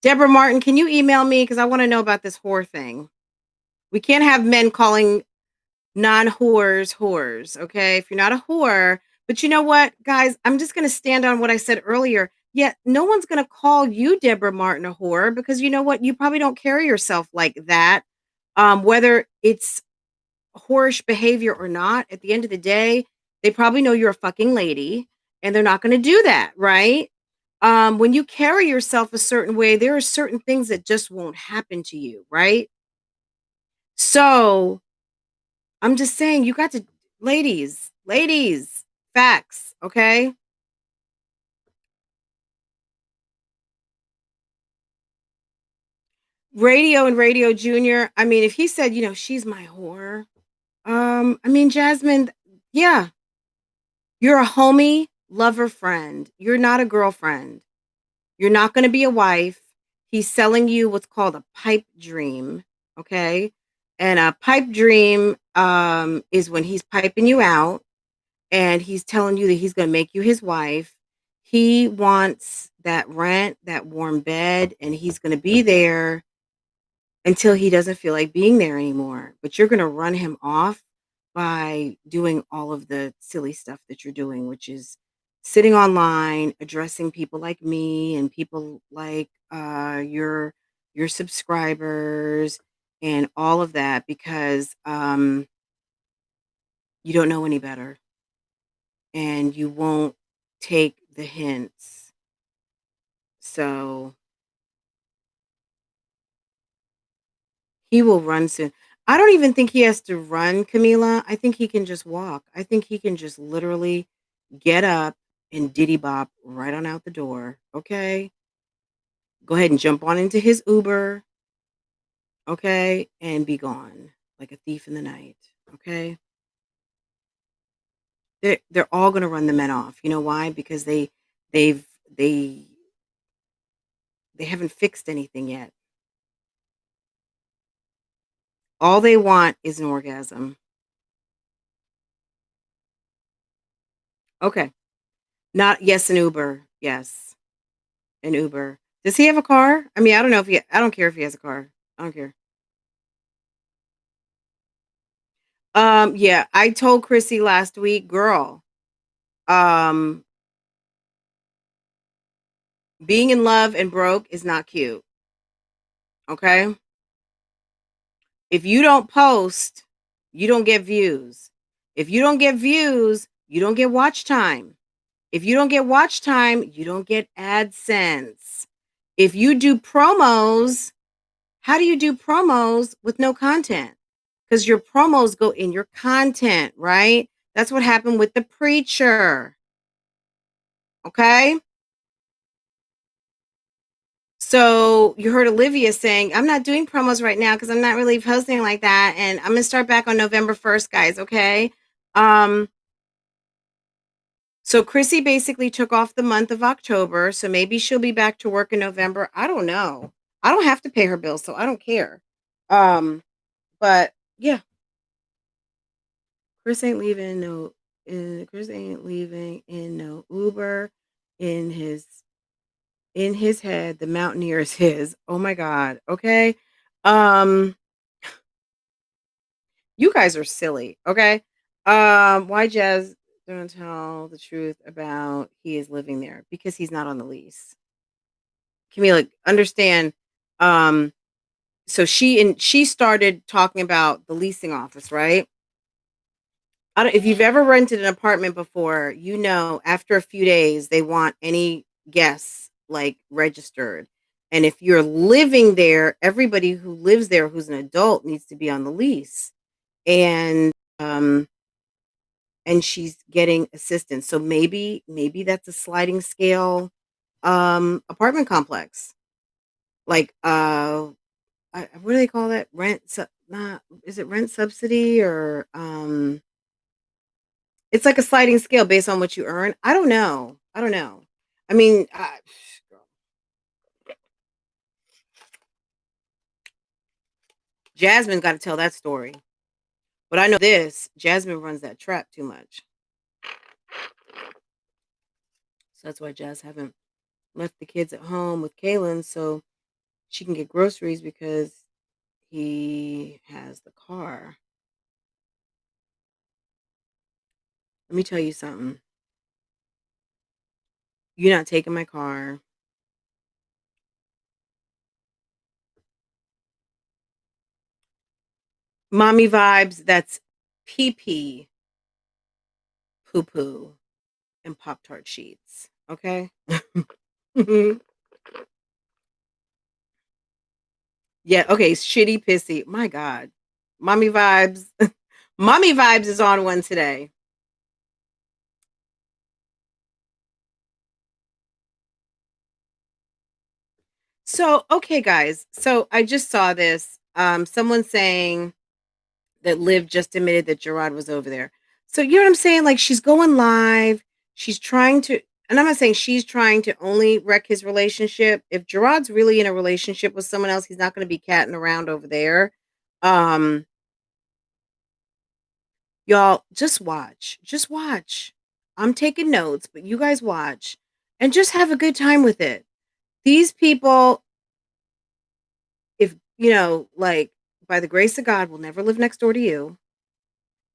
Deborah Martin, can you email me? Because I want to know about this whore thing. We can't have men calling non-whores whores, okay? If you're not a whore, but you know what, guys? I'm just going to stand on what I said earlier. Yeah, no one's going to call you, Deborah Martin, a whore because you know what? You probably don't carry yourself like that. Whether it's whorish behavior or not, at the end of the day, they probably know you're a fucking lady and they're not going to do that, right? When you carry yourself a certain way, there are certain things that just won't happen to you, right? So I'm just saying, you got to, ladies, facts, okay? Radio and Radio Junior. I mean, if he said, she's my whore, I mean, Jasmine, yeah, you're a homie, lover, friend. You're not a girlfriend. You're not going to be a wife. He's selling you what's called a pipe dream, okay? And a pipe dream is when he's piping you out and he's telling you that he's going to make you his wife. He wants that rent, that warm bed, and he's going to be there until he doesn't feel like being there anymore. But you're going to run him off by doing all of the silly stuff that you're doing, which is sitting online, addressing people like me and people like your subscribers and all of that because you don't know any better and you won't take the hints. So he will run soon. I don't even think he has to run, Camila. I think he can just walk. I think he can just literally get up and diddy bop right on out the door. Okay. Go ahead and jump on into his Uber. Okay. And be gone like a thief in the night. Okay. They're all gonna run the men off. You know why? Because they've they they haven't fixed anything yet. All they want is an orgasm. Okay. Not yes, an Uber. Yes. An Uber. Does he have a car? I mean, I don't know if I don't care if he has a car. I don't care. Yeah, I told Chrissy last week, girl, um, being in love and broke is not cute. Okay? If you don't post, you don't get views. If you don't get views, you don't get watch time. If you don't get watch time, you don't get AdSense. If you do promos, how do you do promos with no content? Because your promos go in your content, right? That's what happened with the preacher. Okay. So you heard Olivia saying, I'm not doing promos right now because I'm not really posting like that. And I'm going to start back on November 1st, guys. Okay. Um, so Chrissy basically took off the month of October. So maybe she'll be back to work in November. I don't know. I don't have to pay her bills, so I don't care. Um, but yeah, Chris ain't leaving no Chris ain't leaving in no Uber in his head. The Mountaineer is his. Oh my God. Okay. Um, you guys are silly. Okay. Why Jazz don't tell the truth about he is living there? Because he's not on the lease. Camila, understand. Um, so she started talking about the leasing office, right? I don't, if you've ever rented an apartment before, you know, after a few days, they want any guests like registered. And if you're living there, everybody who lives there who's an adult needs to be on the lease. And um and she's getting assistance. So maybe that's a sliding scale apartment complex. Like what do they call that? Not is it rent subsidy or it's like a sliding scale based on what you earn. I don't know. I don't know. I mean, Jasmine got to tell that story. But I know this, Jasmine runs that trap too much. So that's why Jazz haven't left the kids at home with Kaylin so she can get groceries because he has the car. Let me tell you something. You're not taking my car. Mommy vibes, that's pee pee, poo poo, and Pop Tart sheets. Okay? Yeah, okay, shitty pissy. My God. Mommy vibes. Mommy vibes is on one today. So, okay, guys. So I just saw this. Someone saying that Liv just admitted that Gerard was over there. So you know what I'm saying? Like she's going live. She's trying to, and I'm not saying she's trying to only wreck his relationship. If Gerard's really in a relationship with someone else, he's not going to be catting around over there. Um, y'all just watch. Just watch. I'm taking notes, but you guys watch and just have a good time with it. These people, if you know, like by the grace of God, will never live next door to you.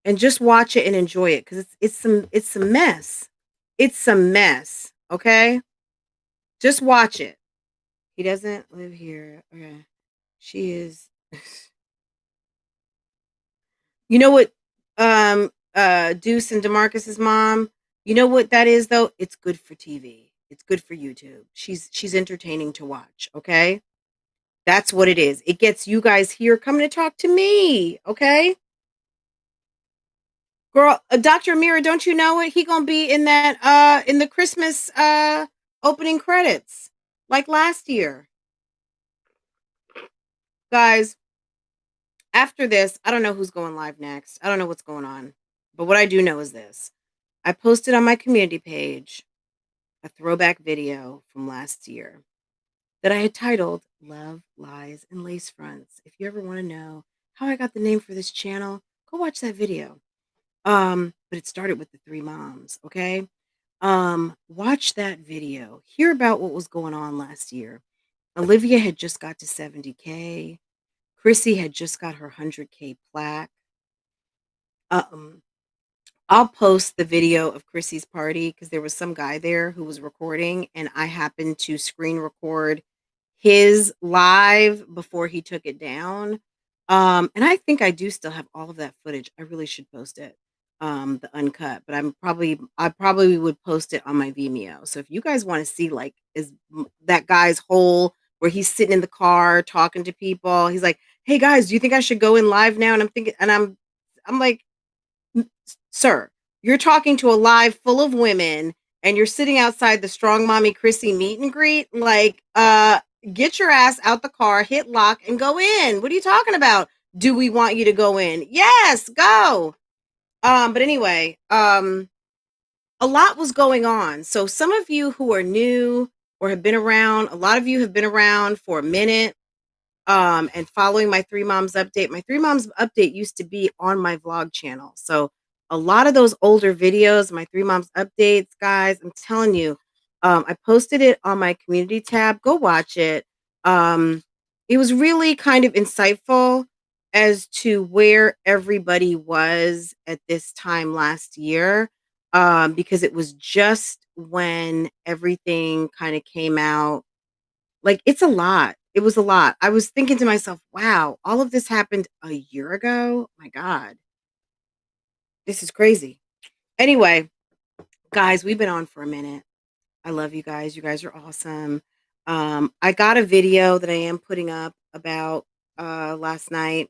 And just watch it and enjoy it because it's some mess. It's some mess. Okay, just watch it. He doesn't live here. Okay, she is. You know what? Deuce and Demarcus's mom. You know what that is though? It's good for TV. It's good for YouTube. She's entertaining to watch. Okay, that's what it is. It gets you guys here coming to talk to me. Okay. Girl, Dr. Amira, don't you know it? He gonna be in that in the Christmas opening credits like last year. Guys, after this, I don't know who's going live next. I don't know what's going on. But what I do know is this. I posted on my community page a throwback video from last year that I had titled Love, Lies, and Lace Fronts. If you ever want to know how I got the name for this channel, go watch that video. But it started with the three moms, okay? Watch that video. Hear about what was going on last year. Olivia had just got to 70K. Chrissy had just got her 100K plaque. Um, I'll post the video of Chrissy's party because there was some guy there who was recording, and I happened to screen record his live before he took it down. And I think I do still have all of that footage. I really should post it, the uncut, but I probably would post it on my Vimeo. So if you guys want to see like is that guy's whole where he's sitting in the car talking to people, he's like, "Hey guys, do you think I should go in live now?" And I'm thinking, and I'm like, sir, you're talking to a live full of women and you're sitting outside the Strong Mommy Chrissy meet and greet. Like, get your ass out the car, hit lock, and go in. What are you talking about? Do we want you to go in? Yes, go. But anyway, a lot was going on. So some of you who are new or have been around, a lot of you have been around for a minute. And following my Three Moms update. My Three Moms update used to be on my vlog channel. So a lot of those older videos, my Three Moms updates, guys, I'm telling you, I posted it on my community tab. Go watch it. It was really kind of insightful as to where everybody was at this time last year, because it was just when everything kind of came out. Like, it's a lot. It was a lot. I was thinking to myself, wow, all of this happened a year ago. My God, this is crazy. Anyway, guys, we've been on for a minute. I love you guys. You guys are awesome. I got a video that I am putting up about last night.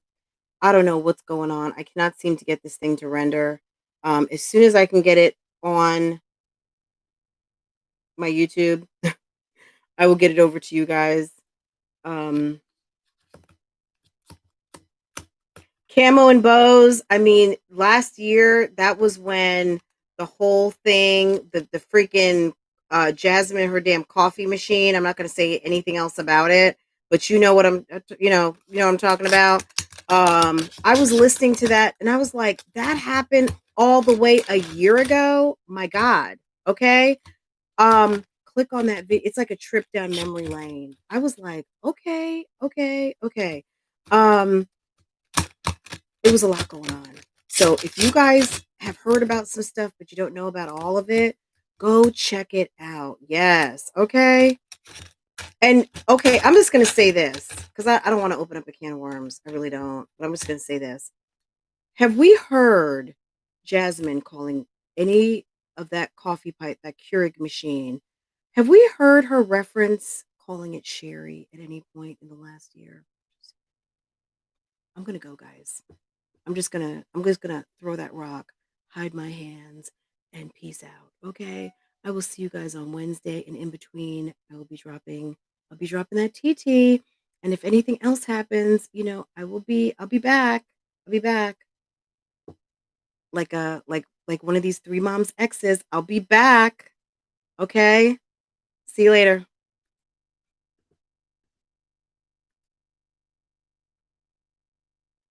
I don't know what's going on. I cannot seem to get this thing to render. As soon as I can get it on my YouTube, I will get it over to you guys. Camo and bows. I mean, last year that was when the whole thing, the freaking Jasmine and her damn coffee machine. I'm not going to say anything else about it, but you know what you know what I'm talking about. I was listening to that and I was like, that happened all the way a year ago. My God. Okay. Click on that it's like a trip down memory lane. I was like, okay, okay, okay. Um, it was a lot going on. So if you guys have heard about some stuff, but you don't know about all of it, go check it out. Yes. Okay. And okay, I'm just gonna say this because I don't want to open up a can of worms. I really don't. But I'm just gonna say this. Have we heard Jasmine calling any of that coffee pipe, that Keurig machine? Have we heard her reference calling it sherry at any point in the last year? I'm gonna go, guys. I'm just gonna throw that rock, hide my hands, and peace out. Okay. I will see you guys on Wednesday, and in between, I'll be dropping that TT. And if anything else happens, I'll be back. I'll be back. Like one of these three moms exes. I'll be back. Okay. See you later.